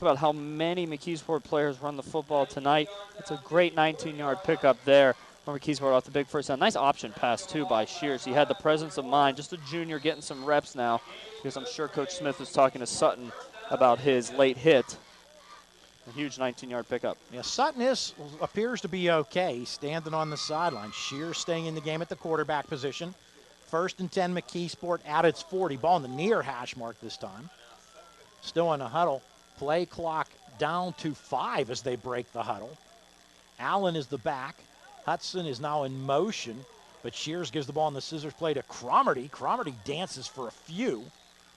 about how many McKeesport players run the football tonight. It's a great 19-yard pickup there for McKeesport off the big first down. Nice option pass, too, by Shears. He had the presence of mind. Just a junior getting some reps now because I'm sure Coach Smith is talking to Sutton about his late hit. A huge 19-yard pickup. Yeah, Sutton appears to be okay, standing on the sideline. Shears staying in the game at the quarterback position. 1st and 10, McKeesport at its 40. Ball in the near hash mark this time. Still in a huddle. Play clock down to 5 as they break the huddle. Allen is the back. Hudson is now in motion, but Shears gives the ball in the scissors play to Cromarty. Cromarty dances for a few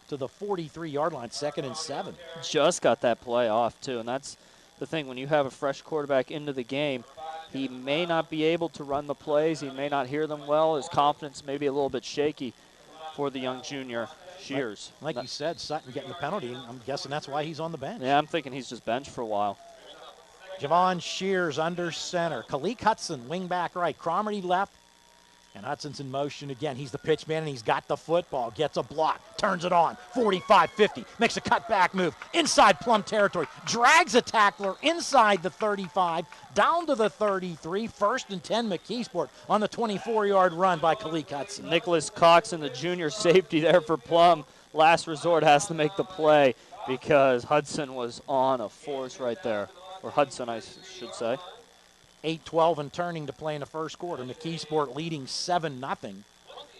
to the 43-yard line, 2nd and 7. Just got that play off, too, and that's the thing. When you have a fresh quarterback into the game, he may not be able to run the plays. He may not hear them well. His confidence may be a little bit shaky for the young junior, Shears. Like you said, Sutton getting the penalty. I'm guessing that's why he's on the bench. Yeah, I'm thinking he's just benched for a while. Javon Shears under center. Kalik Hudson, wing back right. Cromarty left. And Hudson's in motion again. He's the pitch man, and he's got the football. Gets a block, turns it on, 45-50. Makes a cutback move inside Plum territory. Drags a tackler inside the 35, down to the 33. 1st and 10, McKeesport on the 24-yard run by Kalik Hudson. Nicholas Coxon, the junior safety there for Plum. Last resort has to make the play because Hudson was on a force right there. Or Hudson, I should say. 8-12 and turning to play in the first quarter. McKeesport leading 7-0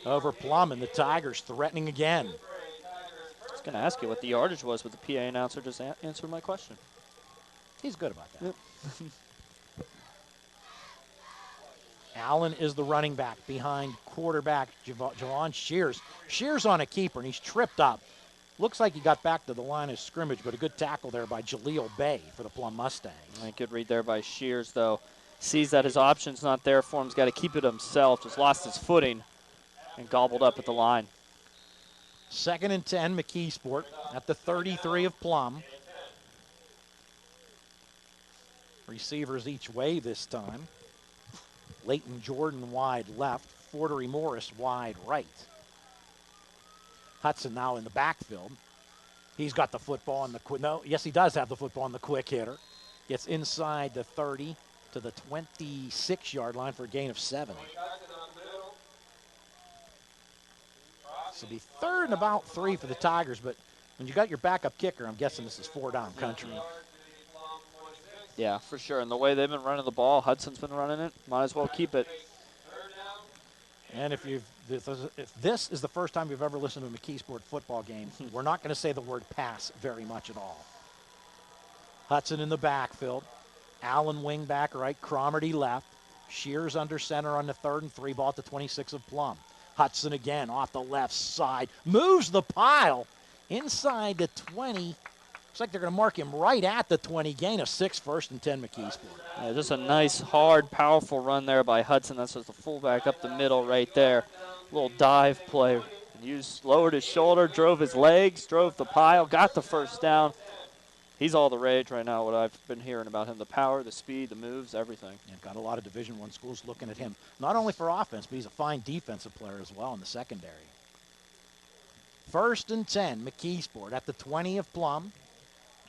over Plum, and the Tigers threatening again. I was going to ask you what the yardage was, but the PA announcer just answered my question. He's good about that. Yep. Allen is the running back behind quarterback Javon Shears. Shears on a keeper, and he's tripped up. Looks like he got back to the line of scrimmage, but a good tackle there by Jaleel Bay for the Plum Mustangs. Good read there by Shears, though. Sees that his option's not there for him. He's got to keep it himself. Just lost his footing and gobbled up at the line. 2nd and 10, McKeesport at the 33 of Plum. Receivers each way this time. Leighton Jordan wide left. Fortery Morris wide right. Hudson now in the backfield. He's got the football on the quick. No, yes, he does have the football on the quick hitter. Gets inside the 30 to the 26-yard line for a gain of 7. This will be 3rd and about 3 for the Tigers, but when you got your backup kicker, I'm guessing this is 4-down country. Yeah, for sure. And the way they've been running the ball, Hudson's been running it, might as well keep it. And if this is the first time you've ever listened to a McKeesport football game, we're not going to say the word pass very much at all. Hudson in the backfield. Allen wing back right. Cromarty left. Shears under center on the 3rd and 3. Ball at the 26 of Plum. Hudson again off the left side. Moves the pile inside the 20. Looks like they're going to mark him right at the 20. Gain of 6, 1st and 10 McKeesport. Yeah, just a nice, hard, powerful run there by Hudson. That's just the fullback up the middle right there. Little dive play. Lowered his shoulder, drove his legs, drove the pile, got the first down. He's all the rage right now, what I've been hearing about him. The power, the speed, the moves, everything. Yeah, got a lot of Division I schools looking at him, not only for offense, but he's a fine defensive player as well in the secondary. 1st and 10, McKeesport at the 20 of Plum.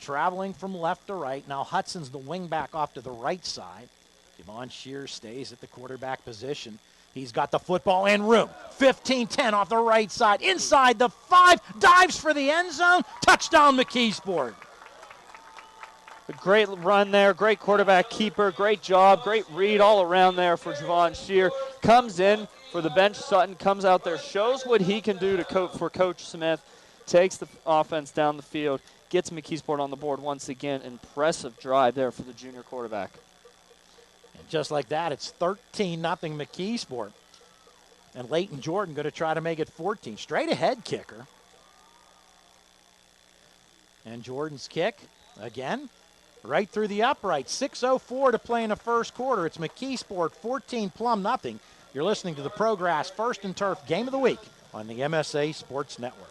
Traveling from left to right. Now Hudson's the wing back off to the right side. Javon Shears stays at the quarterback position. He's got the football and room. 15-10 off the right side. Inside the 5. Dives for the end zone. Touchdown McKeesport. A great run there. Great quarterback keeper. Great job. Great read all around there for Javon Shear. Comes in for the bench. Sutton comes out there. Shows what he can do for Coach Smith. Takes the offense down the field. Gets McKeesport on the board once again. Impressive drive there for the junior quarterback. And just like that, it's 13-0 McKeesport. And Leighton Jordan going to try to make it 14. Straight ahead kicker. And Jordan's kick, again, right through the upright. 6:04 to play in the first quarter. It's McKeesport 14, Plum nothing. You're listening to the ProGrass First and Turf Game of the Week on the MSA Sports Network.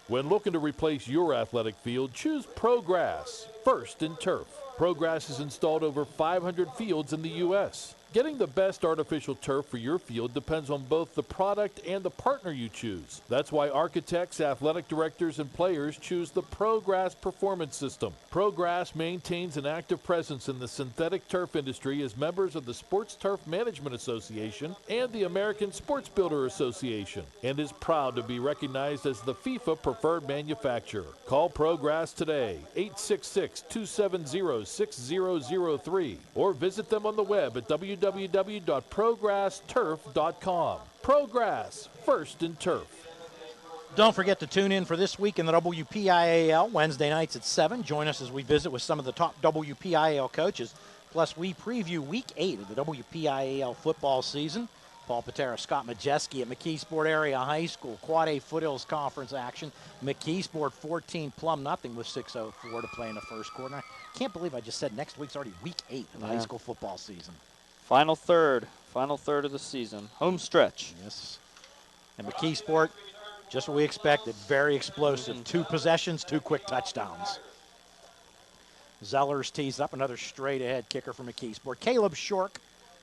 When looking to replace your athletic field, choose ProGrass, First and Turf. ProGrass has installed over 500 fields in the U.S. Getting the best artificial turf for your field depends on both the product and the partner you choose. That's why architects, athletic directors, and players choose the ProGrass Performance System. ProGrass maintains an active presence in the synthetic turf industry as members of the Sports Turf Management Association and the American Sports Builder Association, and is proud to be recognized as the FIFA preferred manufacturer. Call ProGrass today, 866-270-6003, or visit them on the web at www.progressturf.com. ProGrass, first in turf. Don't forget to tune in for This Week in the WPIAL, Wednesday nights at 7. Join us as we visit with some of the top WPIAL coaches. Plus, we preview Week 8 of the WPIAL football season. Paul Paterra, Scott Majesky at McKeesport Area High School. Quad A Foothills Conference action. McKeesport 14, Plum nothing with 6:04 to play in the first quarter. I can't believe I just said next week's already Week 8 of the high school football season. Final third of the season. Home stretch. Yes. And McKeesport, just what we expected, very explosive. 2 possessions, 2 quick touchdowns. Zellers tees up another straight-ahead kicker for McKeesport. Caleb Shork,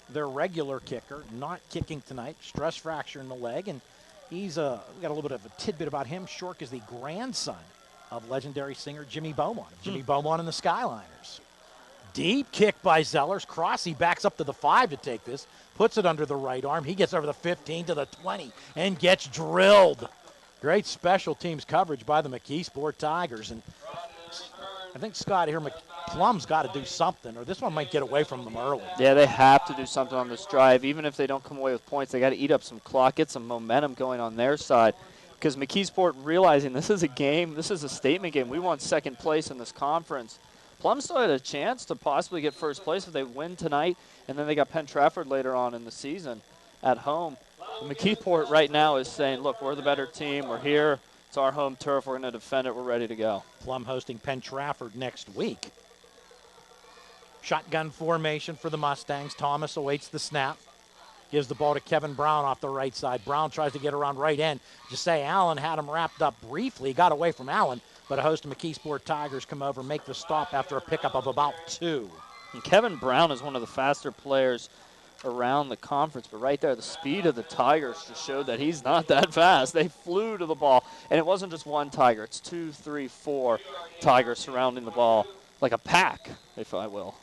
their regular kicker, not kicking tonight. Stress fracture in the leg, and we got a little bit of a tidbit about him. Shork is the grandson of legendary singer Jimmy Beaumont. Jimmy Beaumont and the Skyliners. Deep kick by Zellers. Crossy backs up to the 5 to take this. Puts it under the right arm. He gets over the 15 to the 20 and gets drilled. Great special teams coverage by the McKeesport Tigers. And I think, Scott, here Plum's got to do something, or this one might get away from them early. Yeah, they have to do something on this drive. Even if they don't come away with points, they got to eat up some clock, get some momentum going on their side. Because McKeesport realizing this is a game, this is a statement game. We want second place in this conference. Plum still had a chance to possibly get first place if they win tonight, and then they got Penn Trafford later on in the season at home. McKeesport right now is saying, look, we're the better team. We're here. It's our home turf. We're going to defend it. We're ready to go. Plum hosting Penn Trafford next week. Shotgun formation for the Mustangs. Thomas awaits the snap. Gives the ball to Kevin Brown off the right side. Brown tries to get around right end. Just say Allen had him wrapped up briefly. Got away from Allen, but a host of McKeesport Tigers come over, make the stop after a pickup of about 2. And Kevin Brown is one of the faster players around the conference, but right there, the speed of the Tigers just showed that he's not that fast. They flew to the ball, and it wasn't just one Tiger. It's 2, 3, 4 Tigers surrounding the ball like a pack, if I will.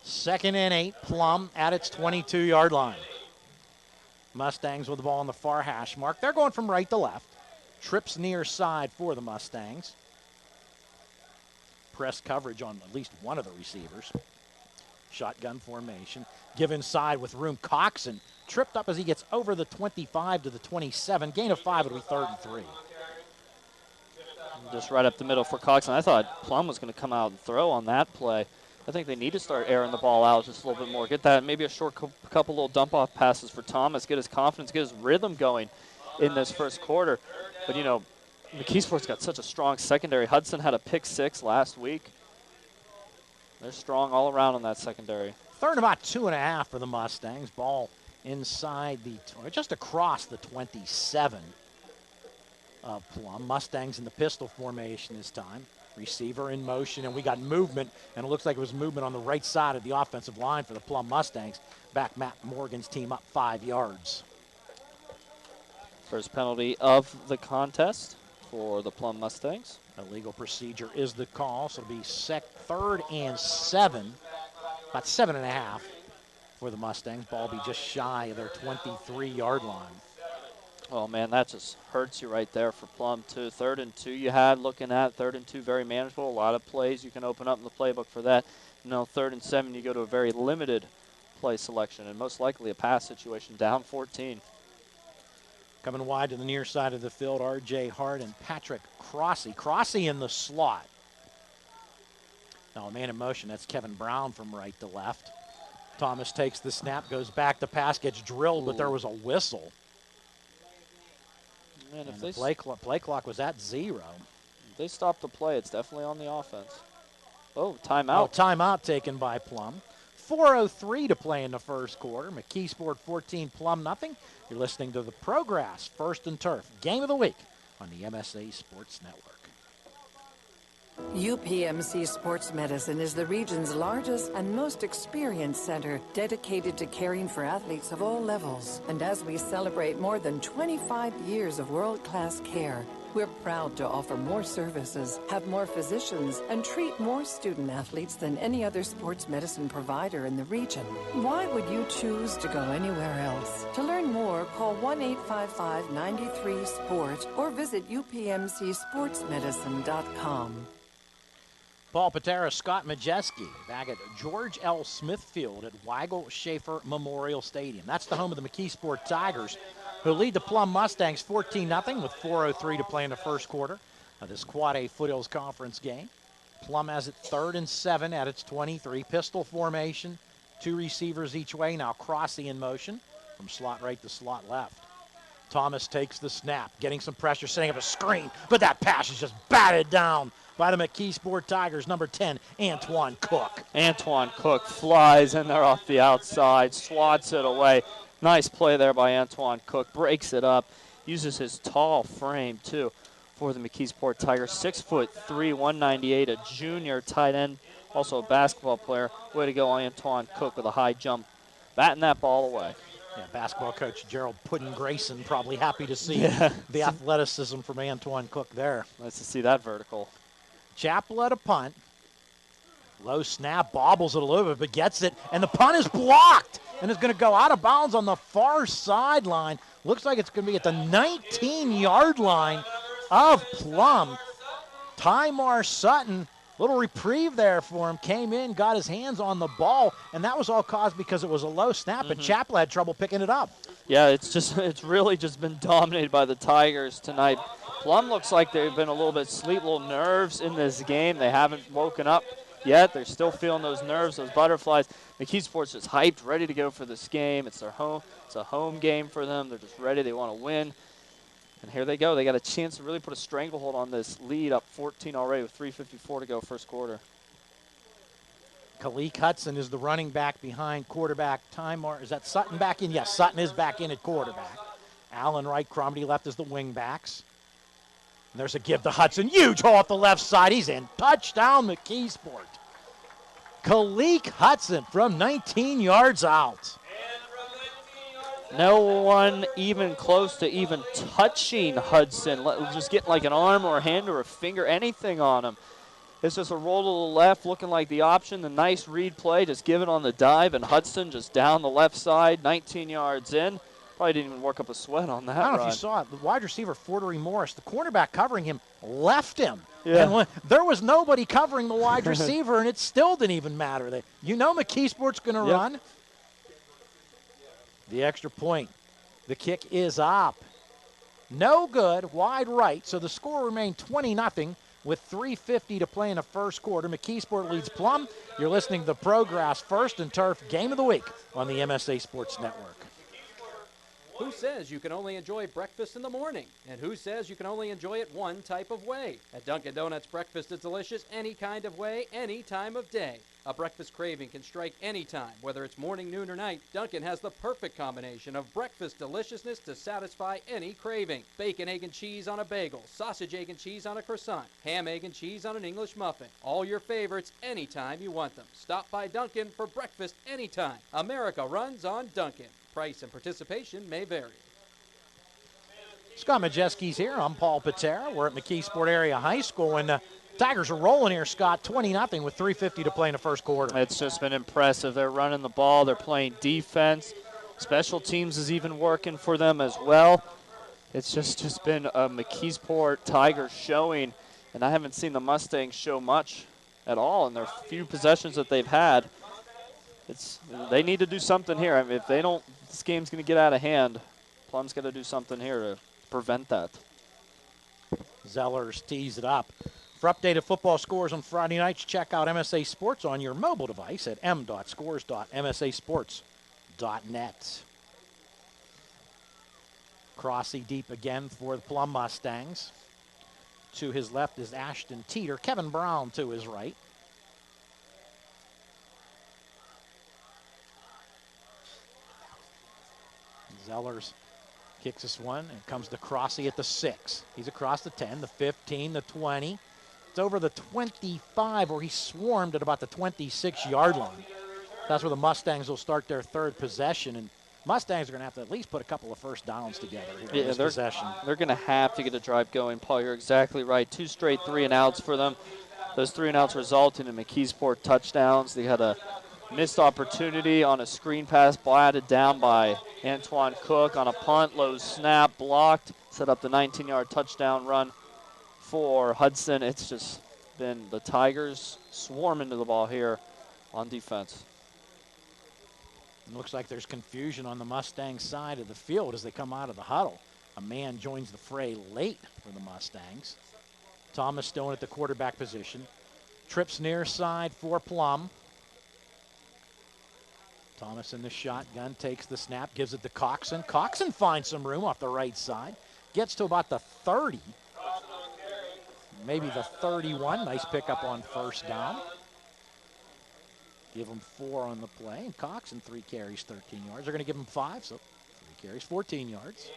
2nd and 8, Plum at its 22-yard line. Mustangs with the ball on the far hash mark. They're going from right to left. Trips near side for the Mustangs. Press coverage on at least one of the receivers. Shotgun formation. Give inside with room. Coxon tripped up as he gets over the 25 to the 27. Gain of 5. It'll be 3rd and 3. Just right up the middle for Coxon. I thought Plum was going to come out and throw on that play. I think they need to start airing the ball out just a little bit more. Get that, maybe a short couple little dump-off passes for Thomas. Get his confidence, get his rhythm going in this first quarter. But, you know, McKeesport's got such a strong secondary. Hudson had a pick 6 last week. They're strong all around on that secondary. 3rd and about 2.5 for the Mustangs. Ball inside just across the 27 of Plum. Mustangs in the pistol formation this time. Receiver in motion, and we got movement, and it looks like it was movement on the right side of the offensive line for the Plum Mustangs. Back Matt Morgan's team up 5 yards. First penalty of the contest for the Plum Mustangs. Illegal procedure is the call, so it'll be 3rd and 7, about 7.5 for the Mustangs. Ball be just shy of their 23-yard line. Oh, man, that just hurts you right there for Plum, too. 3rd and 2 you had looking at. 3rd and 2, very manageable. A lot of plays you can open up in the playbook for that. No, 3rd and 7, you go to a very limited play selection and most likely a pass situation, down 14. Coming wide to the near side of the field, R.J. Hart and Patrick Crossy. Crossy in the slot. Now a man in motion, that's Kevin Brown from right to left. Thomas takes the snap, goes back to pass, gets drilled, but there was a whistle. Man, if the play clock was at 0. If they stop the play, it's definitely on the offense. Oh, timeout. Oh, timeout taken by Plum. 4:03 to play in the first quarter. McKeesport 14, Plum nothing. You're listening to the ProGrass First and Turf Game of the Week on the MSA Sports Network. UPMC Sports Medicine is the region's largest and most experienced center dedicated to caring for athletes of all levels. And as we celebrate more than 25 years of world-class care, we're proud to offer more services, have more physicians, and treat more student athletes than any other sports medicine provider in the region. Why would you choose to go anywhere else? To learn more, call 1-855-93-SPORT or visit upmcsportsmedicine.com. Paul Paterra, Scott Majesky back at George L. Smith Field at Weigle-Schaeffer Memorial Stadium. That's the home of the McKeesport Tigers, who lead the Plum Mustangs 14-0 with 4:03 to play in the first quarter of this Quad A Foothills Conference game. Plum has it 3rd and 7 at its 23. Pistol formation, 2 receivers each way. Now Crossy in motion from slot right to slot left. Thomas takes the snap, getting some pressure, setting up a screen, but that pass is just batted down by the McKeesport Tigers, number 10, Antoine Cook. Antoine Cook flies in there off the outside, swats it away. Nice play there by Antoine Cook, breaks it up, uses his tall frame, too, for the McKeesport Tigers. 6'3", 198, a junior tight end, also a basketball player. Way to go, Antoine Cook, with a high jump, batting that ball away. Yeah, basketball coach Gerald Puddin Grayson probably happy to see the athleticism from Antoine Cook there. Nice to see that vertical. Chappell at a punt. Low snap, bobbles it a little bit, but gets it, and the punt is blocked, and it's going to go out of bounds on the far sideline. Looks like it's going to be at the 19-yard line of Plum. Tymar Sutton, little reprieve there for him, came in, got his hands on the ball, and that was all caused because it was a low snap, and Chappell had trouble picking it up. Yeah, it's really just been dominated by the Tigers tonight. Plum looks like they've been a little bit asleep, little nerves in this game. They haven't woken up yet. They're still feeling those nerves, those butterflies. McKeesport's just hyped, ready to go for this game. It's their home. It's a home game for them. They're just ready. They want to win. And here they go. They got a chance to really put a stranglehold on this lead, up 14 already with 3:54 to go first quarter. Kalik Hudson is the running back behind quarterback Tymar. Is that Sutton back in? Yes, Sutton is back in at quarterback. Allen right, Cromedy left as the wing backs. And there's a give to Hudson. Huge hole off the left side. He's in. Touchdown, McKeesport. Kalik Hudson from 19 yards out. No one even close to even touching Hudson. Just getting like an arm or a hand or a finger, anything on him. It's just a roll to the left, looking like the option. The nice read play, just give it on the dive, and Hudson just down the left side, 19 yards in. Probably didn't even work up a sweat on that I don't know run. if you saw it. The wide receiver, Fortery Morris, the cornerback covering him, left him. Yeah. And when, there was nobody covering the wide receiver, and it still didn't even matter. You know McKeesport's going to run. The extra point. The kick is up. No good, wide right. So the score remained 20-0 with 3:50 to play in the first quarter. McKeesport leads Plum. You're listening to the Progress First and Turf Game of the Week on the MSA Sports Network. Who says you can only enjoy breakfast in the morning? And who says you can only enjoy it one type of way? At Dunkin' Donuts, breakfast is delicious any kind of way, any time of day. A breakfast craving can strike any time, whether it's morning, noon, or night. Dunkin' has the perfect combination of breakfast deliciousness to satisfy any craving. Bacon, egg, and cheese on a bagel, sausage, egg, and cheese on a croissant, ham, egg, and cheese on an English muffin. All your favorites anytime you want them. Stop by Dunkin' for breakfast anytime. America runs on Dunkin'. Price and participation may vary. Scott Majesky's here. I'm Paul Paterra. We're at McKeesport Area High School, and Tigers are rolling here, Scott, 20-0 with 3:50 to play in the first quarter. It's just been impressive. They're running the ball. They're playing defense. Special teams is even working for them as well. It's just been a McKeesport Tigers showing, and I haven't seen the Mustangs show much at all in their few possessions that they've had. They need to do something here. I mean, if they don't, this game's going to get out of hand. Plum's got to do something here to prevent that. Zellers tees it up. For updated football scores on Friday nights, check out MSA Sports on your mobile device at m.scores.msasports.net. Crossy deep again for the Plum Mustangs. To his left is Ashton Teeter. Kevin Brown to his right. Zellers kicks this one and comes to Crossy at the 6. He's across the 10, the 15, the 20. It's over the 25, where he swarmed at about the 26-yard line. That's where the Mustangs will start their third possession, and Mustangs are going to have to at least put a couple of first downs together here in this possession. They're going to have to get a drive going, Paul. You're exactly right. 2 straight 3-and-outs for them. Those 3-and-outs resulted in McKeesport touchdowns. They had a missed opportunity on a screen pass, batted down by Antoine Cook on a punt. Low snap, blocked, set up the 19-yard touchdown run for Hudson. It's just been the Tigers swarming to the ball here on defense. It looks like there's confusion on the Mustang side of the field as they come out of the huddle. A man joins the fray late for the Mustangs. Thomas Stone at the quarterback position. Trips near side for Plum. Thomas in the shotgun, takes the snap, gives it to Coxon. Coxon finds some room off the right side. Gets to about the 30. Maybe the 31. Nice pickup on first down. Give him 4 on the play. And Coxon, 3 carries, 13 yards. They're going to give him 5, so 3 carries, 14 yards.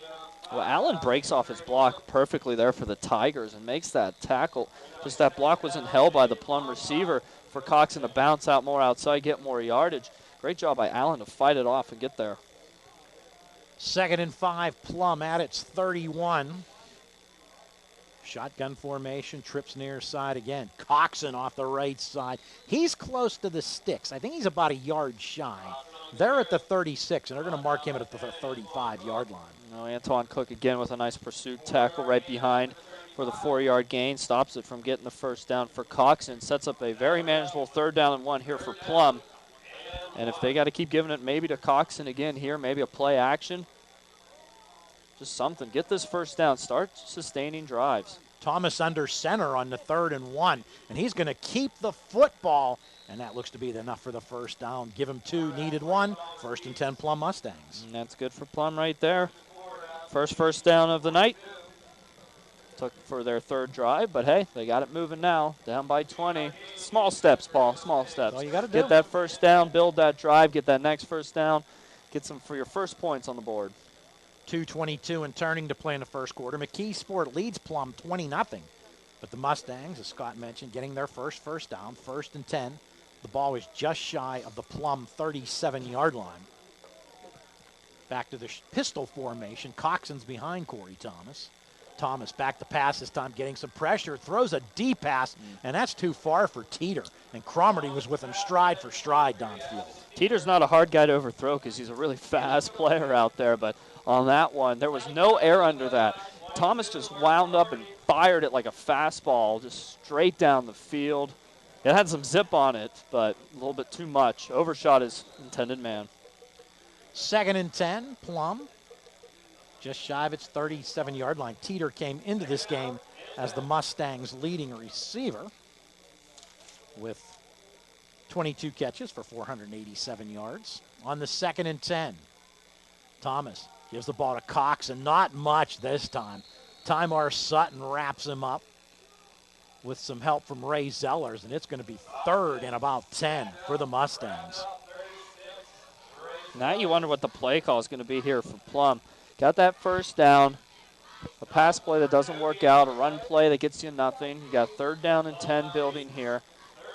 Well, Allen breaks off his block perfectly there for the Tigers and makes that tackle. Just that block wasn't held by the Plum receiver for Coxon to bounce out more outside, get more yardage. Great job by Allen to fight it off and get there. 2nd and 5, Plum at its 31. Shotgun formation, trips near side again. Coxon off the right side. He's close to the sticks. I think he's about a yard shy. They're at the 36, and they're going to mark him at the 35-yard line. No, Antoine Cook again with a nice pursuit tackle right behind for the 4-yard gain. Stops it from getting the first down for Coxon. Sets up a very manageable 3rd down and 1 here for Plum. And if they got to keep giving it maybe to Coxon again here, maybe a play action, just something. Get this first down. Start sustaining drives. Thomas under center on the 3rd and 1, and he's going to keep the football, and that looks to be enough for the first down. Give him 2, needed 1. 1st and 10, Plum Mustangs. And that's good for Plum right there. First down of the night. Took for their 3rd drive, but hey, they got it moving now. Down by 20. Small steps, Paul, small steps. All you got to do. Get that first down, build that drive, get that next first down, get some for your first points on the board. 2:22 and turning to play in the first quarter. McKeesport leads Plum 20-0. But the Mustangs, as Scott mentioned, getting their first down, 1st and 10. The ball was just shy of the Plum 37-yard line. Back to the pistol formation. Coxon's behind Corey Thomas. Thomas back to pass this time, getting some pressure. Throws a deep pass, and that's too far for Teeter. And Cromarty was with him stride for stride downfield. Teeter's not a hard guy to overthrow because he's a really fast player out there, but on that one, there was no air under that. Thomas just wound up and fired it like a fastball, just straight down the field. It had some zip on it, but a little bit too much. Overshot his intended man. 2nd and 10, Plum. Just shy of its 37-yard line. Teeter came into this game as the Mustangs' leading receiver with 22 catches for 487 yards. On the 2nd and 10, Thomas gives the ball to Cox, and not much this time. Tymar Sutton wraps him up with some help from Ray Zellers, and it's going to be 3rd and about 10 for the Mustangs. Now you wonder what the play call is going to be here for Plum. Got that first down, a pass play that doesn't work out, a run play that gets you nothing. You got 3rd down and 10 building here.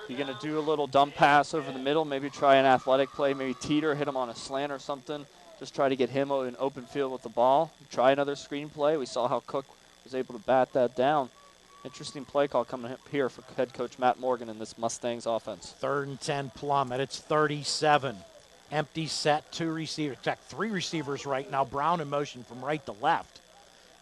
You're going to do a little dump pass over the middle, maybe try an athletic play, maybe Teeter, hit him on a slant or something. Just try to get him in open field with the ball. Try another screen play. We saw how Cook was able to bat that down. Interesting play call coming up here for head coach Matt Morgan in this Mustangs offense. 3rd and 10, Plum at its 37. Empty set, 2 receivers. In fact, 3 receivers right now. Brown in motion from right to left.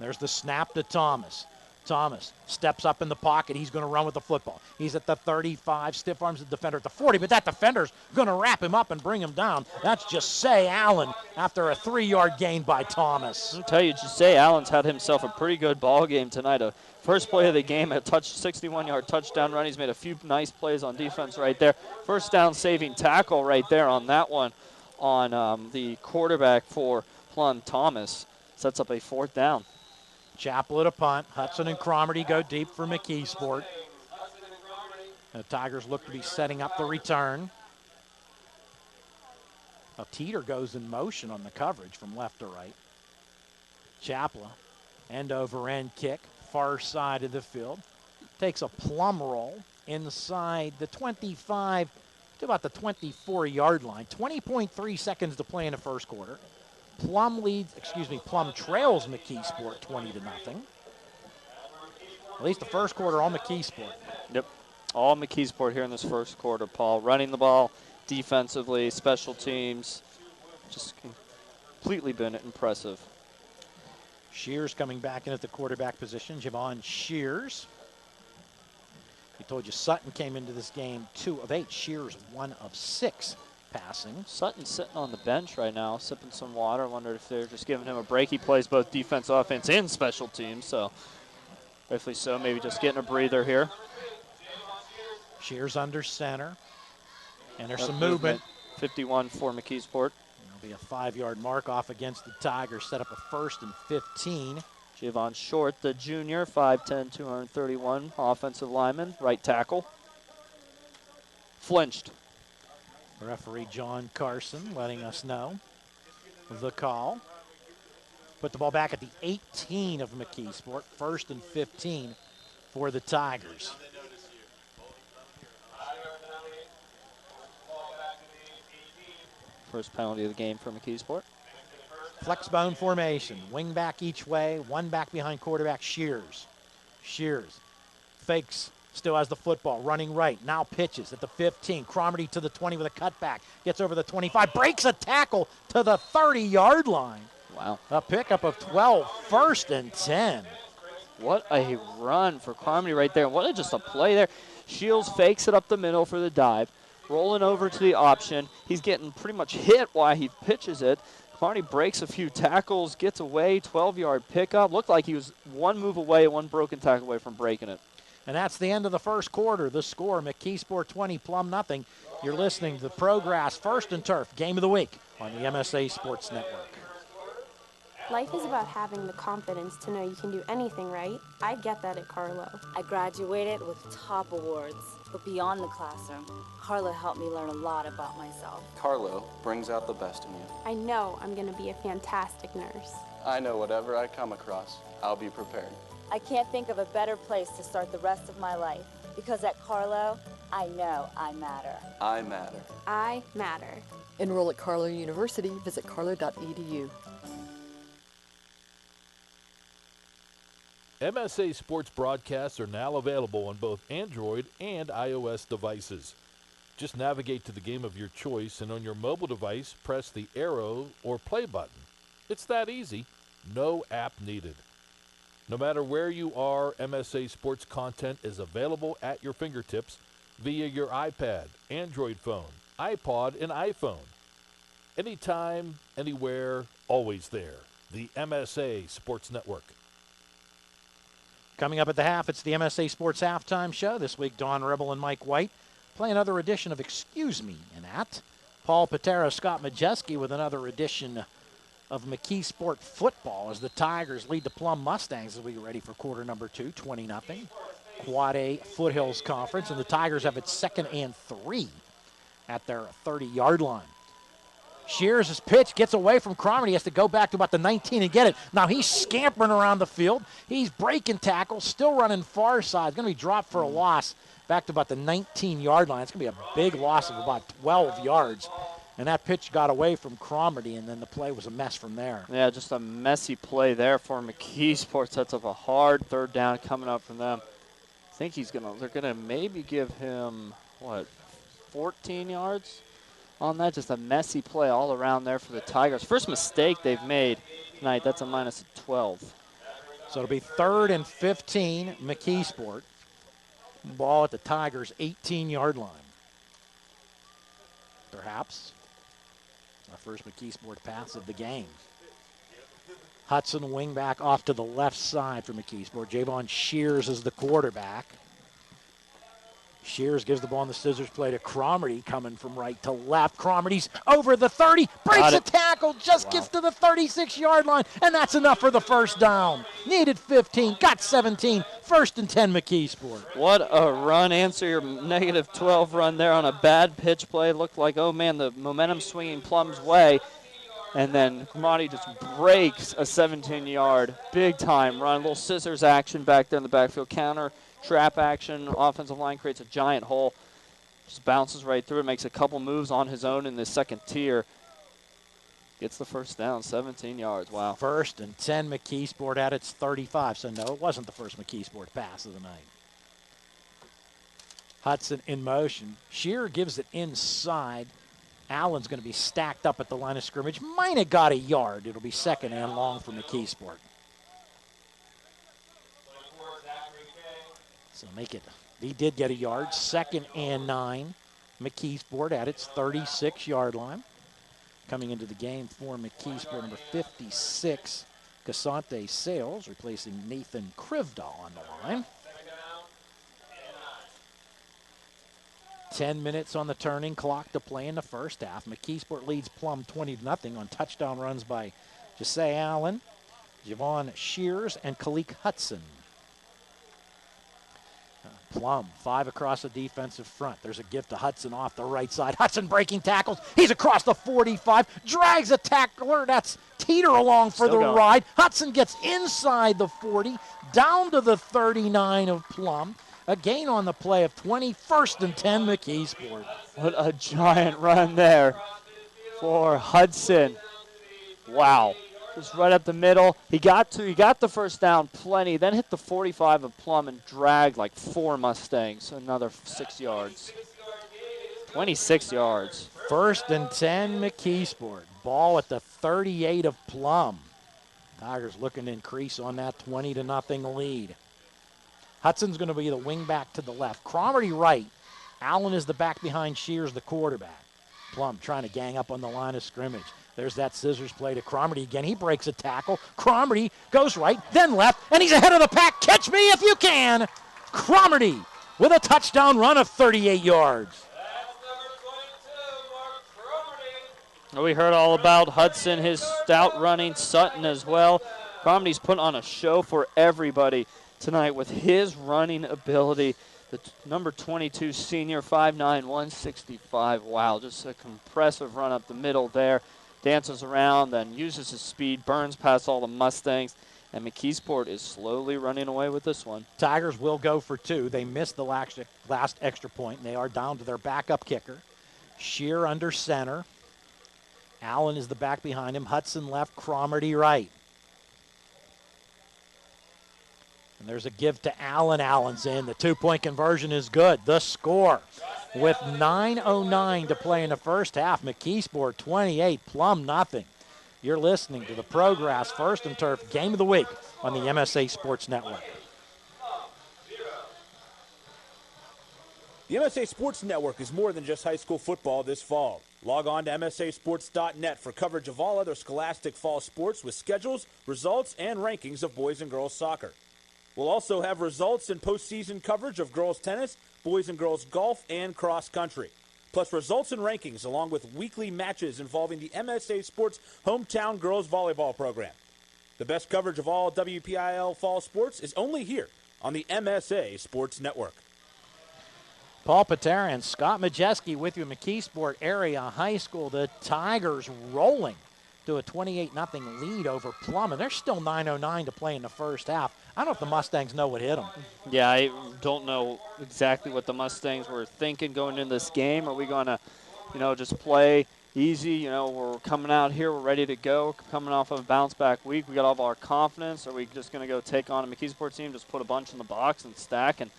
There's the snap to Thomas. Thomas steps up in the pocket. He's going to run with the football. He's at the 35, stiff arms the defender at the 40, but that defender's going to wrap him up and bring him down. That's Jose Allen after a 3-yard gain by Thomas. I'll tell you, Jose Allen's had himself a pretty good ball game tonight. A first play of the game, a 61-yard touchdown run. He's made a few nice plays on defense right there. First down saving tackle right there on that one on the quarterback for Plum, Thomas. Sets up a 4th down. Chappell at a punt. Hudson and Cromarty go deep for McKeesport. The Tigers look to be setting up the return. Now Teeter goes in motion on the coverage from left to right. Chappell, end over end kick, far side of the field. takes a plum roll inside the 25 to about the 24-yard line. 20.3 seconds to play in the first quarter. Plum trails McKeesport 20-0. At least the first quarter, all McKeesport. Yep, all McKeesport here in this first quarter, Paul. Running the ball defensively, special teams, just completely been impressive. Shears coming back in at the quarterback position. Javon Shears. We told you Sutton came into this game 2 of 8. Shears 1 of 6 passing. Sutton's sitting on the bench right now, sipping some water. I wondered if they're just giving him a break. He plays both defense, offense, and special teams, so rightfully so. Maybe just getting a breather here. Shears under center. And there's some movement. 51 for McKeesport. There'll be a 5-yard mark off against the Tigers. Set up a 1st and 15. Javon Short, the junior, 5'10", 231, offensive lineman, right tackle. Flinched. Referee John Carson letting us know the call. Put the ball back at the 18 of McKeesport. 1st and 15 for the Tigers. First penalty of the game for McKeesport. Flex bone formation. Wing back each way. One back behind quarterback Shears. Shears fakes. Still has the football, running right. Now pitches at the 15. Cromartie to the 20 with a cutback. Gets over the 25. Breaks a tackle to the 30-yard line. Wow. A pickup of 12. 1st and 10. What a run for Cromartie right there. What just a play there. Shields fakes it up the middle for the dive. Rolling over to the option. He's getting pretty much hit while he pitches it. Cromartie breaks a few tackles, gets away, 12-yard pickup. Looked like he was one move away, one broken tackle away from breaking it. And that's the end of the first quarter. The score, McKeesport 20, Plum nothing. You're listening to the Progress First and Turf Game of the Week on the MSA Sports Network. Life is about having the confidence to know you can do anything right. I get that at Carlo. I graduated with top awards, but beyond the classroom, Carlo helped me learn a lot about myself. Carlo brings out the best in you. I know I'm going to be a fantastic nurse. I know whatever I come across, I'll be prepared. I can't think of a better place to start the rest of my life, because at Carlo, I know I matter. I matter. I matter. Enroll at Carlo University. Visit carlo.edu. MSA Sports broadcasts are now available on both Android and iOS devices. Just navigate to the game of your choice, and on your mobile device, press the arrow or play button. It's that easy. No app needed. No matter where you are, MSA Sports content is available at your fingertips via your iPad, Android phone, iPod, and iPhone. Anytime, anywhere, always there. The MSA Sports Network. Coming up at the half, it's the MSA Sports Halftime Show. This week, Don Rebel and Mike White play another edition of Excuse Me in that. Paul Paterra, Scott Majesky with another edition of McKeesport football as the Tigers lead the Plum Mustangs as we get ready for quarter number 2, 20-0. Quad A Foothills Conference, and the Tigers have it 2nd and 3 at their 30-yard line. Shears' his pitch gets away from Cromartie. He has to go back to about the 19 and get it. Now he's scampering around the field. He's breaking tackles, still running far side. He's going to be dropped for a loss back to about the 19-yard line. It's going to be a big loss of about 12 yards. And that pitch got away from Cromartie, and then the play was a mess from there. Yeah, just a messy play there for McKeesport. Sets up a hard 3rd down coming up from them. I think they're gonna maybe give him, 14 yards on that. Just a messy play all around there for the Tigers. First mistake they've made tonight. That's a minus 12. So it'll be 3rd and 15, McKeesport. Ball at the Tigers' 18-yard line. Perhaps our first McKeesport pass of the game. Hudson wingback off to the left side for McKeesport. Javon Shears is the quarterback. Shears gives the ball on the scissors play to Cromartie, coming from right to left. Cromartie's over the 30, breaks a tackle, just gets to the 36-yard line, and that's enough for the 1st down. Needed 15, got 17, 1st and 10 McKeesport. What a run. Answer your negative 12 run there on a bad pitch play. Looked like, oh man, the momentum swinging Plum's way. And then Cromartie just breaks a 17-yard big-time run. A little scissors action back there in the backfield. Counter trap action. Offensive line creates a giant hole. Just bounces right through it, makes a couple moves on his own in the second tier. Gets the first down, 17 yards. Wow. 1st and 10, McKeesport at its 35. So, no, it wasn't the first McKeesport pass of the night. Hudson in motion. Shearer gives it inside. Allen's going to be stacked up at the line of scrimmage. Might have got a yard. It'll be 2nd and long for McKeesport. So make it, he did get a yard. 2nd and 9. McKeesport at its 36-yard line. Coming into the game for McKeesport, number 56, Casante Sales, replacing Nathan Krivdahl on the line. 10 minutes on the turning clock to play in the first half. McKeesport leads Plum 20-0 on touchdown runs by Jesse Allen, Javon Shears, and Kalik Hudson. Plum, 5 across the defensive front. There's a give to Hudson off the right side. Hudson breaking tackles. He's across the 45, drags a tackler. That's Teeter along for the ride. Hudson gets inside the 40, down to the 39 of Plum. A gain on the play of 20, 1st and 10 McKeesport. What a giant run there for Hudson. Wow. Just right up the middle. He got the first down plenty, then hit the 45 of Plum and dragged like 4 Mustangs, another 6 yards. 26 yards. 1st and 10 McKeesport. Ball at the 38 of Plum. Tigers looking to increase on that 20-0 lead. Hudson's going to be the wing back to the left. Cromartie right. Allen is the back behind Shears, the quarterback. Plum trying to gang up on the line of scrimmage. There's that scissors play to Cromartie again. He breaks a tackle. Cromartie goes right, then left, and he's ahead of the pack. Catch me if you can. Cromartie with a touchdown run of 38 yards. That's number 22, Mark Cromartie. We heard all about Hudson, his stout running, Sutton as well. Cromartie's put on a show for everybody tonight with his running ability. The number 22 senior, 5'9", 165. Wow, just a impressive run up the middle there. Dances around, then uses his speed, burns past all the Mustangs, and McKeesport is slowly running away with this one. Tigers will go for 2. They missed the last extra point, and they are down to their backup kicker. Shear under center. Allen is the back behind him. Hudson left, Cromartie right. And there's a give to Allen. Allen's in. The 2-point conversion is good. The score with 9:09 to play in the first half. McKeesport 28, Plum nothing. You're listening to the Progress First and Turf Game of the Week on the MSA Sports Network. The MSA Sports Network is more than just high school football this fall. Log on to MSASports.net for coverage of all other scholastic fall sports with schedules, results, and rankings of boys and girls soccer. We'll also have results and postseason coverage of girls tennis, boys and girls golf, and cross country. Plus results and rankings along with weekly matches involving the MSA Sports Hometown Girls Volleyball program. The best coverage of all WPIAL fall sports is only here on the MSA Sports Network. Paul Paterra and Scott Majesky with you, McKeesport Area High School. The Tigers rolling to a 28-0 lead over Plum, and there's still 9:09 to play in the first half. I don't know if the Mustangs know what hit them. Yeah, I don't know exactly what the Mustangs were thinking going into this game. Are we going to, just play easy? We're coming out here, we're ready to go, coming off of a bounce-back week. We got all of our confidence. Are we just going to go take on a McKeesport team, just put a bunch in the box and stack and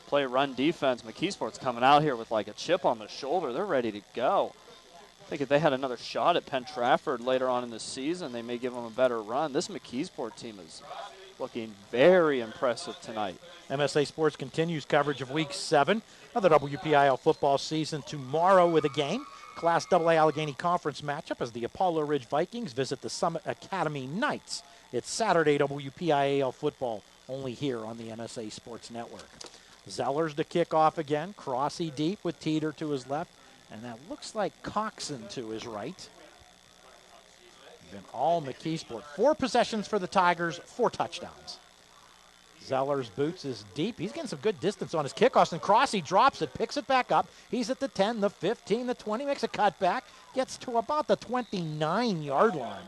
play run defense? McKeesport's coming out here with like a chip on the shoulder. They're ready to go. I think if they had another shot at Penn Trafford later on in the season, they may give them a better run. This McKeesport team is looking very impressive tonight. MSA Sports continues coverage of Week 7 of the WPIAL football season tomorrow with a game. Class AA Allegheny Conference matchup as the Apollo Ridge Vikings visit the Summit Academy Knights. It's Saturday WPIAL football only here on the MSA Sports Network. Zellers to kick off again. Crossy deep with Teeter to his left. And that looks like Coxon to his right. Then all McKeesport. 4 possessions for the Tigers, 4 touchdowns. Zellers boots is deep. He's getting some good distance on his kickoffs, and Crossy drops it, picks it back up. He's at the 10, the 15, the 20, makes a cutback, gets to about the 29-yard line,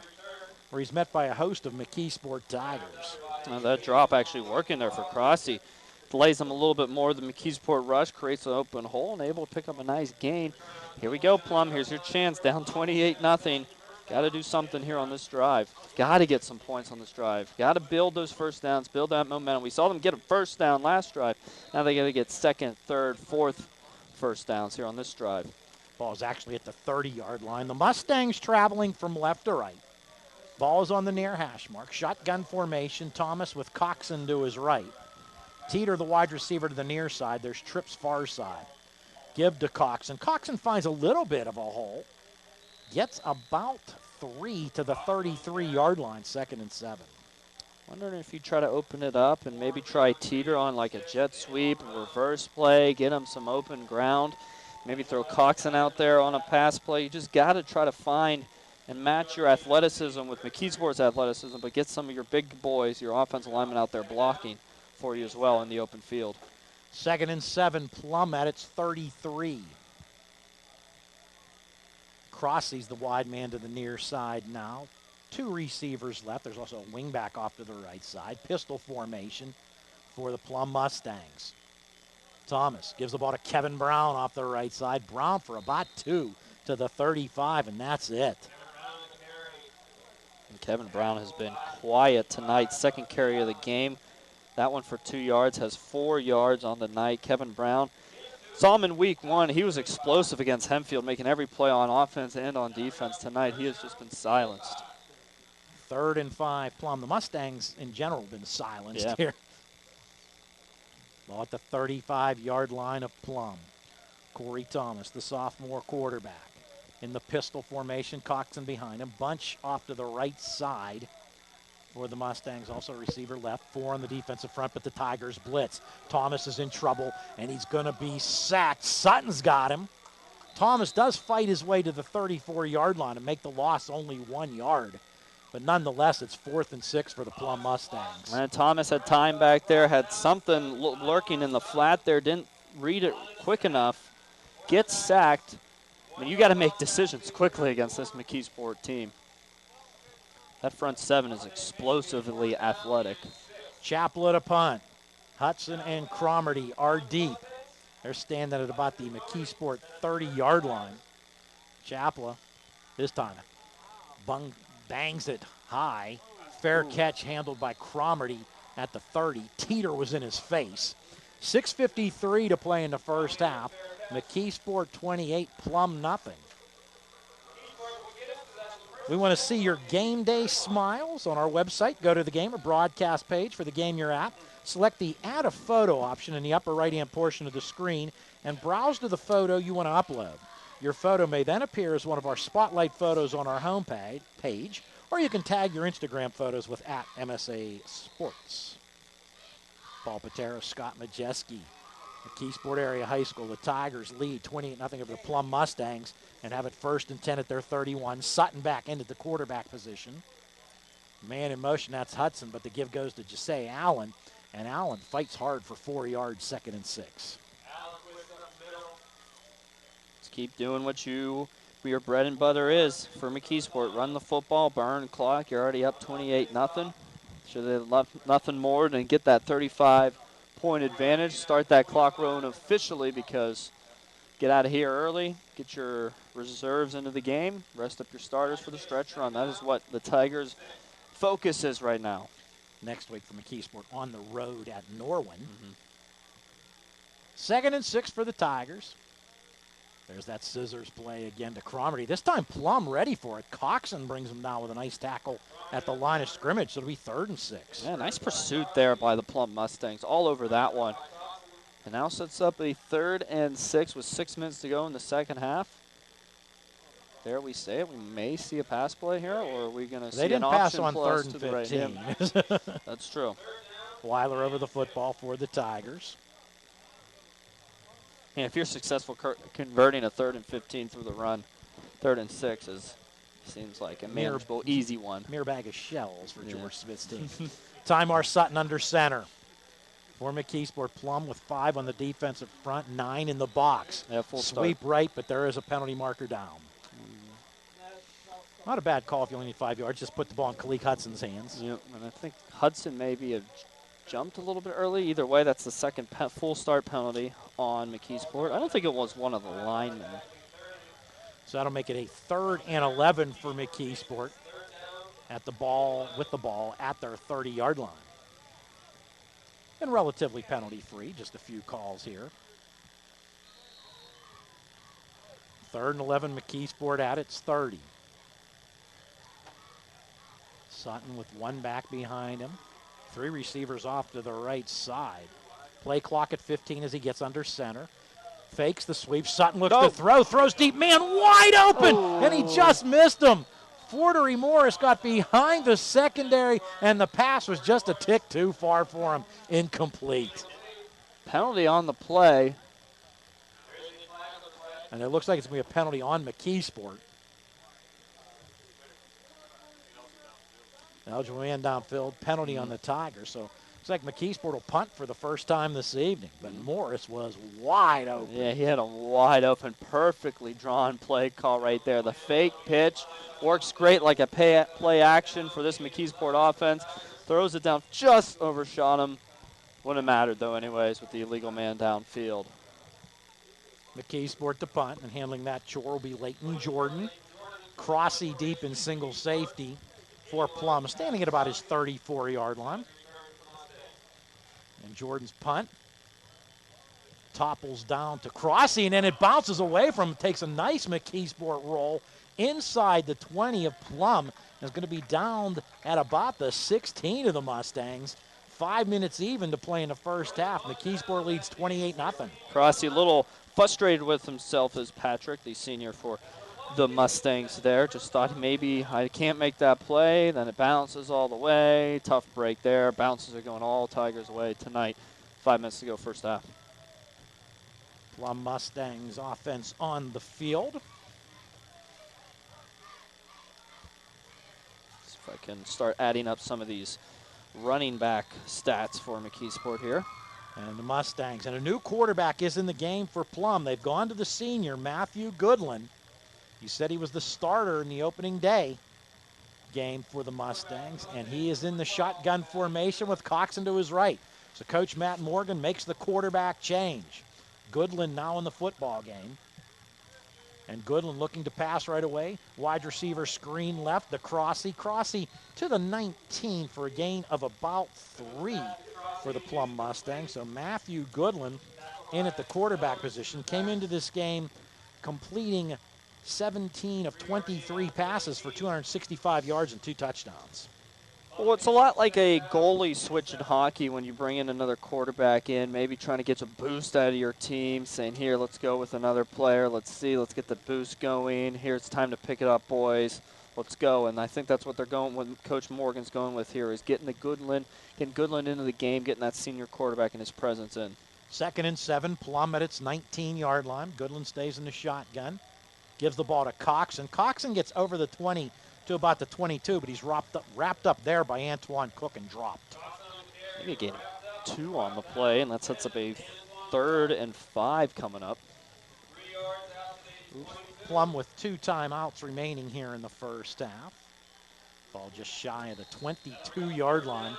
where he's met by a host of McKeesport Tigers. That drop actually working there for Crossy. lays them a little bit more. The McKeesport rush creates an open hole and able to pick up a nice gain. Here we go, Plum. Here's your chance. Down 28-0. Got to do something here on this drive. Got to get some points on this drive. Got to build those first downs, build that momentum. We saw them get a first down last drive. Now they got to get second, third, fourth first downs here on this drive. Ball is actually at the 30-yard line. The Mustangs traveling from left to right. Ball is on the near hash mark. Shotgun formation. Thomas with Coxon to his right. Teeter, the wide receiver, to the near side. There's Tripp's far side. Give to Coxon. Coxon finds a little bit of a hole. Gets about 3 to the 33-yard line, 2nd and 7. Wondering if you try to open it up and maybe try Teeter on like a jet sweep, a reverse play, get him some open ground. Maybe throw Coxon out there on a pass play. You just got to try to find and match your athleticism with McKeesport's athleticism, but get some of your big boys, your offensive linemen out there blocking for you as well in the open field. 2nd and 7, Plum at its 33. Crossy's the wide man to the near side now. 2 receivers left. There's also a wingback off to the right side. Pistol formation for the Plum Mustangs. Thomas gives the ball to Kevin Brown off the right side. Brown for about 2 to the 35, and that's it. And Kevin Brown has been quiet tonight. 2nd carry of the game. That one for 2 yards, has 4 yards on the night. Kevin Brown, saw him in week 1. He was explosive against Hempfield, making every play on offense and on defense. Tonight, he has just been silenced. 3rd and 5, Plum. The Mustangs, in general, have been silenced here. Ball at the 35-yard line of Plum. Corey Thomas, the sophomore quarterback. In the pistol formation, Coxon behind him. Bunch off to the right side for the Mustangs. Also receiver left. 4 on the defensive front, but the Tigers blitz. Thomas is in trouble, and he's going to be sacked. Sutton's got him. Thomas does fight his way to the 34-yard line and make the loss only 1 yard. But nonetheless, it's 4th and 6 for the Plum Mustangs. And Thomas had time back there, had something lurking in the flat there, didn't read it quick enough, gets sacked. I mean, you got to make decisions quickly against this McKeesport team. That front 7 is explosively athletic. Chapel to punt. Hudson and Cromarty are deep. They're standing at about the McKeesport 30-yard line. Chapel, this time, bangs it high. Fair catch handled by Cromarty at the 30. Teeter was in his face. 6:53 to play in the first half. McKeesport 28, Plum nothing. We want to see your game day smiles on our website. Go to the game or broadcast page for the game you're at. Select the Add a Photo option in the upper right-hand portion of the screen and browse to the photo you want to upload. Your photo may then appear as one of our spotlight photos on our home page, or you can tag your Instagram photos with @MSA Sports. Paul Paterra, Scott Majesky, McKeesport Area High School. The Tigers lead 28-0 over the Plum Mustangs and have it 1st and 10 at their 31. Sutton back into the quarterback position. Man in motion, that's Hudson, but the give goes to Jesse Allen, and Allen fights hard for 4 yards, 2nd and 6. Just keep doing what your bread and butter is for McKeesport. Run the football, burn clock. You're already up 28-0. Should they love nothing more than get that 35-point advantage, start that clock rolling officially, because get out of here early, get your reserves into the game, rest up your starters for the stretch run. That is what the Tigers' focus is right now. Next week for McKeesport on the road at Norwin. 2nd and 6 for the Tigers. There's that scissors play again to Cromarty. This time Plum ready for it. Coxon brings him down with a nice tackle at the line of scrimmage, so it'll be 3rd and 6. Yeah, nice pursuit there by the Plum Mustangs, all over that one. And now sets up a 3rd and 6 with 6 minutes to go in the second half. There we say it. We may see a pass play here, or are we going to see an option on plus 3rd and to the right? 15. Yeah, that's true. Weiler over the football for the Tigers. And if you're successful converting a 3rd and 15 through the run, 3rd and 6 seems like a manageable, easy one. Mere bag of shells for George Smith's team. Tymar Sutton under center. For McKeesport, Plum with 5 on the defensive front, 9 in the box. Yeah, full Sweep start. right, but there is a penalty marker down. Not a bad call if you only need 5 yards. Just put the ball in Kalik Hudson's hands. Yep, and I think Hudson maybe jumped a little bit early. Either way, that's the second full start penalty on McKeesport. I don't think it was one of the linemen. So that'll make it a 3rd and 11 for McKeesport at the ball, with the ball at their 30-yard line. And relatively penalty-free, just a few calls here. 3rd and 11, McKeesport at its 30. Sutton with one back behind him. 3 receivers off to the right side. Play clock at 15 as he gets under center. Fakes the sweep. Sutton looks to throw. Throws deep. Man wide open. And he just missed him. Fortery Morris got behind the secondary, and the pass was just a tick too far for him. Incomplete. Penalty on the play. And it looks like it's going to be a penalty on McKeesport. Eligible man downfield. Penalty on the Tigers. So looks like McKeesport will punt for the first time this evening, but Morris was wide open. Yeah, he had a wide open, perfectly drawn play call right there. The fake pitch works great like a play action for this McKeesport offense. Throws it down, just overshot him. Wouldn't have mattered, though, anyways, with the illegal man downfield. McKeesport to punt, and handling that chore will be Leighton Jordan. Crossy deep in single safety for Plum, standing at about his 34-yard line. And Jordan's punt topples down to Crossy, and then it bounces away from him. Takes a nice McKeesport roll inside the 20 of Plum. Is going to be downed at about the 16 of the Mustangs. 5 minutes even to play in the first half. McKeesport leads 28-0. Crossy a little frustrated with himself as Patrick, the senior for the Mustangs there. Just thought maybe I can't make that play. Then it bounces all the way. Tough break there. Bounces are going all Tigers' way tonight. 5 minutes to go, first half. Plum Mustangs offense on the field. See if I can start adding up some of these running back stats for McKeesport here. And the Mustangs. And a new quarterback is in the game for Plum. They've gone to the senior, Matthew Goodland. He said he was the starter in the opening day game for the Mustangs, and he is in the shotgun formation with Coxon to his right. So Coach Matt Morgan makes the quarterback change. Goodland now in the football game. And Goodland looking to pass right away. Wide receiver screen left, the Crossy. Crossy to the 19 for a gain of about 3 for the Plum Mustangs. So Matthew Goodland in at the quarterback position. Came into this game completing 17 of 23 passes for 265 yards and 2 touchdowns. Well, it's a lot like a goalie switch in hockey when you bring in another quarterback in, maybe trying to get a boost out of your team, saying, here, let's go with another player. Let's get the boost going. Here, it's time to pick it up, boys. Let's go. And I think that's what they're going with, Coach Morgan's going with here, is getting Goodland into the game, getting that senior quarterback and his presence in. 2nd and 7, Plum at its 19-yard line. Goodland stays in the shotgun. Gives the ball to Coxon. Coxon gets over the 20 to about the 22, but he's wrapped up there by Antoine Cook and dropped. Maybe a gain of 2 on the play, and that sets up a 3rd and 5 coming up. Plum with 2 timeouts remaining here in the first half. Ball just shy of the 22-yard line.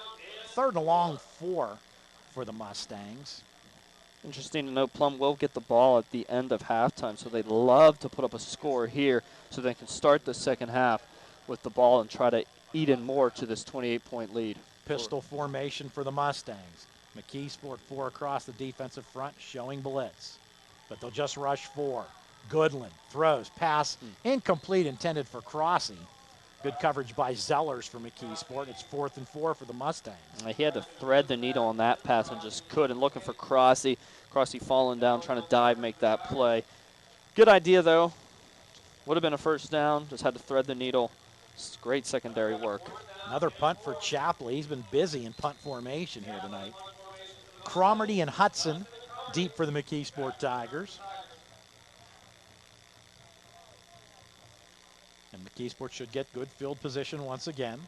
3rd and a long 4 for the Mustangs. Interesting to note, Plum will get the ball at the end of halftime, so they'd love to put up a score here so they can start the second half with the ball and try to eat in more to this 28-point lead. Pistol formation for the Mustangs. McKeesport 4 across the defensive front, showing blitz. But they'll just rush 4. Goodland throws, pass, incomplete, intended for Crossy. Good coverage by Zellers for McKeesport. It's 4th and 4 for the Mustangs. He had to thread the needle on that pass and just couldn't. Looking for Crossy. Crossy falling down, trying to dive, make that play. Good idea, though. Would have been a first down. Just had to thread the needle. It's great secondary work. Another punt for Chapley. He's been busy in punt formation here tonight. Cromarty and Hudson deep for the McKeesport Tigers. And McKeesport should get good field position once again.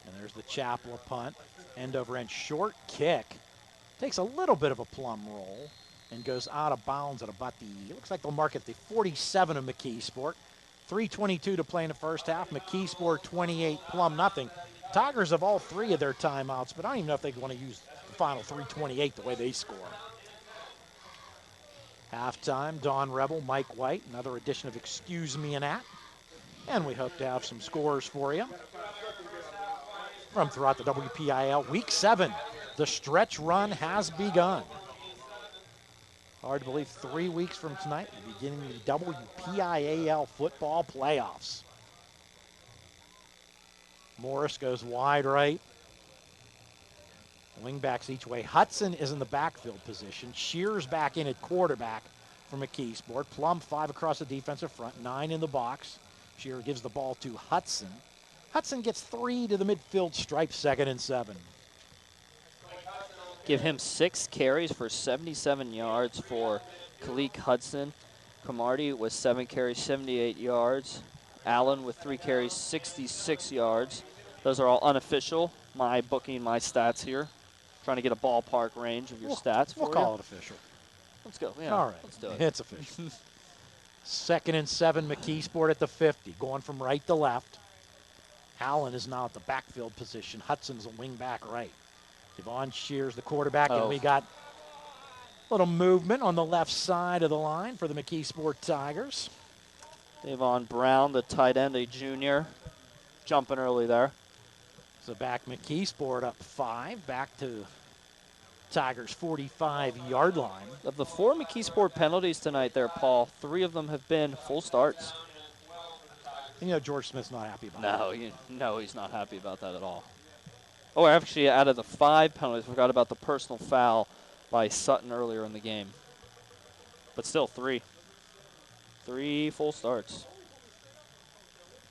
And there's the Chapel punt. End over end short kick. Takes a little bit of a Plum roll and goes out of bounds at about looks like they'll mark it the 47 of McKeesport. 3:22 to play in the first half. McKeesport 28, Plum nothing. Tigers have all 3 of their timeouts, but I don't even know if they want to use the final 3:28 the way they score. Halftime, Don Rebel, Mike White, another edition of Excuse Me and At. And we hope to have some scores for you from throughout the WPIAL. Week 7, the stretch run has begun. Hard to believe 3 weeks from tonight, we're beginning the WPIAL football playoffs. Morris goes wide right. Wingbacks each way. Hudson is in the backfield position. Shears back in at quarterback for McKeesport. Plum 5 across the defensive front, 9 in the box. Shear gives the ball to Hudson. Hudson gets 3 to the midfield stripe, 2nd and 7. Give him 6 carries for 77 yards for Kalik Hudson. Cromartie with 7 carries, 78 yards. Allen with 3 carries, 66 yards. Those are all unofficial. My booking, my stats here. Trying to get a ballpark range of your stats. We'll call it official. Let's go. Yeah, all right. Let's do it. It's official. 2nd and 7, McKeesport at the 50, going from right to left. Allen is now at the backfield position. Hudson's a wing back right. Devon Shears, the quarterback, and we got a little movement on the left side of the line for the McKeesport Tigers. Devon Brown, the tight end, a junior, jumping early there. So back McKeesport up 5, back to Tigers' 45-yard line. Of the 4 McKeesport penalties tonight there, Paul, 3 of them have been full starts. And, you know, George Smith's not happy about that. No, he's not happy about that at all. Oh, actually, out of the 5 penalties, forgot about the personal foul by Sutton earlier in the game. But still, 3. 3 full starts.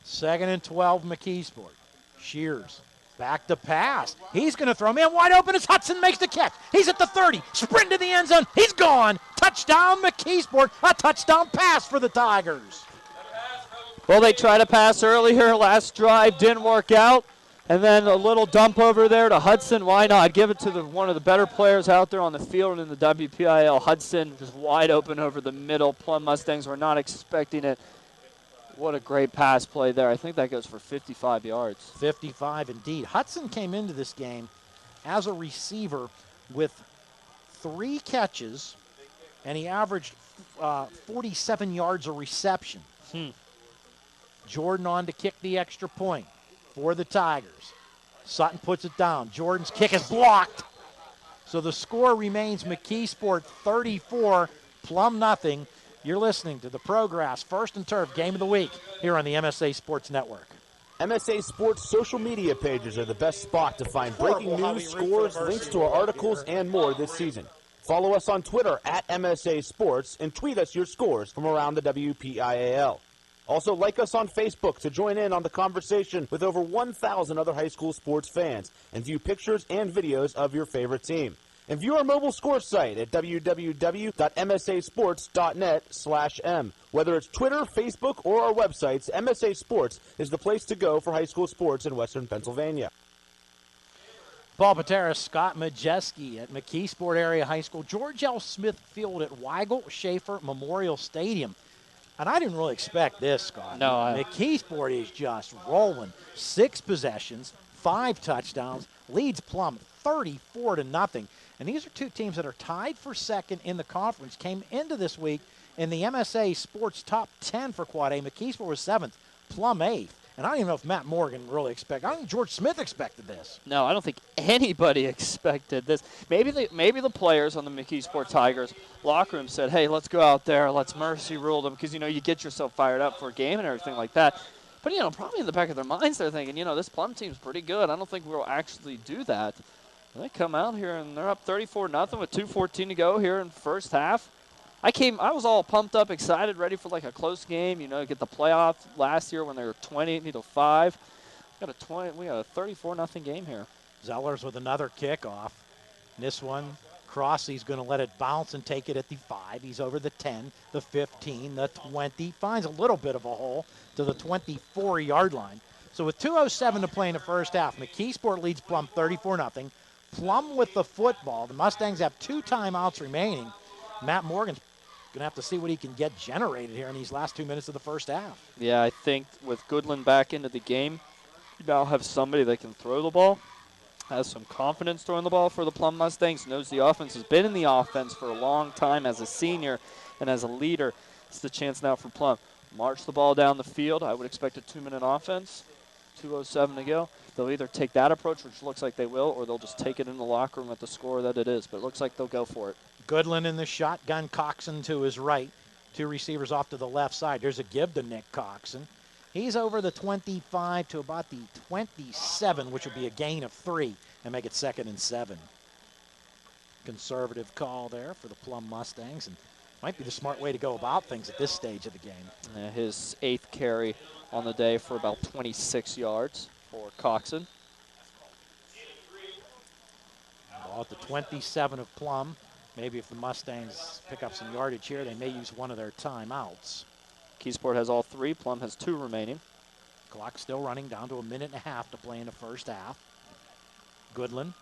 2nd and 12, McKeesport. Shears back to pass. He's going to throw. Man, wide open as Hudson makes the catch. He's at the 30. Sprint to the end zone. He's gone. Touchdown, McKeesport. A touchdown pass for the Tigers. Well, they tried to pass earlier. Last drive didn't work out. And then a little dump over there to Hudson. Why not? Give it to one of the better players out there on the field in the WPIAL. Hudson just wide open over the middle. Plum Mustangs were not expecting it. What a great pass play there. I think that goes for 55 yards. 55 indeed. Hudson came into this game as a receiver with 3 catches, and he averaged 47 yards a reception. Jordan on to kick the extra point for the Tigers. Sutton puts it down. Jordan's kick is blocked. So the score remains McKeesport 34, Plum nothing. You're listening to the Progress First and Turf Game of the Week here on the MSA Sports Network. MSA Sports social media pages are the best spot to find breaking news, scores, links to our articles, and more this season. Follow us on Twitter at MSA Sports and tweet us your scores from around the WPIAL. Also, like us on Facebook to join in on the conversation with over 1,000 other high school sports fans and view pictures and videos of your favorite team. And view our mobile score site at www.msasports.net/m. Whether it's Twitter, Facebook, or our websites, MSA Sports is the place to go for high school sports in Western Pennsylvania. Paul Paterra, Scott Majesky at McKeesport Area High School, George L. Smith Field at Weigle-Schaeffer Memorial Stadium. And I didn't really expect this, Scott. No. McKeesport is just rolling. 6 possessions, 5 touchdowns, leads Plum 34-0. And these are 2 teams that are tied for 2nd in the conference, came into this week in the MSA Sports Top 10 for Quad A. McKeesport was 7th, Plum 8th. And I don't even know if Matt Morgan really expected. I don't think George Smith expected this. No, I don't think anybody expected this. Maybe the players on the McKeesport Tigers locker room said, hey, let's go out there, let's mercy rule them, because, you get yourself fired up for a game and everything like that. But, probably in the back of their minds they're thinking, this Plum team's pretty good. I don't think we'll actually do that. And they come out here and they're up 34-0 with 2:14 to go here in the first half. I was all pumped up, excited, ready for like a close game. Get the playoff last year when they were 20-5. We got a 34-0 game here. Zellers with another kickoff. This one, Crossley's going to let it bounce and take it at the 5. He's over the 10, the 15, the 20. Finds a little bit of a hole to the 24-yard line. So with 2:07 to play in the first half, McKeesport leads Plum 34-0. Plum with the football. The Mustangs have 2 timeouts remaining. Matt Morgan's going to have to see what he can get generated here in these last 2 minutes of the first half. Yeah, I think with Goodland back into the game, You now have somebody that can throw the ball, has some confidence throwing the ball for the Plum Mustangs, knows the offense, has been in the offense for a long time as a senior and as a leader. It's the chance now for Plum. March the ball down the field. I would expect a 2-minute offense. 2:07 to go. They'll either take that approach, which looks like they will, or they'll just take it in the locker room at the score that it is. But it looks like they'll go for it. Goodland in the shotgun, Coxon to his right. Two receivers off to the left side. There's a give to Nick Coxon. He's over the 25 to about the 27, which would be a gain of 3 and make it 2nd and 7. Conservative call there for the Plum Mustangs, and might be the smart way to go about things at this stage of the game. His 8th carry on the day for about 26 yards for Coxon. Ball at the 27 of Plum. Maybe if the Mustangs pick up some yardage here, they may use one of their timeouts. McKeesport has all 3. Plum has 2 remaining. Clock still running, down to a minute and a half to play in the first half. Goodland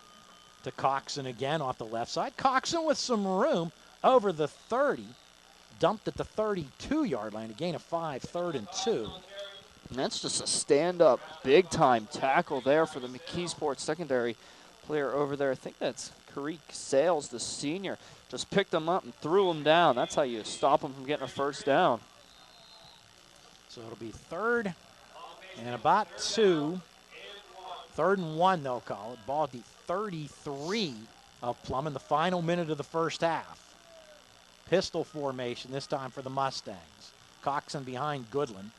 to Coxon again off the left side. Coxon with some room over the 30. Dumped at the 32-yard line. A gain of 5, 3rd and 2. And that's just a stand-up, big-time tackle there for the McKeesport secondary player over there. I think that's Kareek Sales, the senior. Just picked him up and threw him down. That's how you stop him from getting a first down. So it'll be 3rd and about 2. 3rd and 1, they'll call it. Ball at the 33 of Plum in the final minute of the first half. Pistol formation this time for the Mustangs. Coxon behind Goodland.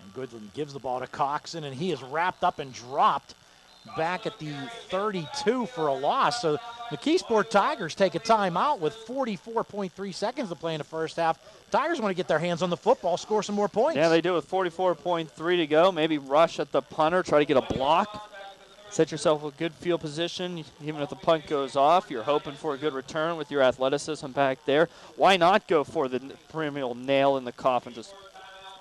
And Goodland gives the ball to Coxon, and he is wrapped up and dropped back at the 32 for a loss. So the McKeesport Tigers take a timeout with 44.3 seconds to play in the first half. Tigers want to get their hands on the football, score some more points. Yeah, they do with 44.3 to go. Maybe rush at the punter, try to get a block. Set yourself a good field position. Even if the punt goes off, you're hoping for a good return with your athleticism back there. Why not go for the perennial nail in the coffin? Just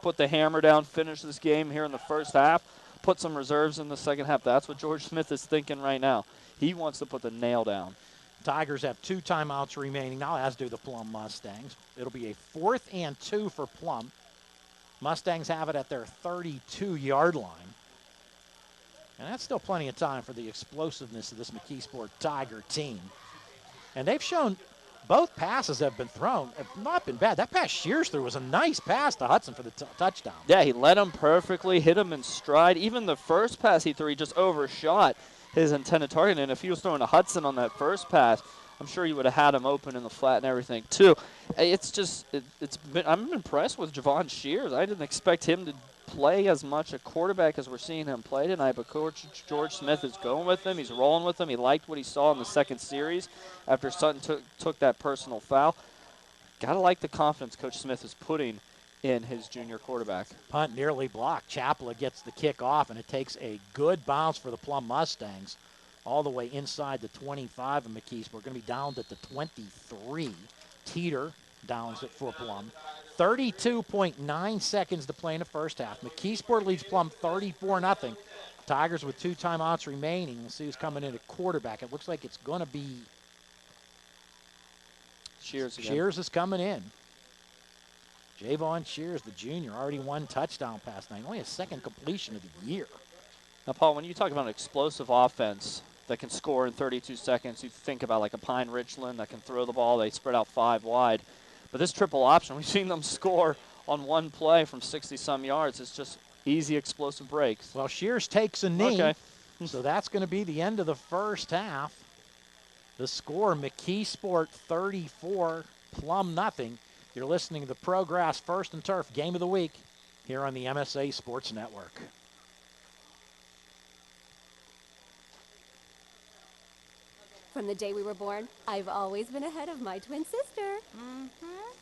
put the hammer down, finish this game here in the first half, put some reserves in the second half. That's what George Smith is thinking right now. He wants to put the nail down. Tigers have 2 timeouts remaining now, as do the Plum Mustangs. It'll be a 4th and 2 for Plum. Mustangs have it at their 32-yard line. And that's still plenty of time for the explosiveness of this McKeesport Tiger team. And they've shown both passes have been thrown have not been bad. That pass Shears threw was a nice pass to Hudson for the touchdown. Yeah, he led him perfectly, hit him in stride. Even the first pass he threw, he just overshot his intended target. And if he was throwing to Hudson on that first pass, I'm sure you would have had him open in the flat and everything too. It's just, I'm impressed with Javon Shears. I didn't expect him to play as much a quarterback as we're seeing him play tonight, but Coach George Smith is going with him. He's rolling with him. He liked what he saw in the second series after Sutton took that personal foul. Got to like the confidence Coach Smith is putting in his junior quarterback. Punt nearly blocked. Chapela gets the kick off, and it takes a good bounce for the Plum Mustangs all the way inside the 25 of McKeesport. We're going to be down at the 23. Teeter downs it for Plum. 32.9 seconds to play in the first half. McKeesport leads Plum 34-0. Tigers with 2 timeouts remaining. We'll see who's coming in at quarterback. It looks like it's going to be Shears again. Shears is coming in. Javon Shears, the junior, already 1 touchdown pass night. Only his 2nd completion of the year. Now, Paul, when you talk about an explosive offense that can score in 32 seconds, you think about like a Pine Richland that can throw the ball. They spread out 5 wide. But this triple option, we've seen them score on 1 play from 60-some yards. It's just easy, explosive breaks. Well, Shears takes a knee. Okay. So that's going to be the end of the first half. The score, McKeesport 34, Plum 0. You're listening to the Progress First and Turf Game of the Week here on the MSA Sports Network. From the day we were born, I've always been ahead of my twin sister.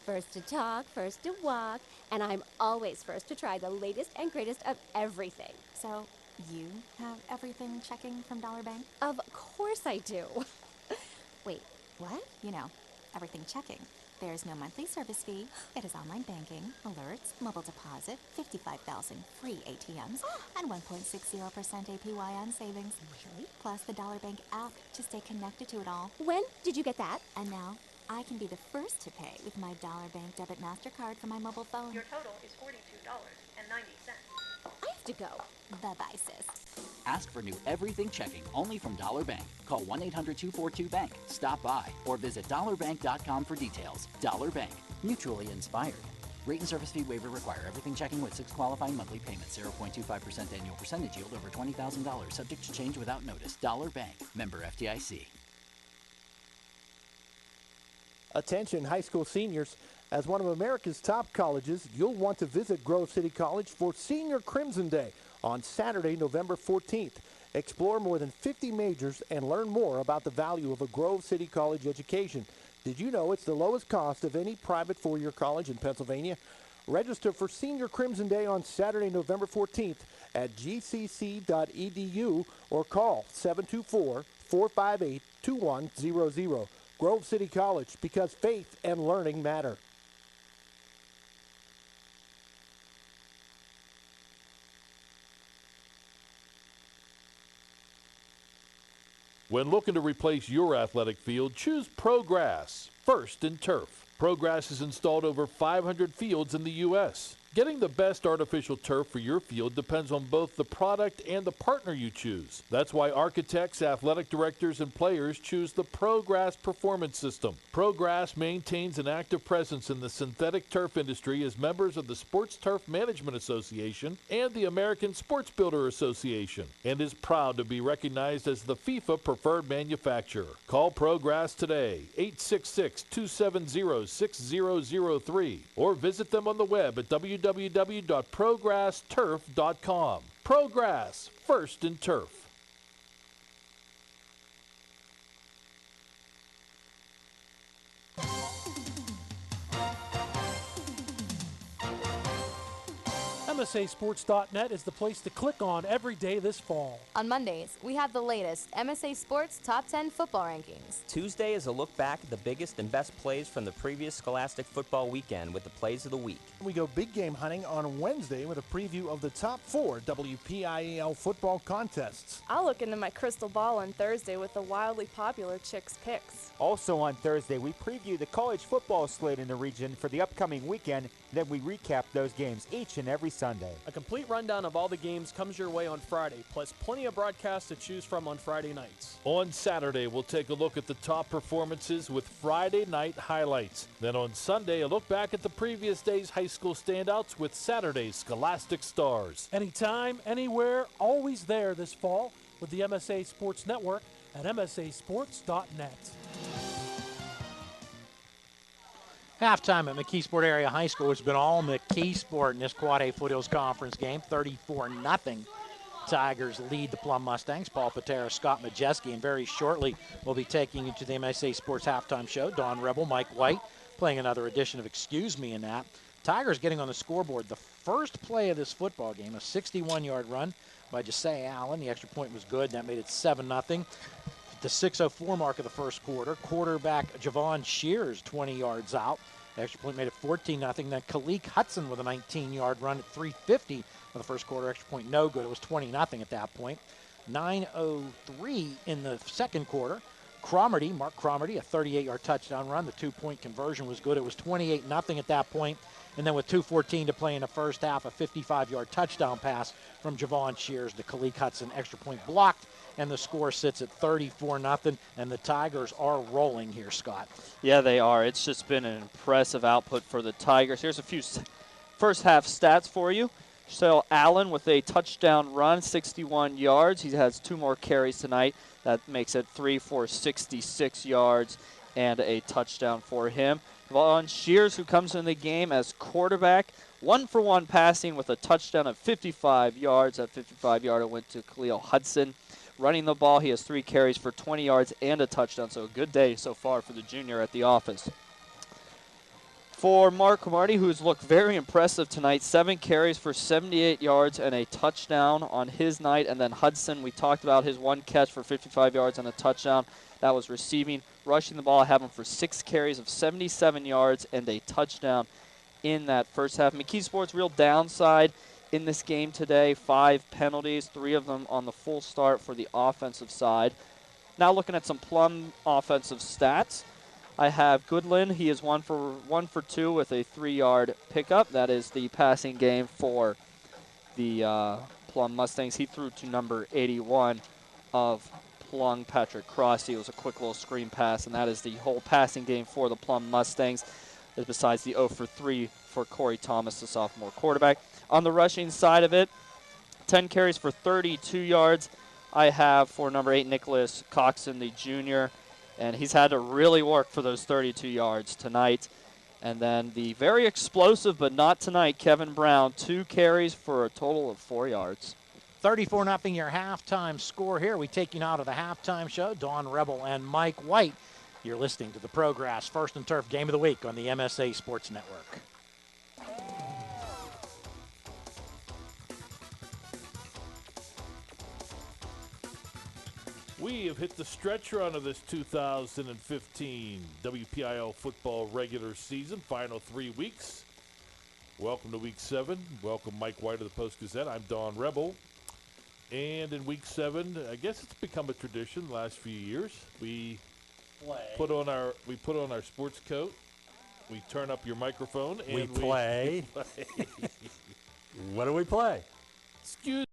First to talk, first to walk, and I'm always first to try the latest and greatest of everything. So, you have everything checking from Dollar Bank? Of course I do. Wait, what? You know, everything checking. There's no monthly service fee. It is online banking, alerts, mobile deposit, 55,000 free ATMs, and 1.60% APY on savings. Really? Plus the Dollar Bank app to stay connected to it all. When did you get that? And now, I can be the first to pay with my Dollar Bank Debit MasterCard from my mobile phone. Your total is $42.90. I to go. Bye-bye, sis. Ask for new everything checking only from Dollar Bank. Call 1-800-242-BANK. Stop by or visit dollarbank.com for details. Dollar Bank, mutually inspired. Rate and service fee waiver require everything checking with 6 qualifying monthly payments. 0.25% annual percentage yield over $20,000. Subject to change without notice. Dollar Bank. Member FDIC. Attention high school seniors. As one of America's top colleges, you'll want to visit Grove City College for Senior Crimson Day on Saturday, November 14th. Explore more than 50 majors and learn more about the value of a Grove City College education. Did you know it's the lowest cost of any private four-year college in Pennsylvania? Register for Senior Crimson Day on Saturday, November 14th at gcc.edu or call 724-458-2100. Grove City College, because faith and learning matter. When looking to replace your athletic field, choose ProGrass, first in turf. ProGrass has installed over 500 fields in the U.S. Getting the best artificial turf for your field depends on both the product and the partner you choose. That's why architects, athletic directors, and players choose the ProGrass Performance System. ProGrass maintains an active presence in the synthetic turf industry as members of the Sports Turf Management Association and the American Sports Builder Association, and is proud to be recognized as the FIFA preferred manufacturer. Call ProGrass today, 866-270-6003, or visit them on the web at www.progressturf.com. ProGrass, first in turf. MSAsports.net is the place to click on every day this fall. On Mondays, we have the latest MSA Sports Top 10 football rankings. Tuesday is a look back at the biggest and best plays from the previous Scholastic football weekend with the plays of the week. We go big game hunting on Wednesday with a preview of the top 4 WPIAL football contests. I'll look into my crystal ball on Thursday with the wildly popular Chicks Picks. Also on Thursday, we preview the college football slate in the region for the upcoming weekend. Then we recap those games each and every Sunday. A complete rundown of all the games comes your way on Friday, plus plenty of broadcasts to choose from on Friday nights. On Saturday, we'll take a look at the top performances with Friday night highlights. Then on Sunday, a look back at the previous day's high school standouts with Saturday's Scholastic Stars. Anytime, anywhere, always there this fall with the MSA Sports Network at MSAsports.net. Halftime at McKeesport Area High School. It's been all McKeesport in this Quad A Foothills Conference game. 34-0. Tigers lead the Plum Mustangs. Paul Paterra, Scott Majesky, and very shortly we'll be taking you to the MSA Sports Halftime Show. Don Rebel, Mike White playing another edition of Excuse Me in that. Tigers getting on the scoreboard. The first play of this football game, a 61-yard run by Josiah Allen. The extra point was good. That made it 7-0. The 6:04 mark of the first quarter. Quarterback Javon Shears 20 yards out. The extra point made it 14-0. Then Kalik Hudson with a 19-yard run at 3:50 of the first quarter. Extra point no good. It was 20-0 at that point. 9:03 in the second quarter. Mark Cromarty, a 38-yard touchdown run. The 2-point conversion was good. It was 28-0 at that point. And then with 2:14 to play in the first half, a 55-yard touchdown pass from Javon Shears to Kalik Hudson. Extra point blocked. And the score sits at 34-0, and the Tigers are rolling here, Scott. Yeah, they are. It's just been an impressive output for the Tigers. Here's a few first half stats for you. So Allen with a touchdown run, 61 yards. He has 2 more carries tonight. That makes it 3 for 66 yards and a touchdown for him. Javon Shears, who comes in the game as quarterback, 1-for-1 passing with a touchdown of 55 yards. That 55-yarder went to Khalil Hudson. Running the ball, he has 3 carries for 20 yards and a touchdown, so a good day so far for the junior at the office. For Mark Cromarty, who's looked very impressive tonight, 7 carries for 78 yards and a touchdown on his night. And then Hudson, we talked about his 1 catch for 55 yards and a touchdown. That was receiving. Rushing the ball, I have him for 6 carries of 77 yards and a touchdown in that first half. McKeesport's real downside in this game today, 5 penalties, 3 of them on the full start for the offensive side. Now looking at some Plum offensive stats. I have Goodland. He is 1 for 2 with a 3-yard pickup. That is the passing game for the Plum Mustangs. He threw to number 81 of Plum, Patrick Crossy. It was a quick little screen pass, and that is the whole passing game for the Plum Mustangs, besides the 0 for 3 for Corey Thomas, the sophomore quarterback. On the rushing side of it, 10 carries for 32 yards. I have for number 8, Nicholas Coxon, the junior, and he's had to really work for those 32 yards tonight. And then the very explosive, but not tonight, Kevin Brown, 2 carries for a total of 4 yards. 34-0 your halftime score here. We take you now to the halftime show. Dawn Rebel and Mike White. You're listening to the Progress First and Turf Game of the Week on the MSA Sports Network. We have hit the stretch run of this 2015 WPIAL football regular season, final 3 weeks. Welcome to Week 7. Welcome Mike White of the Post-Gazette. I'm Dawn Rebel. And in Week 7, I guess it's become a tradition the last few years. We put on our sports coat. We turn up your microphone and we play. What do we play? Excuse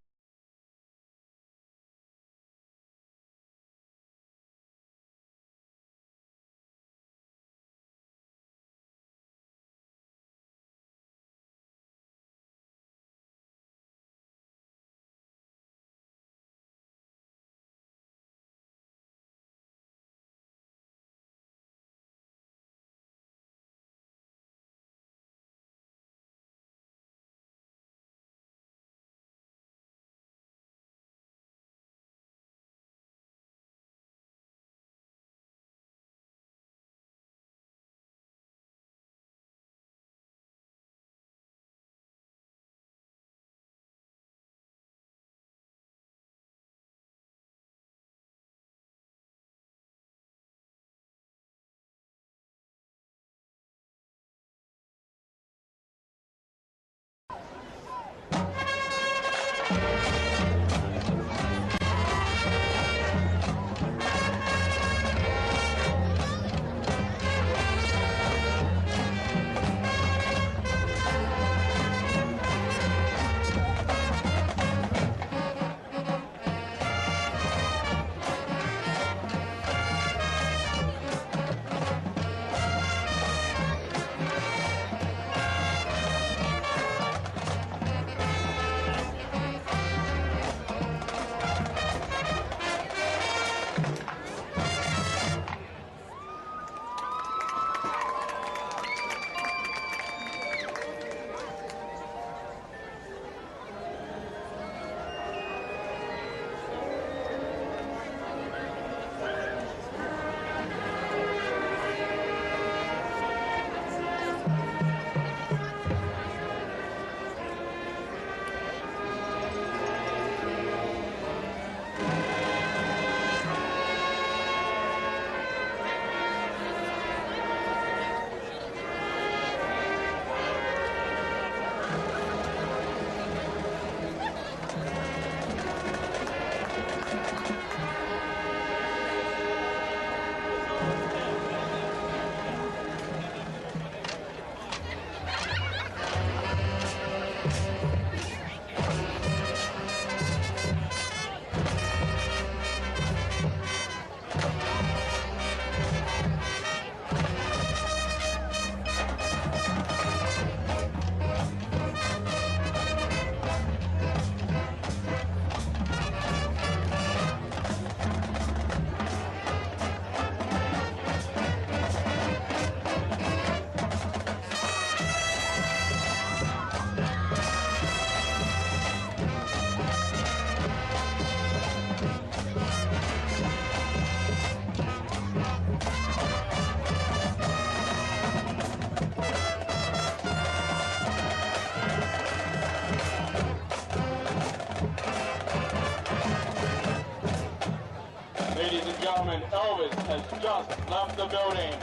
Elvis has just left the building.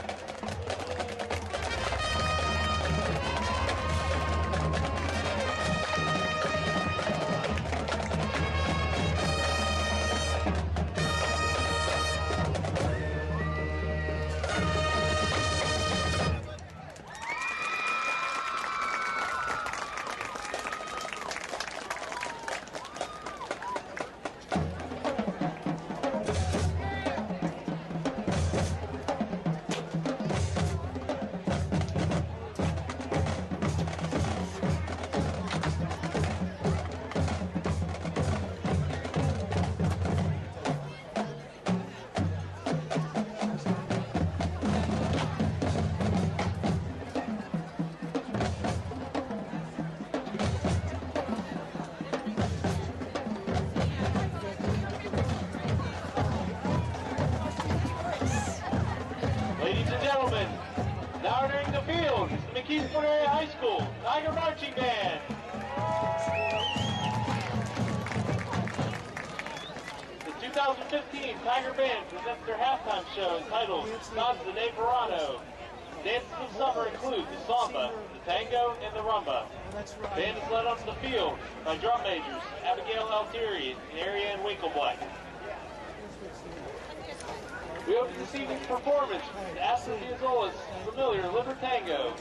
McKeesport Area High School Tiger Marching Band. The 2015 Tiger Band presents their halftime show entitled Danza de Verano. Dances of summer include the samba, the tango, and the rumba. The band is led onto the field by drum majors Abigail Altieri and Ariane Winkleblack. We open this evening's performance with Ashley Piazzolla's familiar Libertango.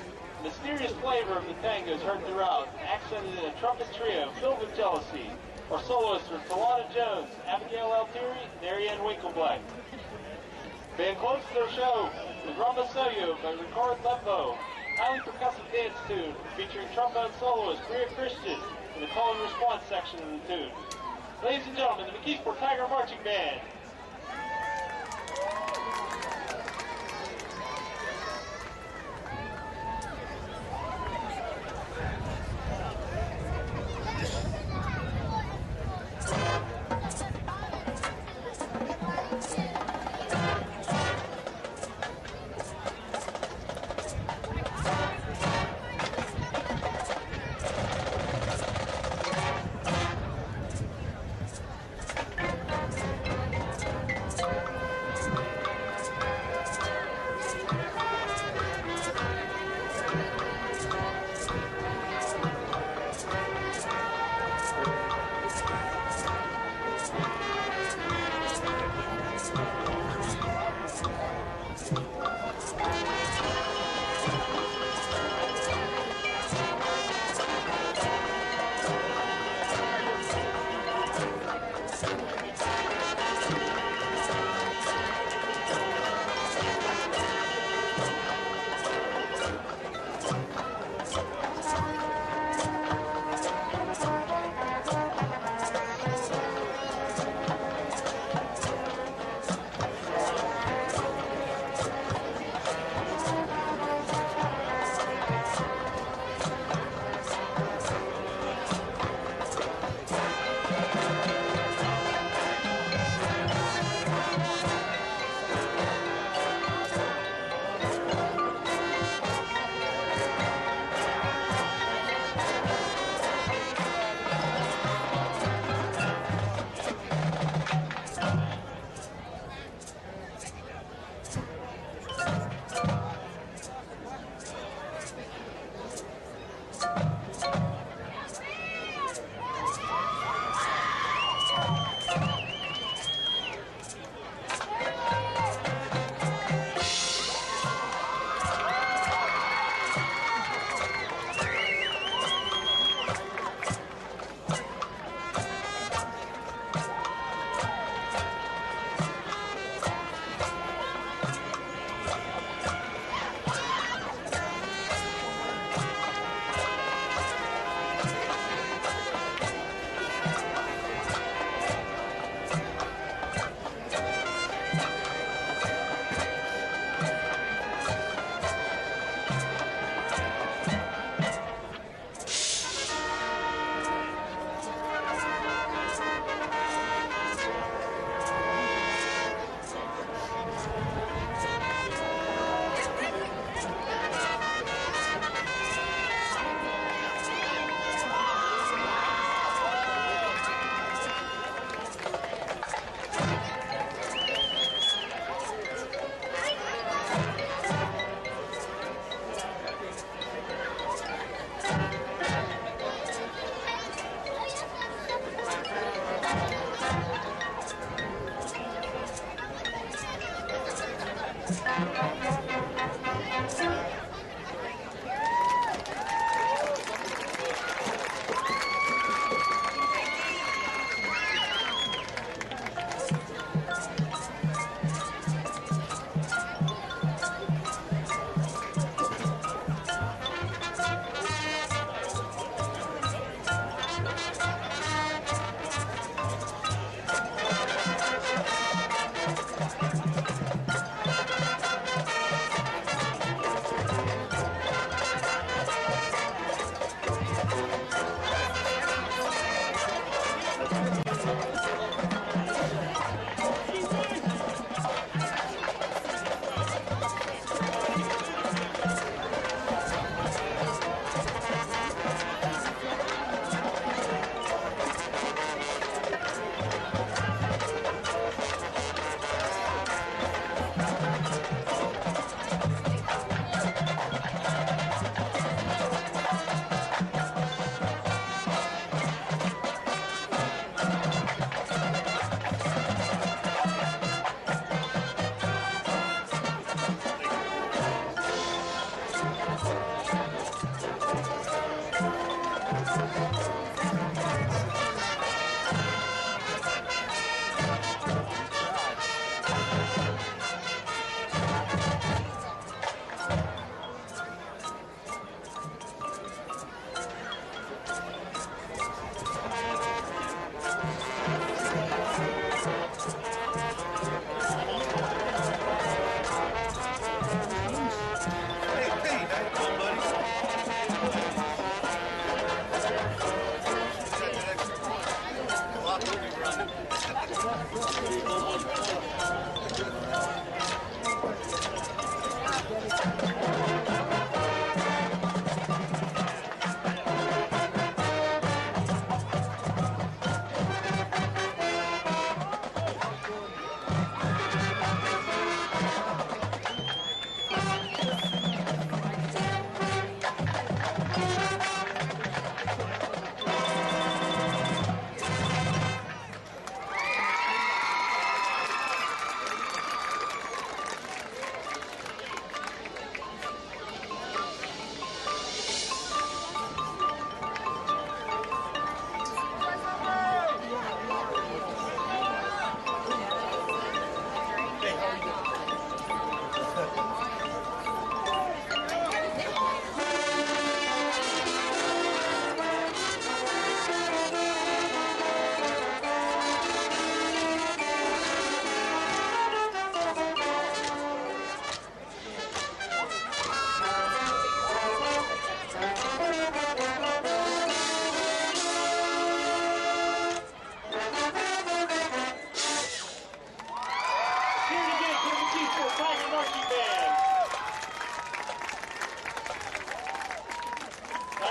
The mysterious flavor of the tango is heard throughout, accented in a trumpet trio filled with jealousy. Our soloists are Talana Jones, Abigail Altieri, and Ariane Winkleblack. The band closes their show with Rumba Soyo by Ricard Lembo, highly percussive dance tune featuring trombone soloist Bria Christian in the call and response section of the tune. Ladies and gentlemen, the McKeesport Tiger Marching Band.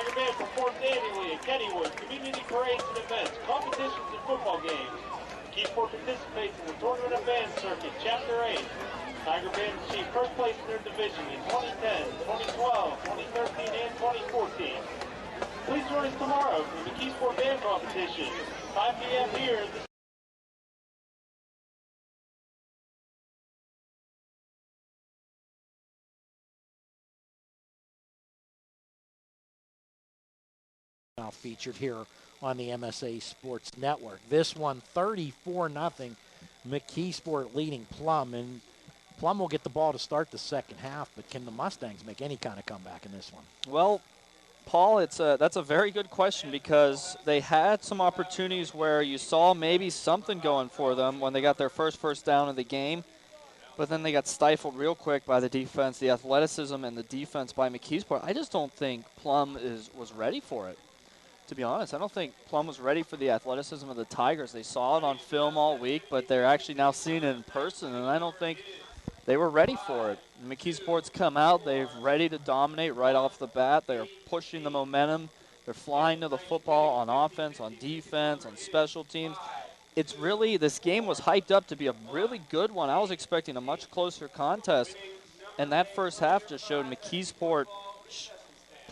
Tiger Band performs annually at Kennywood, community parades and events, competitions and football games. McKeesport participates in the Tournament of Bands Circuit, Chapter 8. Tiger Band achieved first place in their division in 2010, 2012, 2013, and 2014. Please join us tomorrow for the McKeesport Band Competition, 5 p.m. here at the now featured here on the MSA Sports Network. This one, 34-0. McKeesport leading Plum, and Plum will get the ball to start the second half, but can the Mustangs make any kind of comeback in this one? Well, Paul, that's a very good question because they had some opportunities where you saw maybe something going for them when they got their first down of the game, but then they got stifled real quick by the defense, the athleticism, and the defense by McKeesport. I just don't think Plum was ready for it. To be honest, I don't think Plum was ready for the athleticism of the Tigers. They saw it on film all week, but they're actually now seeing it in person, and I don't think they were ready for it. McKeesport's come out. They're ready to dominate right off the bat. They're pushing the momentum. They're flying to the football on offense, on defense, on special teams. It's really, this game was hyped up to be a really good one. I was expecting a much closer contest, and that first half just showed McKeesport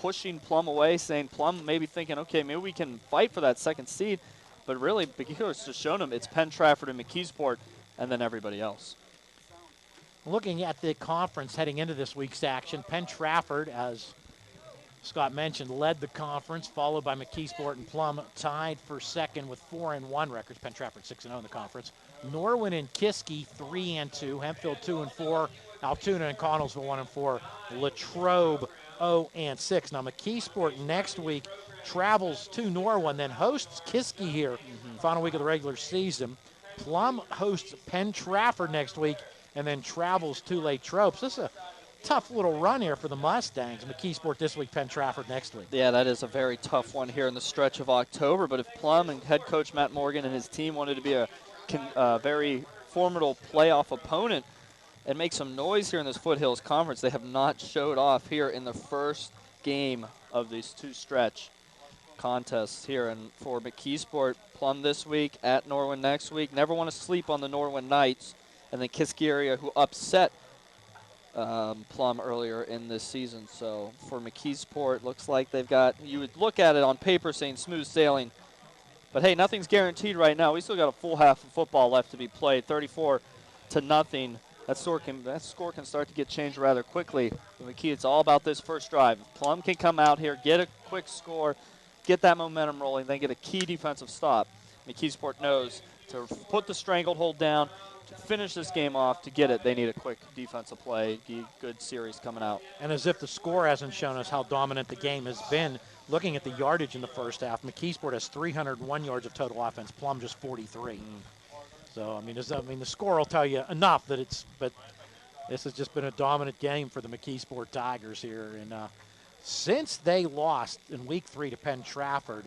pushing Plum away, saying Plum maybe thinking, okay, maybe we can fight for that second seed. But really, McKeesport's just shown them it's Penn Trafford and McKeesport and then everybody else. Looking at the conference heading into this week's action, Penn Trafford, as Scott mentioned, led the conference, followed by McKeesport and Plum, tied for second with 4-1 records. Penn Trafford 6-0 in the conference. Norwin and Kiski 3-2. Hempfield 2-4. Altoona and Connellsville 1-4. Latrobe 0-6. Now McKeesport next week travels to Norwin, then hosts Kiski here, final week of the regular season. Plum hosts Penn Trafford next week, and then travels to Latrobe. So this is a tough little run here for the Mustangs. McKeesport this week, Penn Trafford next week. Yeah, that is a very tough one here in the stretch of October. But if Plum and head coach Matt Morgan and his team wanted to be a very formidable playoff opponent and make some noise here in this Foothills Conference, they have not showed off here in the first game of these two stretch contests here. And for McKeesport, Plum this week, at Norwin next week. Never want to sleep on the Norwin Knights and the Kiski area who upset Plum earlier in this season. So for McKeesport, looks like they've got, you would look at it on paper saying smooth sailing, but hey, nothing's guaranteed right now. We still got a full half of football left to be played, 34-0. That score can start to get changed rather quickly. It's all about this first drive. If Plum can come out here, get a quick score, get that momentum rolling, then get a key defensive stop. McKeesport knows to put the stranglehold down, to finish this game off, to get it, they need a quick defensive play, good series coming out. And as if the score hasn't shown us how dominant the game has been, looking at the yardage in the first half, McKeesport has 301 yards of total offense, Plum just 43. So, I mean, the score will tell you enough but this has just been a dominant game for the McKeesport Tigers here. And since they lost in week 3 to Penn Trafford,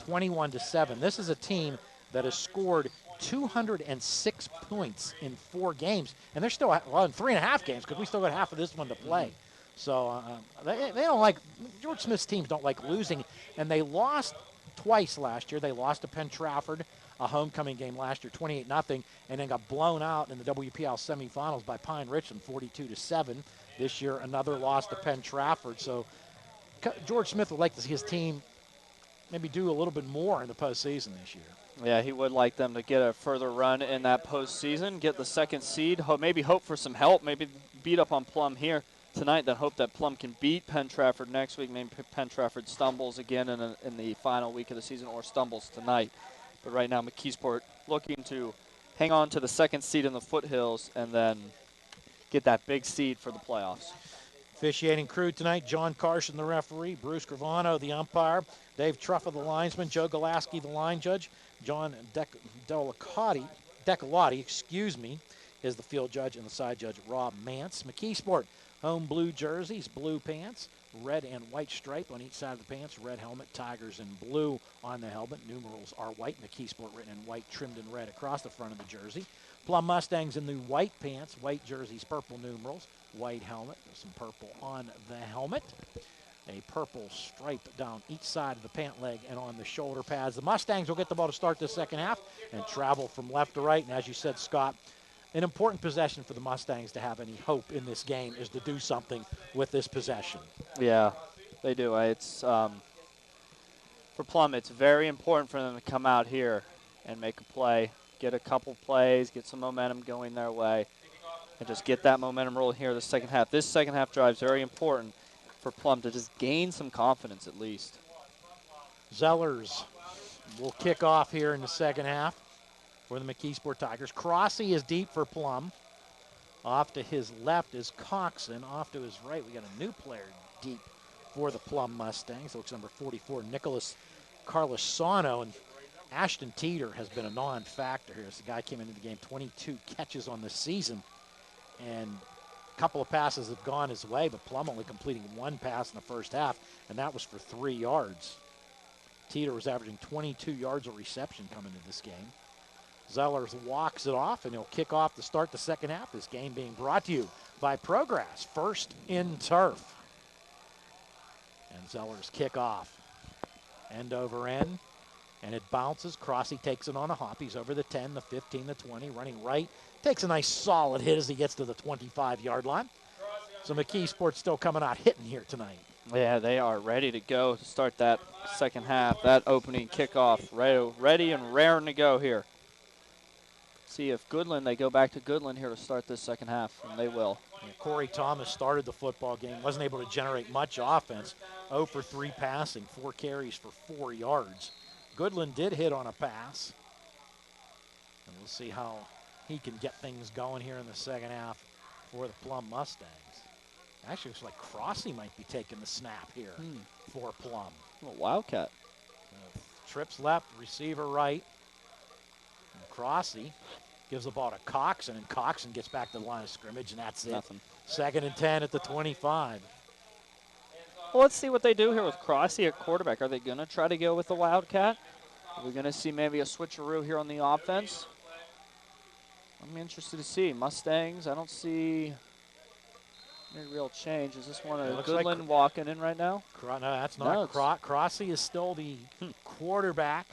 21-7, this is a team that has scored 206 points in 4 games. And they're still, well, in 3.5 games, because we still got half of this one to play. So they don't like, George Smith's teams don't like losing. And they lost twice last year. They lost to Penn Trafford, a homecoming game last year, 28-0, and then got blown out in the WPIAL semifinals by Pine Richland, 42-7. This year, another loss to Penn Trafford. So George Smith would like to see his team maybe do a little bit more in the postseason this year. Yeah, he would like them to get a further run in that postseason, get the second seed, maybe hope for some help, maybe beat up on Plum here tonight, then hope that Plum can beat Penn Trafford next week. Maybe Penn Trafford stumbles again in the final week of the season or stumbles tonight. But right now, McKeesport looking to hang on to the second seed in the Foothills and then get that big seed for the playoffs. Officiating crew tonight, John Carson, the referee, Bruce Gravano, the umpire, Dave Truffa, the linesman, Joe Golaski, the line judge, John Decalotti, is the field judge, and the side judge, Rob Mance. McKeesport, home blue jerseys, blue pants, red and white stripe on each side of the pants, red helmet, Tigers in blue on the helmet. Numerals are white, McKeesport written in white, trimmed in red across the front of the jersey. Plum Mustangs in the white pants, white jerseys, purple numerals, white helmet, some purple on the helmet. A purple stripe down each side of the pant leg and on the shoulder pads. The Mustangs will get the ball to start the second half and travel from left to right. And as you said, Scott, an important possession for the Mustangs to have any hope in this game is to do something with this possession. Yeah, they do. It's for Plum, it's very important for them to come out here and make a play, get a couple plays, get some momentum going their way, and just get that momentum rolling here the second half. This second half drive is very important for Plum to just gain some confidence at least. Zellers will kick off here in the second half for the McKeesport Tigers. Crossy is deep for Plum. Off to his left is Coxon. Off to his right, we got a new player deep for the Plum Mustangs. It looks number 44, Nicholas Carlosano. And Ashton Teeter has been a non-factor here. This guy came into the game, 22 catches on the season. And a couple of passes have gone his way, but Plum only completing one pass in the first half, and that was for 3 yards. Teeter was averaging 22 yards of reception coming into this game. Zellers walks it off, and he'll kick off to start the second half. This game being brought to you by Progress, first in turf. And Zellers kick off. End over end, and it bounces. Crossy takes it on a hop. He's over the 10, the 15, the 20, running right. Takes a nice solid hit as he gets to the 25-yard line. So McKeesport's still coming out hitting here tonight. Yeah, they are ready to go to start that second half, that opening kickoff. Ready and raring to go here. See if Goodland, they go back to Goodland here to start this second half, and they will. Yeah, Corey Thomas started the football game, wasn't able to generate much offense. 0 for 3 passing, 4 carries for 4 yards. Goodland did hit on a pass. And we'll see how he can get things going here in the second half for the Plum Mustangs. Actually, looks like Crossy might be taking the snap here for Plum. A Wildcat. Trips left, receiver right. And Crossy gives the ball to Coxon, and Coxon gets back to the line of scrimmage, and that's Nothing. it. 2nd and 10 at the 25. Well, let's see what they do here with Crossy at quarterback. Are they going to try to go with the Wildcat? Are we going to see maybe a switcheroo here on the offense? I'm interested to see. Mustangs, I don't see any real change. Is this one of Goodland like walking in right now? No, that's not. Crossy is still the quarterback.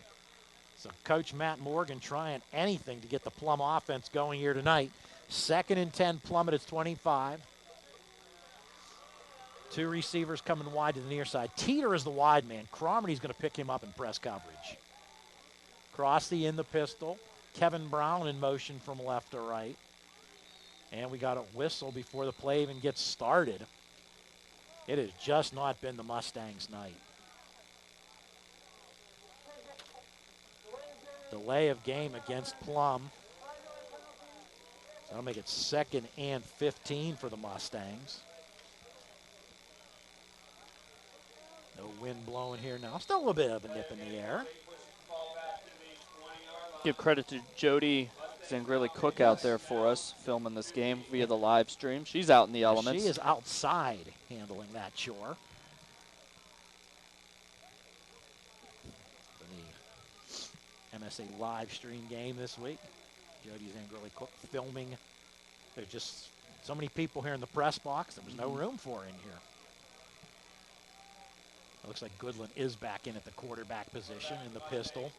So Coach Matt Morgan trying anything to get the Plum offense going here tonight. 2nd and 10, Plum at its 25. 2 receivers coming wide to the near side. Teeter is the wide man. Cromarty's going to pick him up in press coverage. Crossy in the pistol. Kevin Brown in motion from left to right. And we got a whistle before the play even gets started. It has just not been the Mustangs' night. Delay of game against Plum. So that'll make it 2nd and 15 for the Mustangs. No wind blowing here now. Still a little bit of a nip in the air. Give credit to Jody Zangrilli-Cook out there for us, filming this game via the live stream. She's out in the elements. She is outside handling that chore. For the MSA live stream game this week. Jody Zangrilli-Cook filming. There's just so many people here in the press box. There was no room for her in here. It looks like Goodland is back in at the quarterback position in the pistol.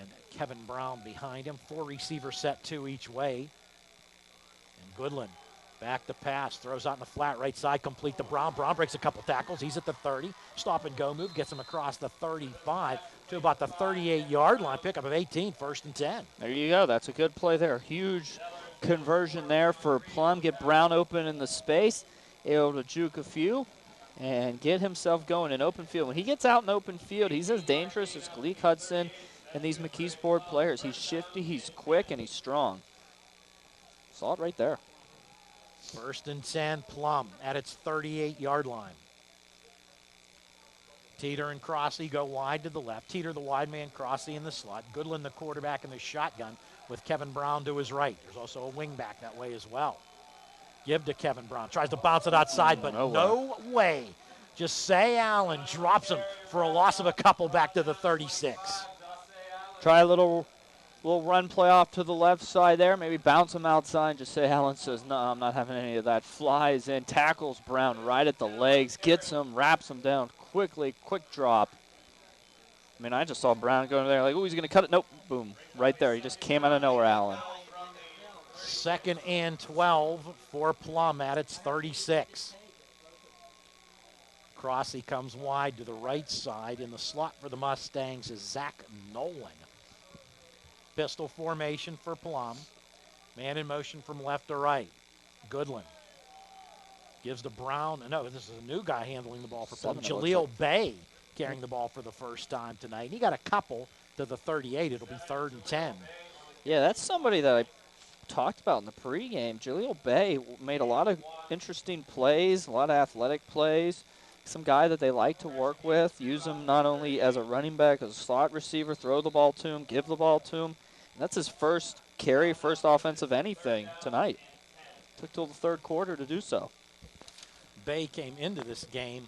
And Kevin Brown behind him. 4 receivers set 2 each way. And Goodland back to pass. Throws out in the flat right side. Complete to Brown. Brown breaks a couple tackles. He's at the 30. Stop and go move. Gets him across the 35 to about the 38-yard line. Pickup of 18. 1st and 10. There you go. That's a good play there. Huge conversion there for Plum. Get Brown open in the space. Able to juke a few and get himself going in open field. When he gets out in open field, he's as dangerous as Gleek Hudson and these McKeesport players. He's shifty, he's quick, and he's strong. Saw it right there. 1st and 10, Plum at its 38-yard line. Teeter and Crossy go wide to the left. Teeter the wide man, Crossy in the slot. Goodland the quarterback in the shotgun with Kevin Brown to his right. There's also a wing back that way as well. Give to Kevin Brown. Tries to bounce it outside, but no way. Just Say Allen drops him for a loss of a couple back to the 36. Try a little Little run play off to the left side there. Maybe bounce him outside. Just say Allen says, no, I'm not having any of that. Flies in, tackles Brown right at the legs, gets him, wraps him down quickly, quick drop. I mean, I just saw Brown going there like, oh, he's going to cut it. Nope, boom, right there. He just came out of nowhere, Allen. 2nd and 12 for Plum at its 36. Crossy comes wide to the right side. In the slot for the Mustangs is Zach Nolan. Pistol formation for Plum. Man in motion from left to right. Goodland gives to Brown. No, this is a new guy handling the ball for Plum. Jaleel Bay carrying the ball for the first time tonight. He got a couple to the 38. It'll be 3rd and 10. Yeah, that's somebody that I talked about in the pregame. Jaleel Bay made a lot of interesting plays, a lot of athletic plays. Some guy that they like to work with, use him not only as a running back, as a slot receiver, throw the ball to him, give the ball to him. And that's his first carry, first offensive anything tonight. Took till the 3rd quarter to do so. Bay came into this game.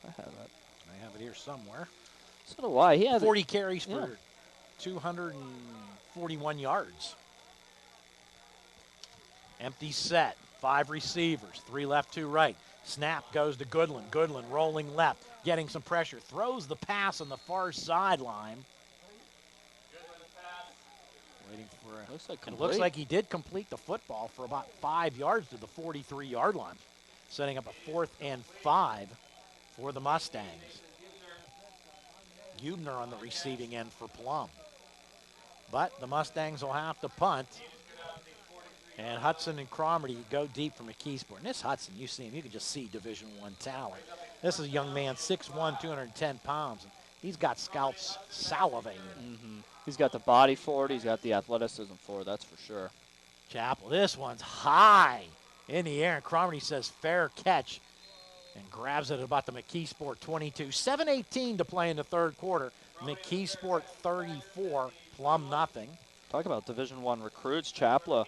I have that. I have it here somewhere. So do I. He had 40 carries for 241 yards. Empty set. 5 receivers. 3 left, 2 right. Snap goes to Goodland. Goodland rolling left. Getting some pressure. Throws the pass on the far sideline. Waiting for it. Looks like he did complete the football for about 5 yards to the 43-yard line. Setting up a 4th and 5 for the Mustangs. Hubner on the receiving end for Plum. But the Mustangs will have to punt. And Hudson and Cromarty go deep for McKeesport. And this Hudson, you see him, you can just see Division I talent. This is a young man, 6'1", 210 pounds. He's got scouts salivating. He's got the body for it. He's got the athleticism for it, that's for sure. Chappell, this one's high in the air. And Cromarty says fair catch and grabs it at about the McKeesport 22. 7:18 to play in the 3rd quarter. McKeesport 34, Plum nothing. Talk about Division I recruits. Chappell,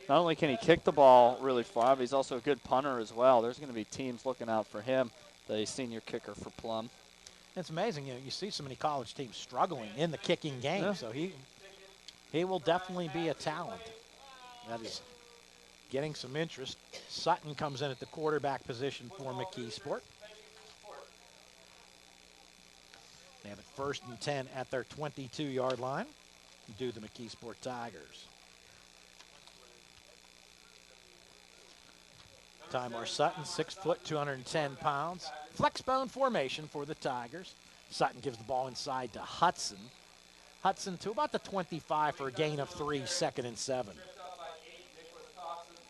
not only can he kick the ball really far, but he's also a good punter as well. There's going to be teams looking out for him, the senior kicker for Plum. It's amazing, you see so many college teams struggling in the kicking game, so he will definitely be a talent. That is getting some interest. Sutton comes in at the quarterback position for McKeesport. They have it 1st and 10 at their 22-yard line. Do the McKeesport Tigers. Tymar Sutton, 6 foot, 210 pounds. Flexbone formation for the Tigers. Sutton gives the ball inside to Hudson. Hudson to about the 25 for a gain of 3, 2nd and 7.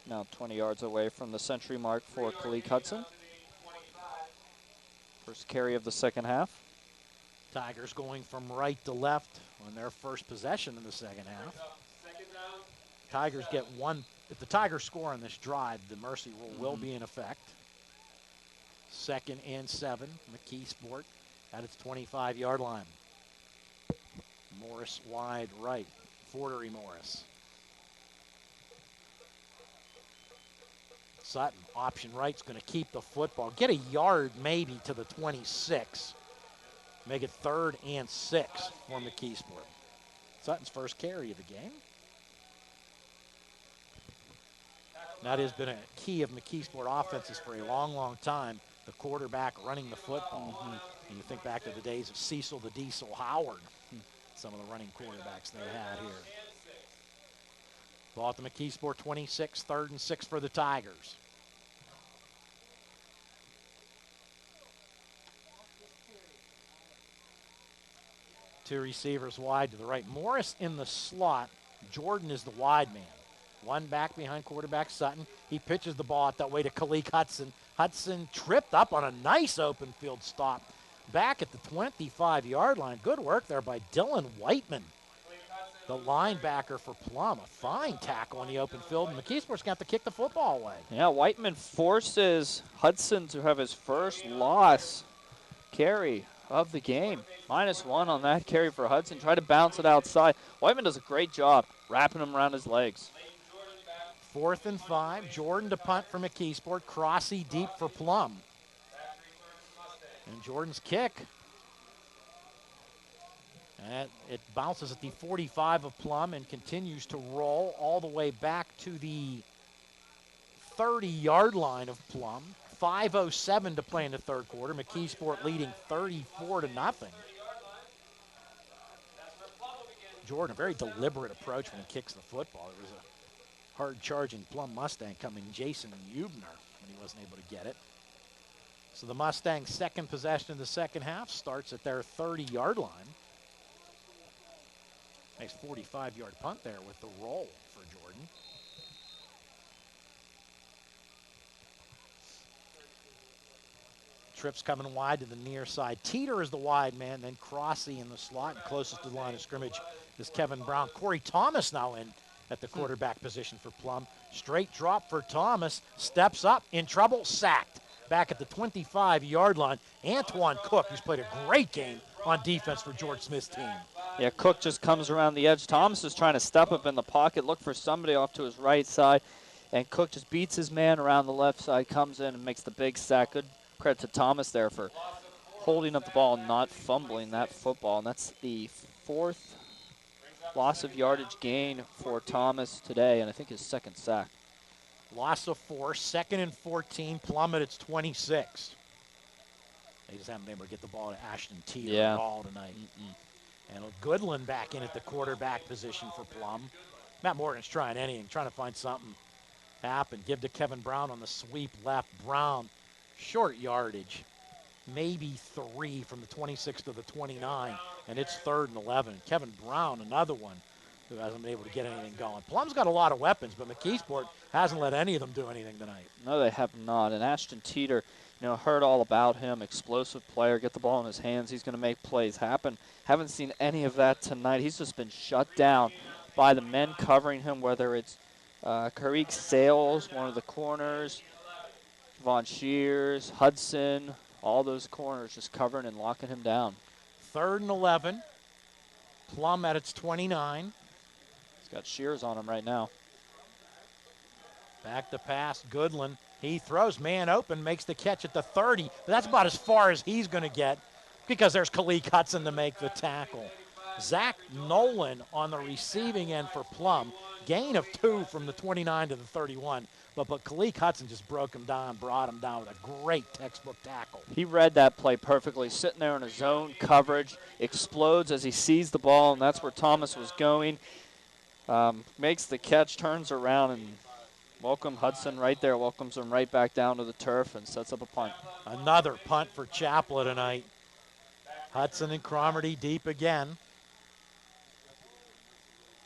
Now 20 yards away from the century mark for Khalid Hudson. First carry of the 2nd half. Tigers going from right to left on their first possession in the 2nd half. Tigers get one. If the Tigers score on this drive, the mercy rule will be in effect. 2nd and 7, McKeesport at its 25-yard line. Morris wide right. Fortery Morris. Sutton, option right's going to keep the football. Get a yard maybe to the 26. Make it 3rd and 6 for McKeesport. Sutton's first carry of the game. That has been a key of McKeesport offenses for a long, long time. The quarterback running the football. And you think back to the days of Cecil the Diesel Howard. Some of the running quarterbacks they had here. Ball at the McKeesport 26, 3rd and 6 for the Tigers. Two receivers wide to the right. Morris in the slot. Jordan is the wide man. One back behind quarterback Sutton. He pitches the ball out that way to Khalid Hudson. Hudson tripped up on a nice open field stop. Back at the 25-yard line. Good work there by Dylan Whiteman, the linebacker for Plum. A fine tackle in the open field. And McKeesport's got to kick the football away. Yeah, Whiteman forces Hudson to have his first loss carry of the game. -1 on that carry for Hudson. Try to bounce it outside. Whiteman does a great job wrapping him around his legs. 4th and 5. Jordan to punt for McKeesport. Crossy deep for Plum. And Jordan's kick And it bounces at the 45 of Plum and continues to roll all the way back to the 30-yard line of Plum. 5:07 to play in the third quarter. McKeesport leading 34-0. Jordan, a very deliberate approach when he kicks the football. It was a hard-charging Plum Mustang coming, Jason Eubner, when he wasn't able to get it. So the Mustangs' second possession in the second half starts at their 30-yard line. Nice 45-yard punt there with the roll for Jordan. Trips coming wide to the near side. Teeter is the wide man, then Crossy in the slot. And closest to the line of scrimmage is Kevin Brown. Corey Thomas now in at the quarterback position for Plum. Straight drop for Thomas. Steps up, in trouble, sacked. Back at the 25-yard line, Antoine Cook, who's played a great game on defense for George Smith's team. Yeah, Cook just comes around the edge. Thomas is trying to step up in the pocket, look for somebody off to his right side, and Cook just beats his man around the left side, comes in and makes the big sack. Good credit to Thomas there for holding up the ball and not fumbling that football, and that's the fourth loss of yardage gain for Thomas today, and I think his second sack. Loss of 4, 2nd and 14, Plum at its 26. They just haven't been able to get the ball to Ashton Teeter at all tonight. And Goodland back in at the quarterback position for Plum. Matt Morgan's trying anything, trying to find something happen. Give to Kevin Brown on the sweep left. Brown, short yardage, maybe 3 from the 26 to the 29, and it's 3rd and 11. Kevin Brown, another one who hasn't been able to get anything going. Plum's got a lot of weapons, but McKeesport hasn't let any of them do anything tonight. No, they have not. And Ashton Teeter, heard all about him. Explosive player, get the ball in his hands. He's going to make plays happen. Haven't seen any of that tonight. He's just been shut down by the men covering him, whether it's Karik Sales, one of the corners, Von Shears, Hudson, all those corners just covering and locking him down. 3rd and 11. Plum at its 29. Got Shears on him right now. Back to pass, Goodland. He throws man open, makes the catch at the 30. But that's about as far as he's going to get because there's Khalid Hudson to make the tackle. Zach Nolan on the receiving end for Plum. Gain of 2 from the 29 to the 31. But Khalid Hudson just broke him down, brought him down with a great textbook tackle. He read that play perfectly, sitting there in a zone coverage, explodes as he sees the ball, and that's where Thomas was going. Makes the catch, turns around, and Hudson right there, welcomes him right back down to the turf and sets up a punt. Another punt for Chapla tonight. Hudson and Cromarty deep again.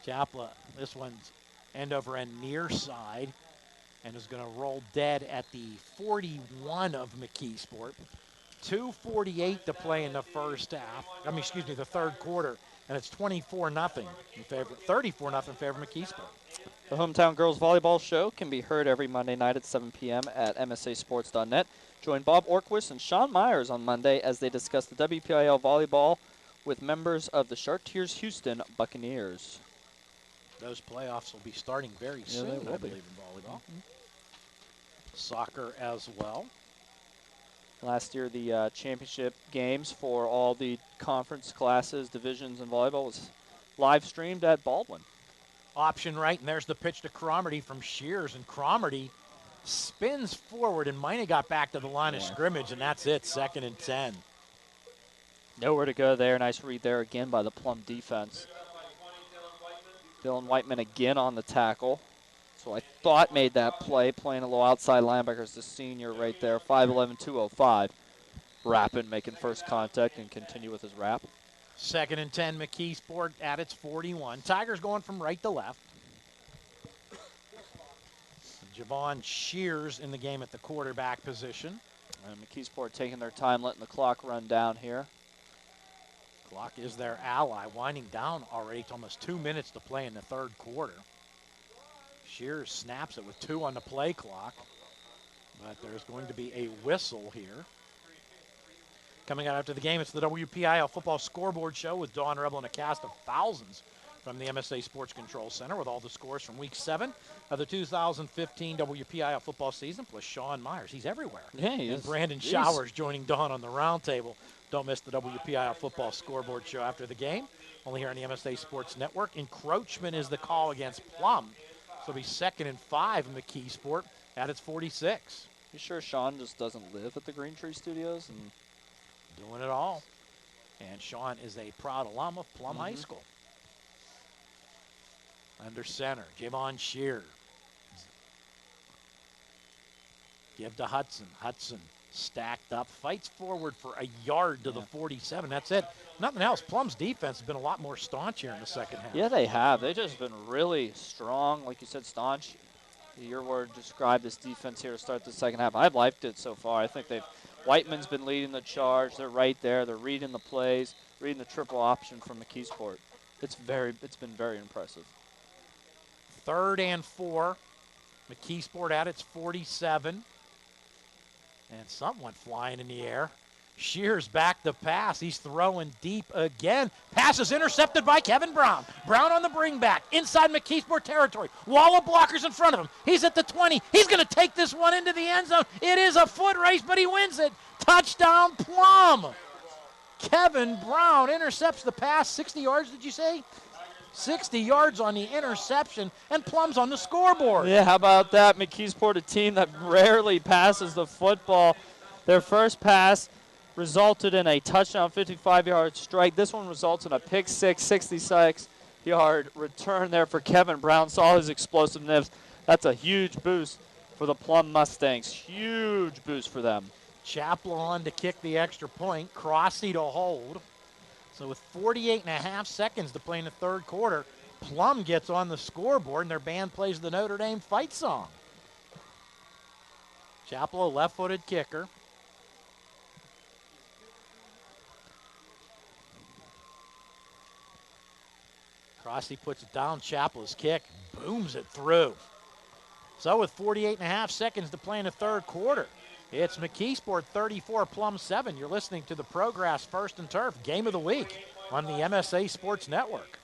Chapla, this one's end over end near side, and is going to roll dead at the 41 of McKeesport. 2:48 to play in the first half. The third quarter. And it's 24-0 in favor, 34-0 in favor of McKeesport. The Hometown Girls Volleyball Show can be heard every Monday night at 7 p.m. at msasports.net. Join Bob Orquist and Sean Myers on Monday as they discuss the WPIAL volleyball with members of the Chartiers Houston Buccaneers. Those playoffs will be starting very soon, I believe, in volleyball. Soccer as well. Last year, the championship games for all the conference classes, divisions, and volleyball was live streamed at Baldwin. Option right, and there's the pitch to Cromarty from Shears, and Cromarty spins forward and might have got back to the line of scrimmage, and that's it, 2nd and 10. Nowhere to go there. Nice read there again by the Plum defense. Dylan Whiteman again on the tackle. So I thought made that play, playing a little outside linebacker as the senior right there, 5'11", 205. Rapping, making first contact, and continue with his wrap. 2nd and 10, McKeesport at its 41. Tigers going from right to left. Javon Shears in the game at the quarterback position. And McKeesport taking their time, letting the clock run down here. Clock is their ally, winding down already to almost 2 minutes to play in the third quarter. Shears snaps it with 2 on the play clock, but there's going to be a whistle here. Coming out after the game, it's the WPIAL Football Scoreboard Show with Dawn Rebel and a cast of thousands from the MSA Sports Control Center with all the scores from Week 7 of the 2015 WPIAL football season, plus Sean Myers. He's everywhere. Yeah, he and is. Brandon Showers joining Dawn on the roundtable. Don't miss the WPIAL football scoreboard show after the game. Only here on the MSA Sports Network. Encroachment is the call against Plum. So it'll be 2nd and 5 in McKeesport at its 46. You sure Sean just doesn't live at the Green Tree Studios? And doing it all. And Sean is a proud alum of Plum High School. Under center, Javon Shear. Give to Hudson. Hudson stacked up, fights forward for a yard to the 47. That's it. Nothing else. Plum's defense has been a lot more staunch here in the second half. yeah, they have. They've just been really strong. Like you said, staunch. Your word described this defense here to start the second half. I've liked it so far. I think Whiteman's been leading the charge. They're right there. They're reading the plays, reading the triple option from McKeesport. It's been very impressive. 3rd and 4. McKeesport at its 47. And something went flying in the air. Shears back the pass. He's throwing deep again. Pass is intercepted by Kevin Brown. Brown on the bring back. Inside McKeesport territory. Wall of blockers in front of him. He's at the 20. He's going to take this one into the end zone. It is a foot race, but he wins it. Touchdown, Plum. Kevin Brown intercepts the pass. 60 yards, did you say? 60 yards on the interception, and Plum's on the scoreboard. Yeah, how about that? McKeesport, a team that rarely passes the football. Their first pass resulted in a touchdown, 55-yard strike. This one results in a pick six, 66-yard return there for Kevin Brown. Saw his explosiveness. That's a huge boost for the Plum Mustangs. Huge boost for them. Chapel on to kick the extra point. Crossy to hold. So with 48.5 seconds to play in the third quarter, Plum gets on the scoreboard, and their band plays the Notre Dame fight song. Chapel, a left-footed kicker. Crossy puts it down. Chapel's kick booms it through. So with 48.5 seconds to play in the third quarter, it's McKeesport 34, Plum 7. You're listening to the Progress First and Turf Game of the Week on the MSA Sports Network.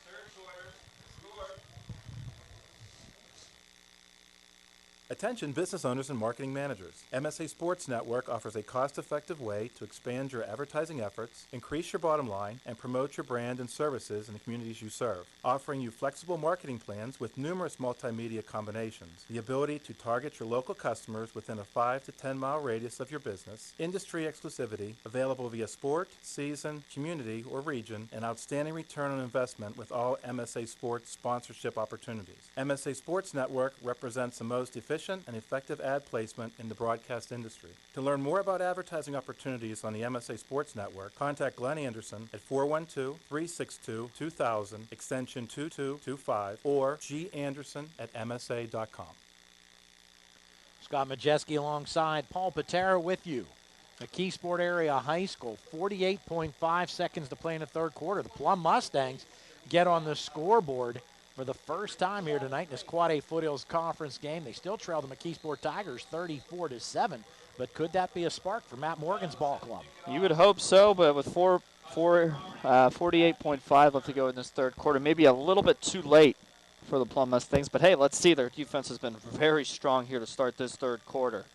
Attention business owners and marketing managers. MSA Sports Network offers a cost-effective way to expand your advertising efforts, increase your bottom line, and promote your brand and services in the communities you serve. Offering you flexible marketing plans with numerous multimedia combinations, the ability to target your local customers within a 5 to 10 mile radius of your business, industry exclusivity, available via sport, season, community, or region, and outstanding return on investment with all MSA Sports sponsorship opportunities. MSA Sports Network represents the most efficient and effective ad placement in the broadcast industry. To learn more about advertising opportunities on the MSA Sports Network, contact Glenn Anderson at 412-362-2000, extension 2225, or ganderson@msa.com. Scott Majesky alongside Paul Paterra with you. McKeesport Area High School, 48.5 seconds to play in the third quarter. The Plum Mustangs get on the scoreboard for the first time here tonight in this Quad A Foothills Conference game. They still trail the McKeesport Tigers 34-7, but could that be a spark for Matt Morgan's ball club? You would hope so, but with 48.5 left to go in this third quarter, maybe a little bit too late for the Plum Mustangs. But hey, let's see. Their defense has been very strong here to start this third quarter.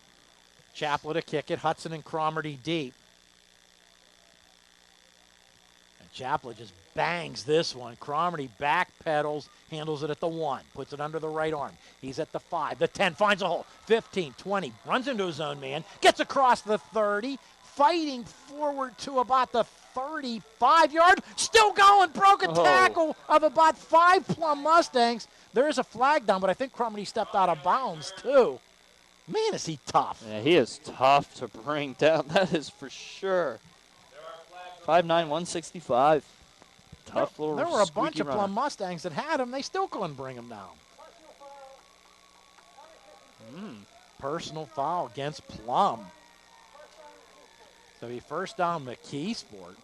Chapel to kick it. Hudson and Cromarty deep. And Chapel just bangs this one. Cromarty backpedals, handles it at the 1, puts it under the right arm. He's at the 5, the 10, finds a hole, 15, 20, runs into his own man, gets across the 30, fighting forward to about the 35-yard, still going, broke a tackle of about 5 Plum Mustangs. There is a flag down, but I think Cromarty stepped out of bounds too. Man, is he tough. Yeah, he is tough to bring down, that is for sure. 5'9", 165. Tough little There were a bunch of runner. Plum Mustangs that had him. They still couldn't bring him down. Personal foul against Plum. So he first down McKeesport.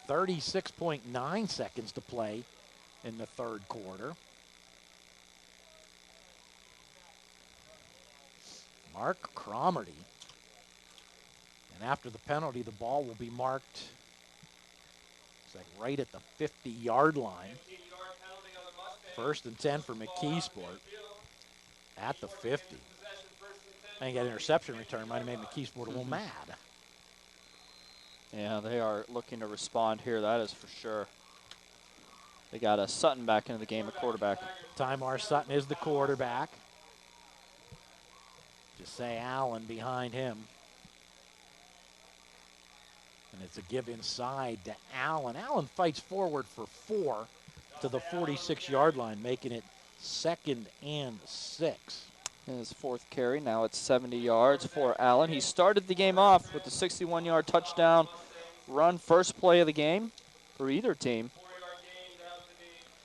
36.9 seconds to play in the third quarter. Mark Cromarty. And after the penalty, the ball will be marked right at the 50-yard line. First and 10 for McKeesport at the 50. I think that interception return might have made McKeesport a little mad. Yeah, they are looking to respond here, that is for sure. They got Sutton back into the game at quarterback. Tymar Sutton is the quarterback. Just say Allen behind him. And it's a give inside to Allen. Allen fights forward for 4 to the 46-yard line, making it 2nd and 6. His 4th carry, now it's 70 yards for Allen. He started the game off with the 61-yard touchdown run, first play of the game for either team.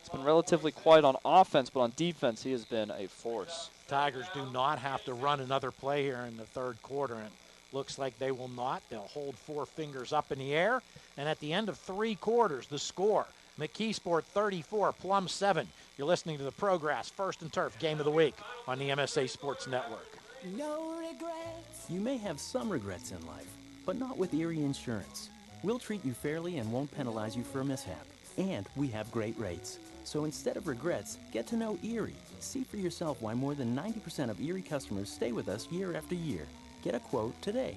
It's been relatively quiet on offense, but on defense he has been a force. Tigers do not have to run another play here in the 3rd quarter, and looks like they will not. They'll hold 4 fingers up in the air, and at the end of 3 quarters, the score, McKeesport 34, Plum 7. You're listening to the Progress First and Turf Game of the Week on the MSA Sports Network. No regrets. You may have some regrets in life, but not with Erie Insurance. We'll treat you fairly and won't penalize you for a mishap. And we have great rates. So instead of regrets, get to know Erie. See for yourself why more than 90% of Erie customers stay with us year after year. Get a quote today.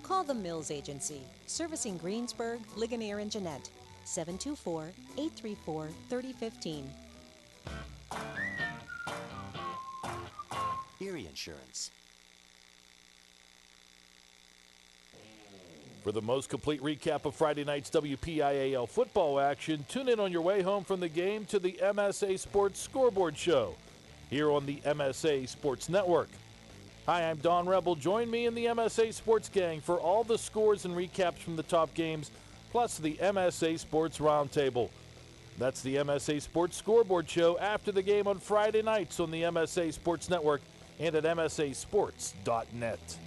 Call the Mills Agency, servicing Greensburg, Ligonier, and Jeanette. 724-834-3015. Erie Insurance. For the most complete recap of Friday night's WPIAL football action, tune in on your way home from the game to the MSA Sports Scoreboard Show here on the MSA Sports Network. Hi, I'm Don Rebel. Join me in the MSA Sports Gang for all the scores and recaps from the top games, plus the MSA Sports Roundtable. That's the MSA Sports Scoreboard Show after the game on Friday nights on the MSA Sports Network and at msasports.net.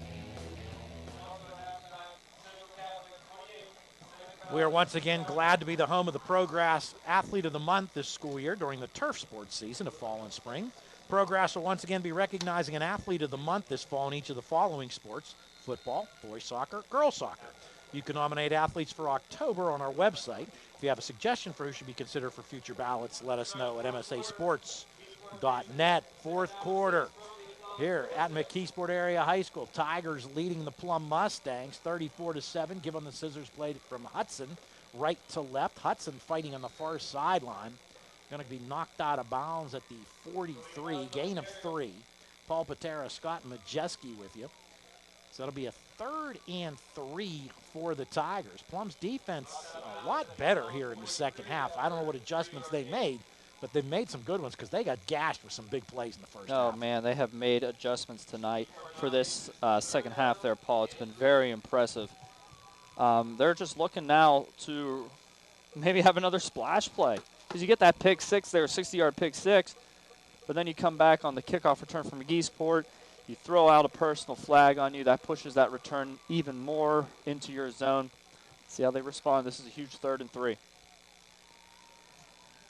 We are once again glad to be the home of the Progress Athlete of the Month this school year during the turf sports season of fall and spring. Progress will once again be recognizing an Athlete of the Month this fall in each of the following sports: football, boys soccer, girls soccer. You can nominate athletes for October on our website. If you have a suggestion for who should be considered for future ballots, let us know at msasports.net. 4th quarter here at McKeesport Area High School. Tigers leading the Plum Mustangs 34-7. Give them the scissors play from Hudson right to left. Hudson fighting on the far sideline. Going to be knocked out of bounds at the 43, gain of 3. Paul Paterra, Scott Majesky with you. So it'll be a 3rd and 3 for the Tigers. Plum's defense a lot better here in the second half. I don't know what adjustments they made, but they've made some good ones because they got gashed with some big plays in the first half. Oh, man, they have made adjustments tonight for this second half there, Paul. It's been very impressive. They're just looking now to maybe have another splash play. Because you get that pick six there, 60-yard pick six, but then you come back on the kickoff return from McKeesport. You throw out a personal flag on you. That pushes that return even more into your zone. See how they respond. This is a huge 3rd and 3.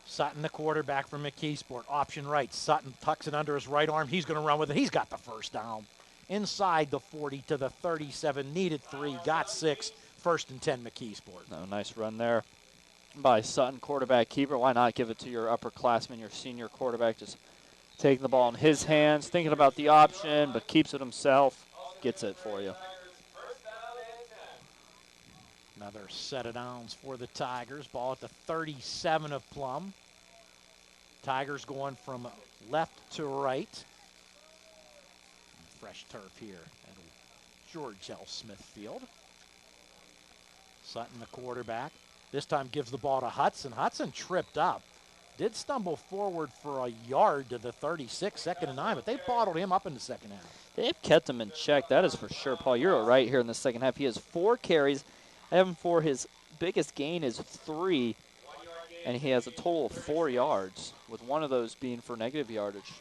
Sutton, the quarterback for McKeesport. Option right. Sutton tucks it under his right arm. He's going to run with it. He's got the first down. Inside the 40 to the 37. Needed 3. Got 6. 1st and 10 McKeesport. No, nice run there by Sutton, quarterback keeper. Why not give it to your upperclassman, your senior quarterback, just taking the ball in his hands, thinking about the option, but keeps it himself, gets it for you. Another set of downs for the Tigers. Ball at the 37 of Plum. Tigers going from left to right. Fresh turf here at George L. Smith Field. Sutton, the quarterback. This time gives the ball to Hudson. Hudson tripped up. Did stumble forward for a yard to the 36, 2nd and 9, but they bottled him up in the second half. They've kept him in check, that is for sure. Paul, you're right here in the second half. He has 4 carries. I have him for his biggest gain is 3, and he has a total of 4 yards, with one of those being for negative yardage.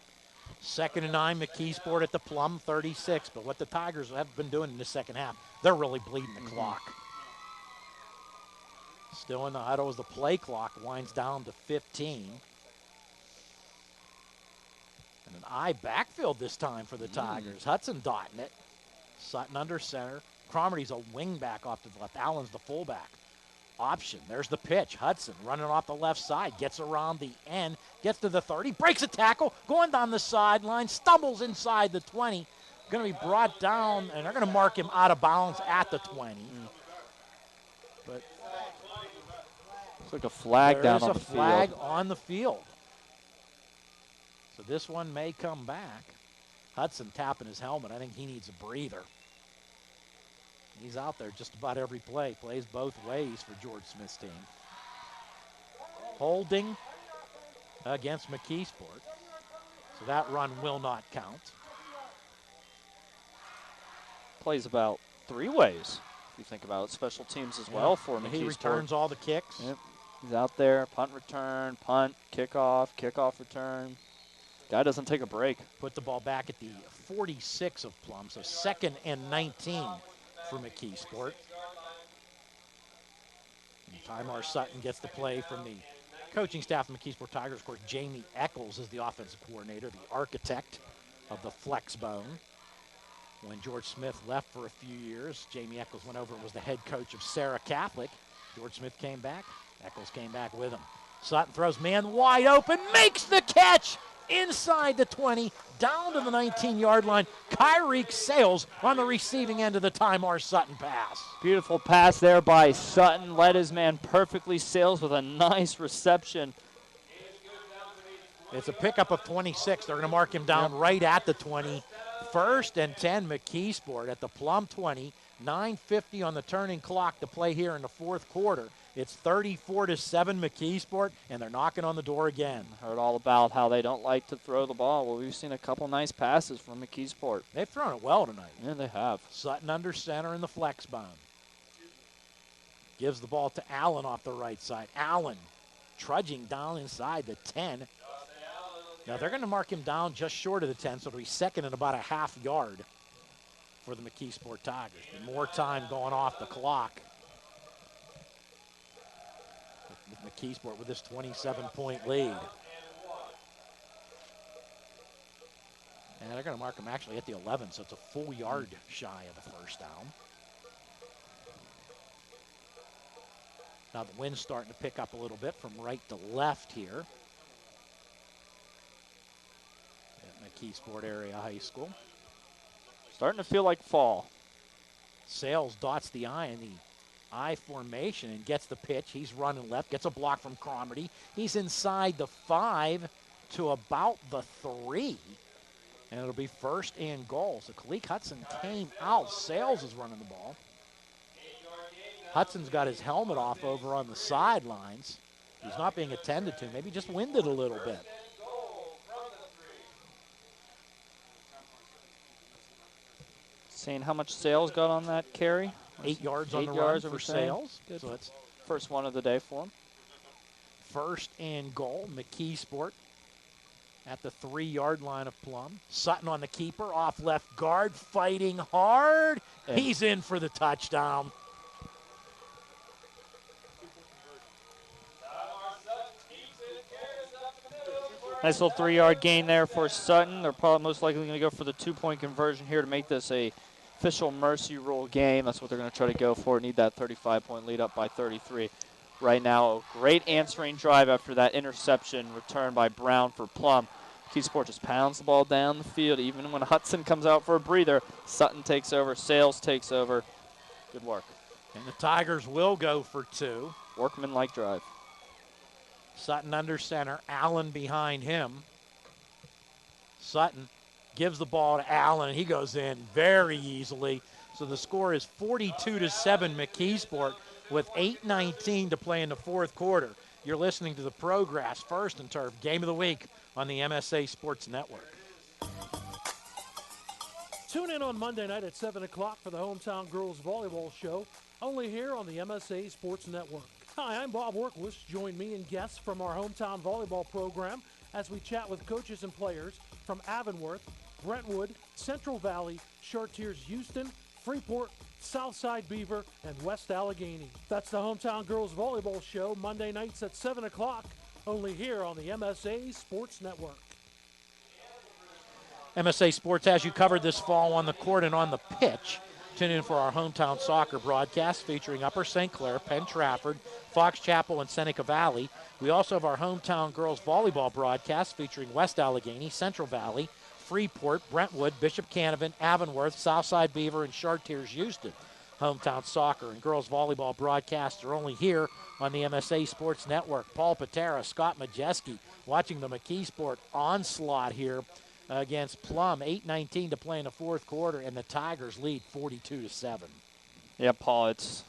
2nd and 9, McKeesport at the Plum 36, but what the Tigers have been doing in the second half, they're really bleeding the clock. Still in the huddle as the play clock winds down to 15. And an eye backfield this time for the Tigers. Hudson dotting it. Sutton under center. Cromarty's a wing back off to the left. Allen's the fullback. option. There's the pitch. Hudson running off the left side, gets around the end, gets to the 30, breaks a tackle, going down the sideline, stumbles inside the 20. Going to be brought down, and they're going to mark him out of bounds at the 20. But looks like a flag down on the field. There's a flag on the field. So this one may come back. Hudson tapping his helmet. I think he needs a breather. He's out there just about every play. Plays both ways for George Smith's team. Holding against McKeesport. So that run will not count. Plays about 3 ways, if you think about it. Special teams as well for McKeesport. He returns all the kicks. Yep. He's out there, punt return, punt, kickoff, kickoff return. Guy doesn't take a break. Put the ball back at the 46 of Plum, so 2nd and 19 for McKeesport. Tymar Sutton gets the play from the coaching staff of McKeesport Tigers. Of course, Jamie Eccles is the offensive coordinator, the architect of the flex bone. When George Smith left for a few years, Jamie Eccles went over and was the head coach of Sarah Catholic. George Smith came back. Eccles came back with him. Sutton throws man wide open, makes the catch inside the 20, down to the 19-yard line. Kyrie Sales on the receiving end of the Tymar Sutton pass. Beautiful pass there by Sutton. Led his man perfectly. Sales with a nice reception. It's a pickup of 26. They're going to mark him down right at the 20. 1st and 10 McKeesport at the Plum 20. 9:50 on the turning clock to play here in the 4th quarter. It's 34-7 McKeesport, and they're knocking on the door again. Heard all about how they don't like to throw the ball. Well, we've seen a couple nice passes from McKeesport. They've thrown it well tonight. Yeah, they have. Sutton under center in the flex bone. Gives the ball to Allen off the right side. Allen trudging down inside the 10. Now they're going to mark him down just short of the 10, so it'll be 2nd and about a half yard for the McKeesport Tigers. More time going off the clock. With McKeesport with this 27-point lead. And they're going to mark him actually at the 11, so it's a full yard shy of the 1st down. Now the wind's starting to pick up a little bit from right to left here at McKeesport Area High School. Starting to feel like fall. Sales dots the I in the I formation and gets the pitch. He's running left, gets a block from Cromarty. He's inside the 5 to about the 3. And it'll be 1st and goal. So Kalik Hudson came out. Sales is running the ball. Hudson's got his helmet off over on the sidelines. He's not being attended to. Maybe just winded a little bit. Seeing how much Sales got on that carry. 8 yards on the yards run for Sales. Good. So it's first one of the day for him. 1st and goal. McKeesport at the 3-yard line of Plum. Sutton on the keeper, off left guard, fighting hard. And he's in for the touchdown. Nice little 3-yard gain there for Sutton. They're probably most likely going to go for the 2-point conversion here to make this a official mercy rule game. That's what they're going to try to go for. Need that 35-point lead up by 33. Right now, a great answering drive after that interception return by Brown for Plum. McKeesport just pounds the ball down the field. Even when Hudson comes out for a breather, Sutton takes over, Sales takes over. Good work. And the Tigers will go for 2. Workman-like drive. Sutton under center, Allen behind him. Sutton gives the ball to Allen, and he goes in very easily. So the score is 42-7 McKeesport with 8:19 to play in the 4th quarter. You're listening to the Progress First and Turf Game of the Week on the MSA Sports Network. Tune in on Monday night at 7 o'clock for the Hometown Girls Volleyball Show, only here on the MSA Sports Network. Hi, I'm Bob Workwist. Join me and guests from our Hometown Volleyball program as we chat with coaches and players from Avonworth, Brentwood, Central Valley, Chartiers Houston, Freeport, Southside Beaver, and West Allegheny. That's the Hometown Girls Volleyball Show, Monday nights at 7 o'clock, only here on the MSA Sports Network. MSA Sports has you covered this fall on the court and on the pitch. Tune in for our hometown soccer broadcast featuring Upper St. Clair, Penn Trafford, Fox Chapel, and Seneca Valley. We also have our hometown girls volleyball broadcast featuring West Allegheny, Central Valley, Freeport, Brentwood, Bishop Canevin, Avonworth, Southside Beaver, and Chartiers Houston. Hometown soccer and girls volleyball broadcasts are only here on the MSA Sports Network. Paul Paterra, Scott Majesky watching the McKeesport onslaught here against Plum. 8:19 to play in the fourth quarter, and the Tigers lead 42-7. Yeah, Paul, it's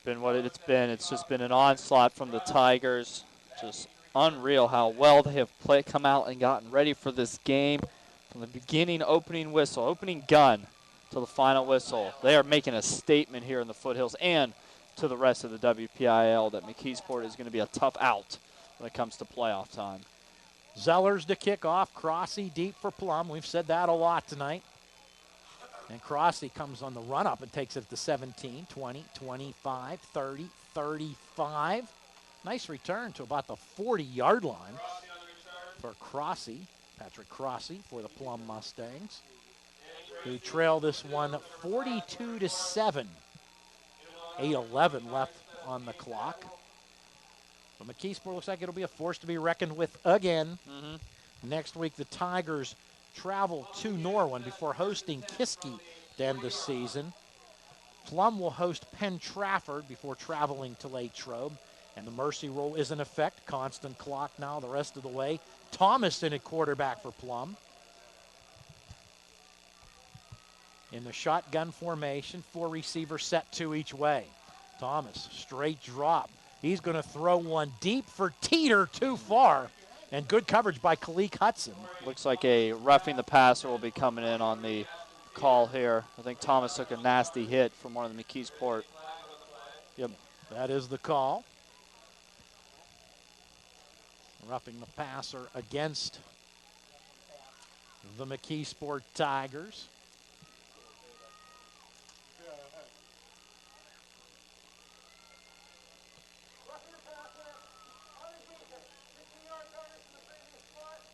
been what it's been. It's just been an onslaught from the Tigers. Just unreal how well they have come out and gotten ready for this game. From the beginning, opening whistle, opening gun, to the final whistle. They are making a statement here in the Foothills and to the rest of the WPIAL that McKeesport is going to be a tough out when it comes to playoff time. Zellers to kick off. Crossy deep for Plum. We've said that a lot tonight. And Crossy comes on the run-up and takes it to 17, 20, 25, 30, 35. Nice return to about the 40-yard line for Crossy, Patrick Crossy for the Plum Mustangs, who trail this one 42-7. 8:11 left on the clock. But McKeesport looks like it'll be a force to be reckoned with again. Next week, the Tigers travel to Norwin before hosting Kiski to end the season. Plum will host Penn Trafford before traveling to Latrobe. And the mercy rule is in effect. Constant clock now the rest of the way. Thomas in at quarterback for Plum. In the shotgun formation, 4 receivers set 2 each way. Thomas, straight drop. He's going to throw one deep for Teeter, too far. And good coverage by Kalik Hudson. Looks like a roughing the passer will be coming in on the call here. I think Thomas took a nasty hit from one of the McKeesport. Yep, that is the call. Roughing the passer against the McKeesport Tigers.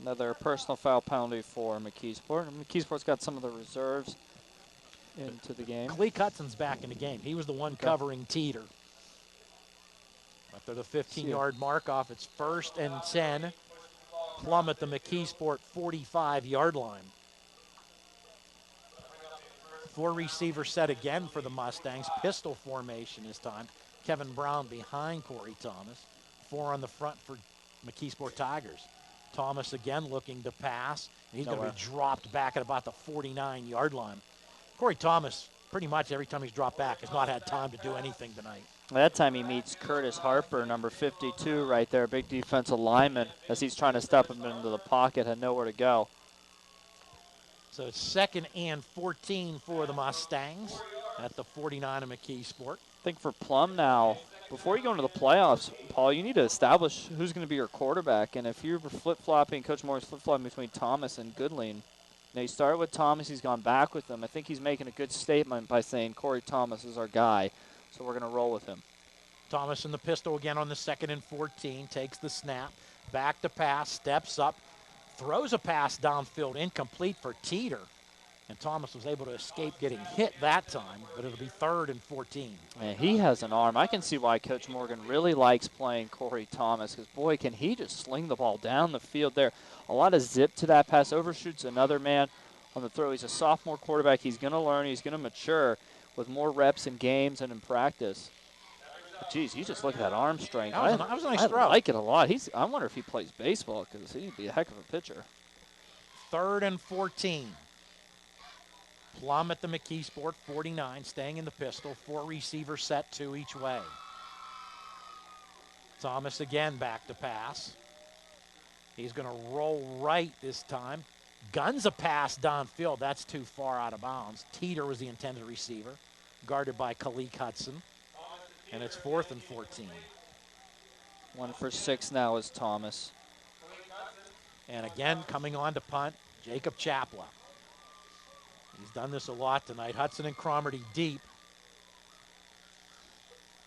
Another personal foul penalty for McKeesport. McKeesport's got some of the reserves into the game. Kalik Hudson's back in the game. He was the one covering Teeter. After the 15-yard mark off, it's 1st and 10. Plum at the McKeesport 45-yard line. 4 receivers set again for the Mustangs. Pistol formation this time. Kevin Brown behind Corey Thomas. 4 on the front for McKeesport Tigers. Thomas again looking to pass. He's going to be dropped back at about the 49-yard line. Corey Thomas, pretty much every time he's dropped back, has not had time to do anything tonight. That time he meets Curtis Harper, number 52 right there, big defensive lineman, as he's trying to step him into the pocket, had nowhere to go. So it's 2nd and 14 for the Mustangs at the 49 of McKeesport. I think for Plum now, before you go into the playoffs, Paul, you need to establish who's going to be your quarterback. And if you're flip-flopping, Coach Moore's flip-flopping between Thomas and Goodling, now you started with Thomas, he's gone back with him. I think he's making a good statement by saying Corey Thomas is our guy, so we're going to roll with him. Thomas in the pistol again on the 2nd and 14, takes the snap, back to pass, steps up, throws a pass downfield, incomplete for Teeter. And Thomas was able to escape getting hit that time, but it'll be 3rd and 14. Man, he has an arm. I can see why Coach Morgan really likes playing Corey Thomas, because, boy, can he just sling the ball down the field there. A lot of zip to that pass, overshoots another man on the throw. He's a sophomore quarterback. He's going to learn. He's going to mature with more reps in games and in practice. Geez, you just look at that arm strength. That was a nice throw. I like it a lot. I wonder if he plays baseball, because he'd be a heck of a pitcher. 3rd and 14. Plum at the McKeesport 49, staying in the pistol. 4 receivers set 2 each way. Thomas again back to pass. He's going to roll right this time. Guns a pass downfield. That's too far out of bounds. Teeter was the intended receiver, guarded by Kalik Hudson. And it's 4th and 14. 1 for 6 now is Thomas. And again, coming on to punt, Jacob Chapla. He's done this a lot tonight. Hudson and Cromarty deep.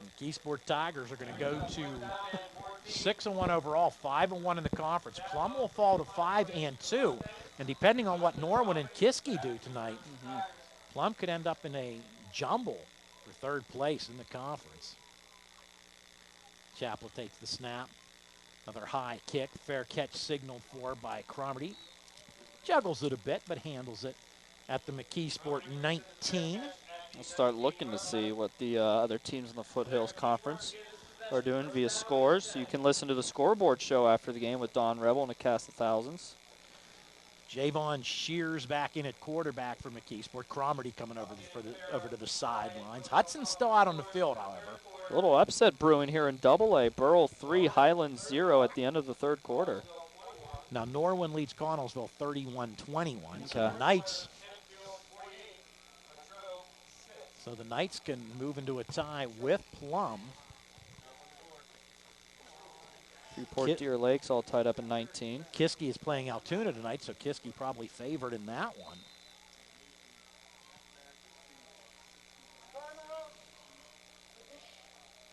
And McKeesport Tigers are going to go to 6-1 overall, 5-1 in the conference. Plum will fall to 5-2. And depending on what Norwin and Kiski do tonight, Plum could end up in a jumble for third place in the conference. Chapel takes the snap. Another high kick. Fair catch signaled for by Cromartie. Juggles it a bit, but handles it at the McKeesport 19. We'll start looking to see what the other teams in the Foothills Conference are doing via scores. You can listen to the scoreboard show after the game with Don Rebel and a cast of thousands. Javon Shears back in at quarterback for McKeesport. Cromartie coming over to the sidelines. Hudson's still out on the field, however. A little upset brewing here in AA. Burrell 3, Highlands 0 at the end of the third quarter. Now Norwin leads Connellsville 31-21. Okay. So the Knights can move into a tie with Plum. Port Deer Lakes all tied up in 19. Kiski is playing Altoona tonight, so Kiski probably favored in that one.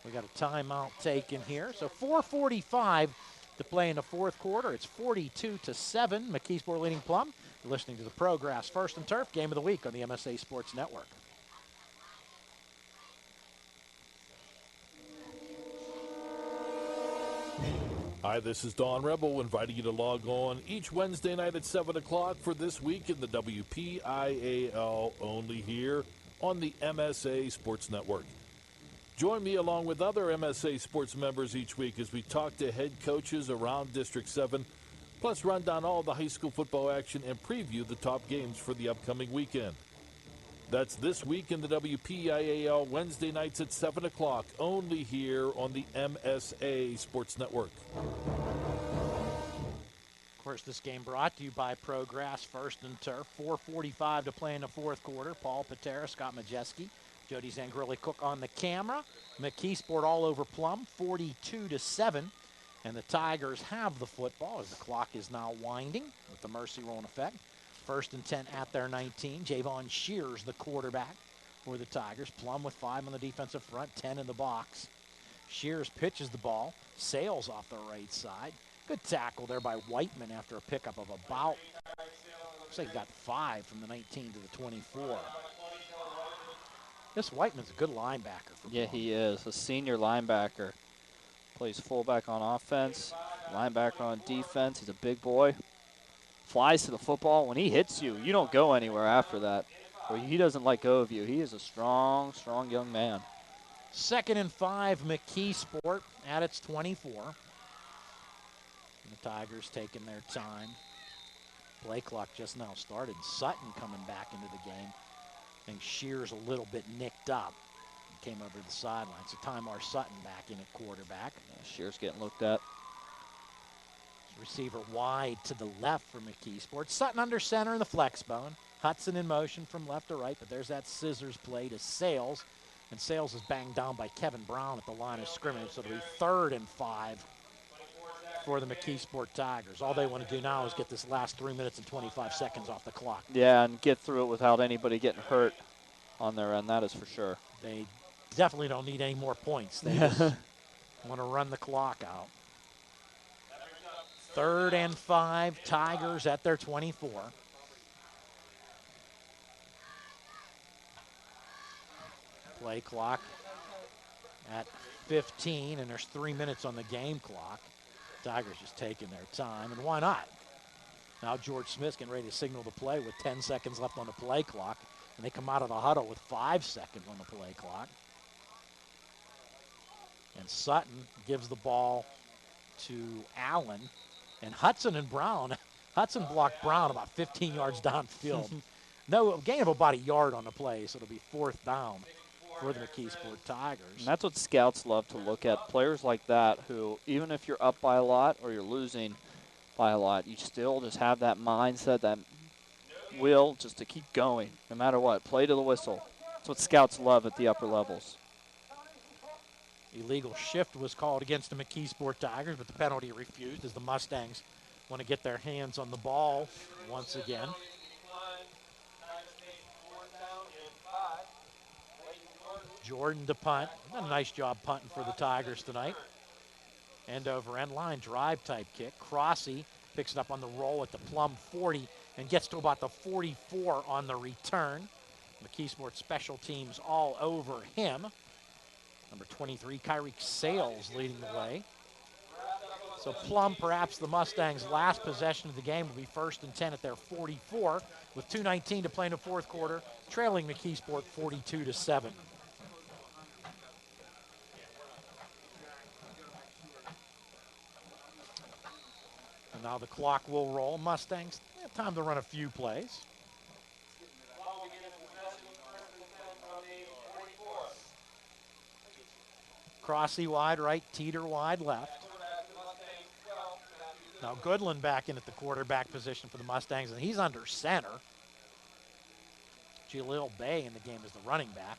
We got a timeout taken here. So 4:45 to play in the fourth quarter. It's 42-7. McKeesport leading Plum. You're listening to the Prograss First and Turf Game of the Week on the MSA Sports Network. Hi, this is Don Rebel, inviting you to log on each Wednesday night at 7 o'clock for This Week in the WPIAL, only here on the MSA Sports Network. Join me along with other MSA Sports members each week as we talk to head coaches around District 7, plus run down all the high school football action and preview the top games for the upcoming weekend. That's This Week in the WPIAL, Wednesday nights at 7 o'clock, only here on the MSA Sports Network. Of course, this game brought to you by Prograss First and Turf. 4:45 to play in the fourth quarter. Paul Paterra, Scott Majesky, Jody Zangrilli-Cook on the camera. McKeesport all over Plum, 42-7. And the Tigers have the football as the clock is now winding with the mercy rule in effect. First and 10 at their 19. Javon Shears, the quarterback for the Tigers. Plum with 5 on the defensive front, 10 in the box. Shears pitches the ball, sails off the right side. Good tackle there by Whiteman after a pickup of about, looks like he got 5 from the 19 to the 24. This Whiteman's a good linebacker for Yeah, Plum. he is. A senior linebacker. Plays fullback on offense, linebacker on defense. He's a big boy. Flies to the football. When he hits you, you don't go anywhere after that. Or he doesn't let go of you. He is a strong, strong young man. 2nd and 5, McKeesport at its 24. And the Tigers taking their time. Play clock just now started. Sutton coming back into the game. I think Shears a little bit nicked up. Came over to the sideline. So Tymar Sutton back in at quarterback. Shears getting looked at. Receiver wide to the left for McKeesport. Sutton under center in the flex bone. Hudson in motion from left to right, but there's that scissors play to Sales. And Sales is banged down by Kevin Brown at the line of scrimmage. So it'll be 3rd and 5 for the McKeesport Tigers. All they want to do now is get this last 3 minutes and 25 seconds off the clock. Yeah, and get through it without anybody getting hurt on their end. That is for sure. They definitely don't need any more points. They just want to run the clock out. 3rd and 5, Tigers at their 24. Play clock at 15, and there's 3 minutes on the game clock. Tigers just taking their time, and why not? Now George Smith's getting ready to signal the play with 10 seconds left on the play clock, and they come out of the huddle with 5 seconds on the play clock. And Sutton gives the ball to Allen. And Hudson and Brown, Hudson blocked Brown about 15 yards downfield. No, gain of about a yard on the play, so it'll be 4th down for the McKeesport Tigers. And that's what scouts love to look at. Players like that who, even if you're up by a lot or you're losing by a lot, you still just have that mindset, that will just to keep going no matter what. Play to the whistle. That's what scouts love at the upper levels. Illegal shift was called against the McKeesport Tigers, but the penalty refused as the Mustangs want to get their hands on the ball once again. Jordan to punt. Done a nice job punting for the Tigers tonight. End over end line drive type kick. Crossy picks it up on the roll at the Plum 40 and gets to about the 44 on the return. McKeesport special teams all over him. Number 23, Kyrie Sales leading the way. So Plum, perhaps the Mustangs' last possession of the game, will be 1st and 10 at their 44 with 2:19 to play in the fourth quarter, trailing McKeesport 42-7. And now the clock will roll. Mustangs have time to run a few plays. Crossy wide right, Teeter wide left. Now Goodland back in at the quarterback position for the Mustangs, and he's under center. Jaleel Bay in the game is the running back.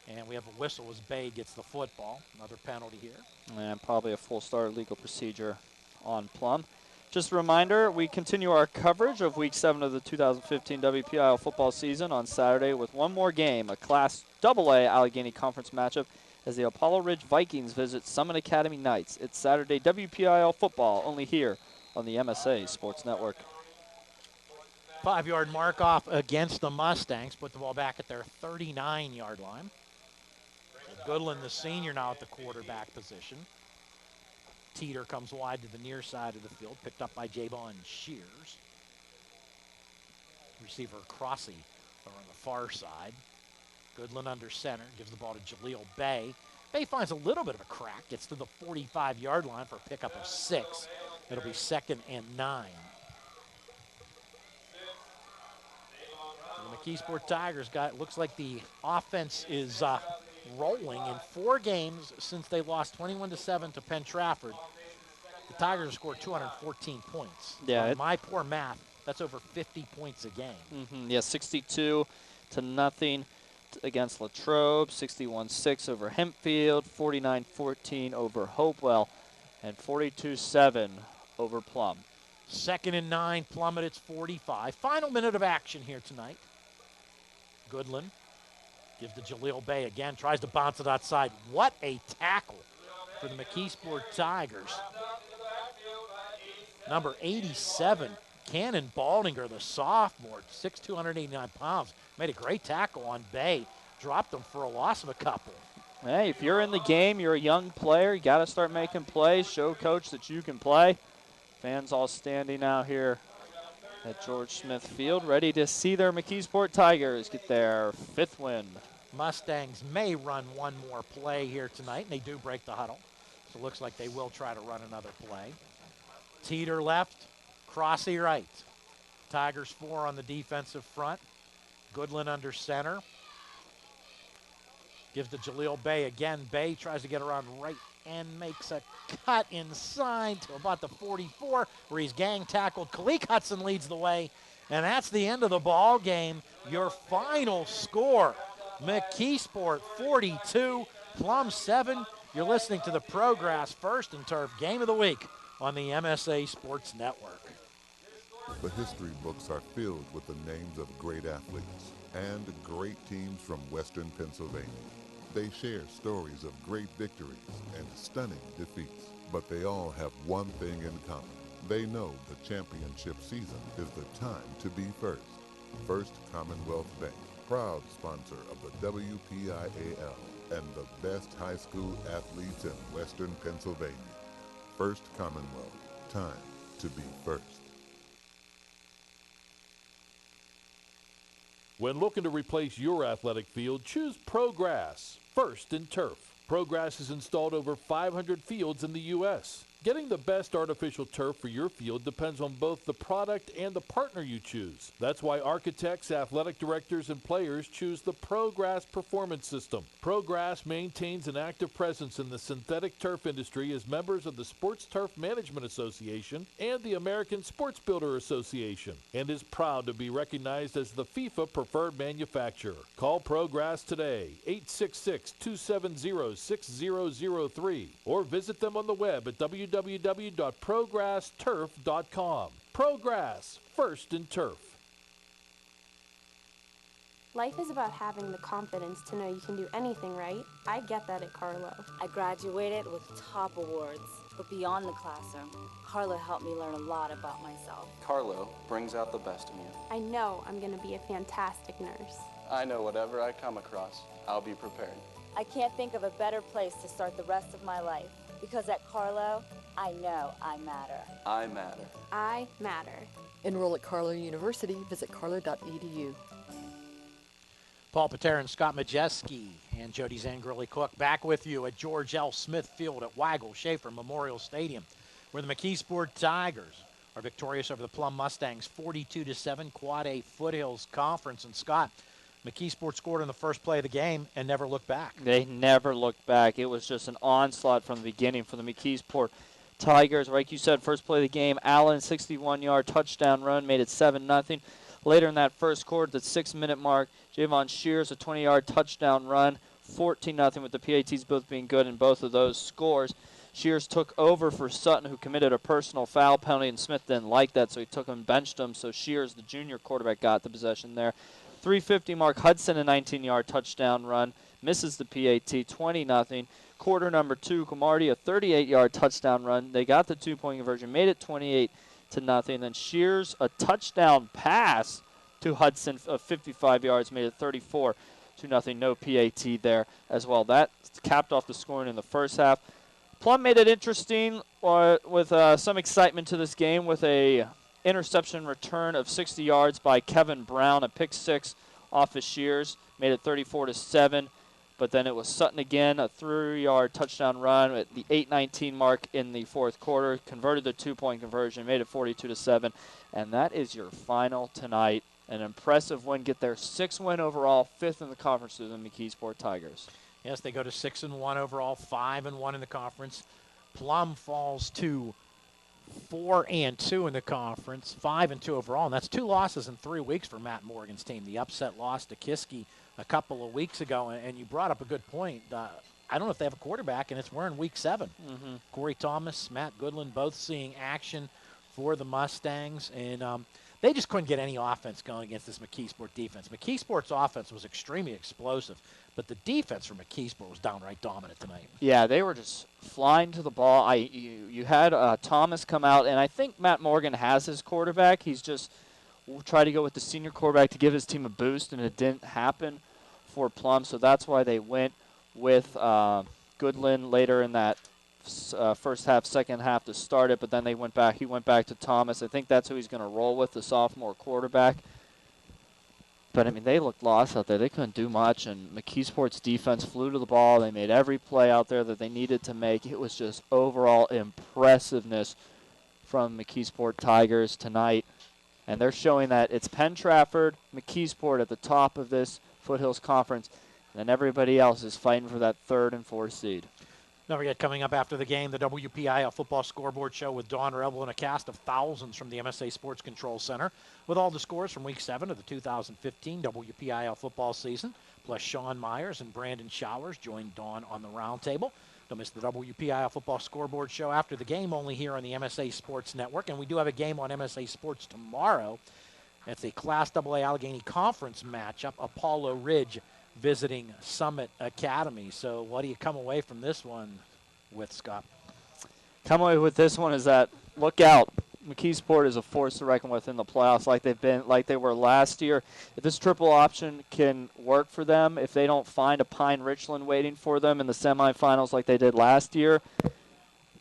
And we have a whistle as Bay gets the football. Another penalty here. And probably a full start legal procedure on Plum. Just a reminder, we continue our coverage of Week 7 of the 2015 WPIAL football season on Saturday with one more game, a Class AA Allegheny Conference matchup as the Apollo Ridge Vikings visit Summit Academy Knights. It's Saturday WPIAL football only here on the MSA Sports Network. 5-yard mark off against the Mustangs. Put the ball back at their 39-yard line. Goodland, the senior, now at the quarterback position. Teeter comes wide to the near side of the field, picked up by Javon Shears. Receiver Crossy on the far side. Goodland under center, gives the ball to Jaleel Bay. Bay finds a little bit of a crack, gets to the 45-yard line for a pickup of 6. It'll be 2nd and 9. The McKeesport Tigers looks like the offense is rolling. In 4 games since they lost 21-7 to Penn Trafford, the Tigers have scored 214 points. Yeah, By my poor math, that's over 50 points a game. Yeah, 62-0 against Latrobe, 61-6 over Hempfield, 49-14 over Hopewell, and 42-7 over Plum. 2nd and 9, Plum at its 45. Final minute of action here tonight. Goodland gives to Jaleel Bay again, tries to bounce it outside. What a tackle for the McKeesport Tigers. Number 87, Cannon Baldinger, the sophomore, 6'2", 289 pounds, made a great tackle on Bay. Dropped him for a loss of a couple. Hey, if you're in the game, you're a young player, you got to start making plays, show coach that you can play. Fans all standing out here at George Smith Field, ready to see their McKeesport Tigers get their 5th win. Mustangs may run one more play here tonight, and they do break the huddle. So it looks like they will try to run another play. Teeter left, Crossy right. Tigers 4 on the defensive front. Goodland under center. Gives to Jaleel Bay again. Bay tries to get around right and makes a cut inside to about the 44 where he's gang tackled. Kalik Hudson leads the way, and that's the end of the ball game. Your final score, McKeesport 42, Plum 7. You're listening to the Progress First and Turf Game of the Week on the MSA Sports Network. The history books are filled with the names of great athletes and great teams from Western Pennsylvania. They share stories of great victories and stunning defeats, but they all have one thing in common. They know the championship season is the time to be first. First Commonwealth Bank, proud sponsor of the WPIAL and the best high school athletes in Western Pennsylvania. First Commonwealth, time to be first. When looking to replace your athletic field, choose ProGrass, First in Turf. ProGrass has installed over 500 fields in the U.S. Getting the best artificial turf for your field depends on both the product and the partner you choose. That's why architects, athletic directors, and players choose the ProGrass Performance System. ProGrass maintains an active presence in the synthetic turf industry as members of the Sports Turf Management Association and the American Sports Builder Association, and is proud to be recognized as the FIFA preferred manufacturer. Call ProGrass today, 866-270-6003, or visit them on the web at www.progressturf.com. ProGrass, First in Turf. Life is about having the confidence to know you can do anything right. I get that at Carlo. I graduated with top awards, but beyond the classroom, Carlo helped me learn a lot about myself. Carlo brings out the best in you. I know I'm going to be a fantastic nurse. I know whatever I come across, I'll be prepared. I can't think of a better place to start the rest of my life, because at Carlo, I know I matter. I matter. I matter. Enroll at Carlo University. Visit carlo.edu. Paul Paterra and Scott Majesky and Jody Zangrilli-Cook back with you at George L. Smith Field at Weigle-Schaeffer Memorial Stadium, where the McKeesport Tigers are victorious over the Plum Mustangs 42-7, Quad A Foothills Conference. And Scott, McKeesport scored in the first play of the game and never looked back. They never looked back. It was just an onslaught from the beginning for the McKeesport Tigers. Like you said, first play of the game, Allen, 61-yard touchdown run, made it 7-0. Later in that first quarter, the 6-minute mark, Javon Shears, a 20-yard touchdown run, 14-0 with the PATs both being good in both of those scores. Shears took over for Sutton, who committed a personal foul penalty, and Smith didn't like that, so he took him and benched him. So Shears, the junior quarterback, got the possession there. 3:50 mark, Hudson, a 19-yard touchdown run, misses the PAT, 20-0. Quarter number 2, Camardi, a 38-yard touchdown run. They got the 2-point conversion, made it 28-0. Then Shears, a touchdown pass to Hudson of 55 yards, made it 34-0. No PAT there as well. That capped off the scoring in the first half. Plum made it interesting with some excitement to this game with a interception return of 60 yards by Kevin Brown, a pick 6 off of Shears, made it 34-7. But then it was Sutton again, a 3-yard touchdown run at the 8:19 mark in the fourth quarter, converted the 2-point conversion, made it 42-7. And that is your final tonight. An impressive win, get their 6th win overall, 5th in the conference to the McKeesport Tigers. Yes, they go to 6-1 overall, 5-1 in the conference. Plum falls to 4-2 in the conference, 5-2 overall, and that's 2 losses in 3 weeks for Matt Morgan's team. The upset loss to Kiski a couple of weeks ago, and you brought up a good point. I don't know if they have a quarterback, and we're in week 7. Mm-hmm. Corey Thomas, Matt Goodland, both seeing action for the Mustangs, and they just couldn't get any offense going against this McKeesport defense. McKeesport's offense was extremely explosive, but the defense for McKeesport was downright dominant tonight. Yeah, they were just flying to the ball. You had Thomas come out, and I think Matt Morgan has his quarterback. He's just tried to go with the senior quarterback to give his team a boost, and it didn't happen for Plum, so that's why they went with Goodland later in that first half, second half to start it, but then he went back to Thomas. I think that's who he's going to roll with, the sophomore quarterback. But, I mean, they looked lost out there. They couldn't do much, and McKeesport's defense flew to the ball. They made every play out there that they needed to make. It was just overall impressiveness from McKeesport Tigers tonight. And they're showing that it's Penn Trafford, McKeesport at the top of this Foothills Conference, and then everybody else is fighting for that 3rd and 4th seed. Don't forget, coming up after the game, the WPIAL Football Scoreboard Show with Dawn Rebel and a cast of thousands from the MSA Sports Control Center with all the scores from Week 7 of the 2015 WPIAL football season. Plus, Sean Myers and Brandon Showers join Dawn on the roundtable. Don't miss the WPIAL Football Scoreboard Show after the game, only here on the MSA Sports Network. And we do have a game on MSA Sports tomorrow. It's a Class AA Allegheny Conference matchup, Apollo Ridge visiting Summit Academy. So what do you come away from this one with, Scott? Come away with this one is that, look out, McKeesport is a force to reckon with in the playoffs like they were last year. If this triple option can work for them, if they don't find a Pine Richland waiting for them in the semifinals like they did last year,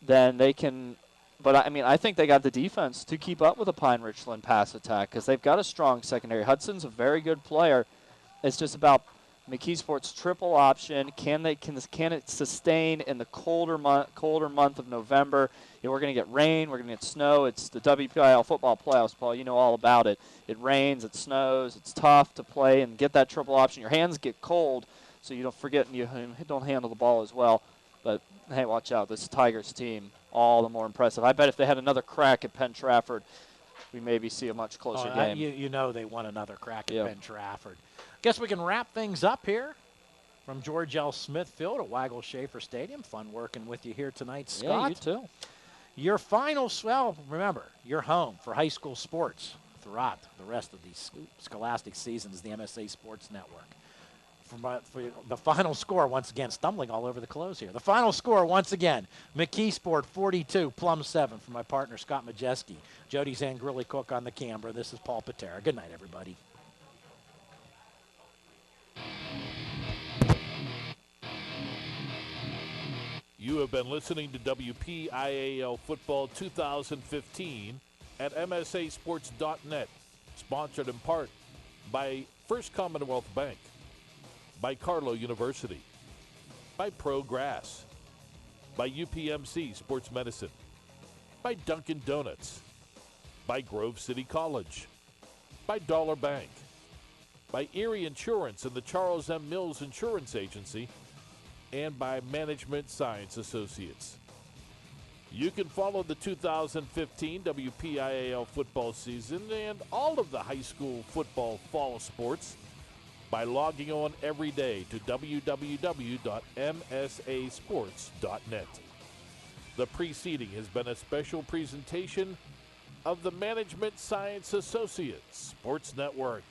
then they can. But, I mean, I think they got the defense to keep up with a Pine Richland pass attack because they've got a strong secondary. Hudson's a very good player. It's just about McKeesport's triple option. Can it sustain in the colder month of November? You know, we're going to get rain. We're going to get snow. It's the WPIAL football playoffs, Paul. You know all about it. It rains. It snows. It's tough to play and get that triple option. Your hands get cold, so you don't forget and you don't handle the ball as well. But, hey, watch out. This Tigers team, all the more impressive. I bet if they had another crack at Penn Trafford, we maybe see a much closer game. You know they want another crack at Penn Trafford. Guess we can wrap things up here from George L. Smith Field at Weigle-Schaeffer Stadium. Fun working with you here tonight, Scott. Yeah, you too. Your final, well, remember, you're home for high school sports throughout the rest of these scholastic seasons, the MSA Sports Network. For the final score, once again, stumbling all over the close here. The final score, once again, McKeesport 42, Plum 7 for my partner, Scott Majesky. Jody Zangrilli-Cook on the camera. This is Paul Paterra. Good night, everybody. You have been listening to WPIAL Football 2015 at MSASports.net, sponsored in part by First Commonwealth Bank, by Carlow University, by Pro Grass, by UPMC Sports Medicine, by Dunkin' Donuts, by Grove City College, by Dollar Bank, by Erie Insurance and the Charles M. Mills Insurance Agency, and by Management Science Associates. You can follow the 2015 WPIAL football season and all of the high school football fall sports by logging on every day to www.msasports.net. The preceding has been a special presentation of the Management Science Associates Sports Network.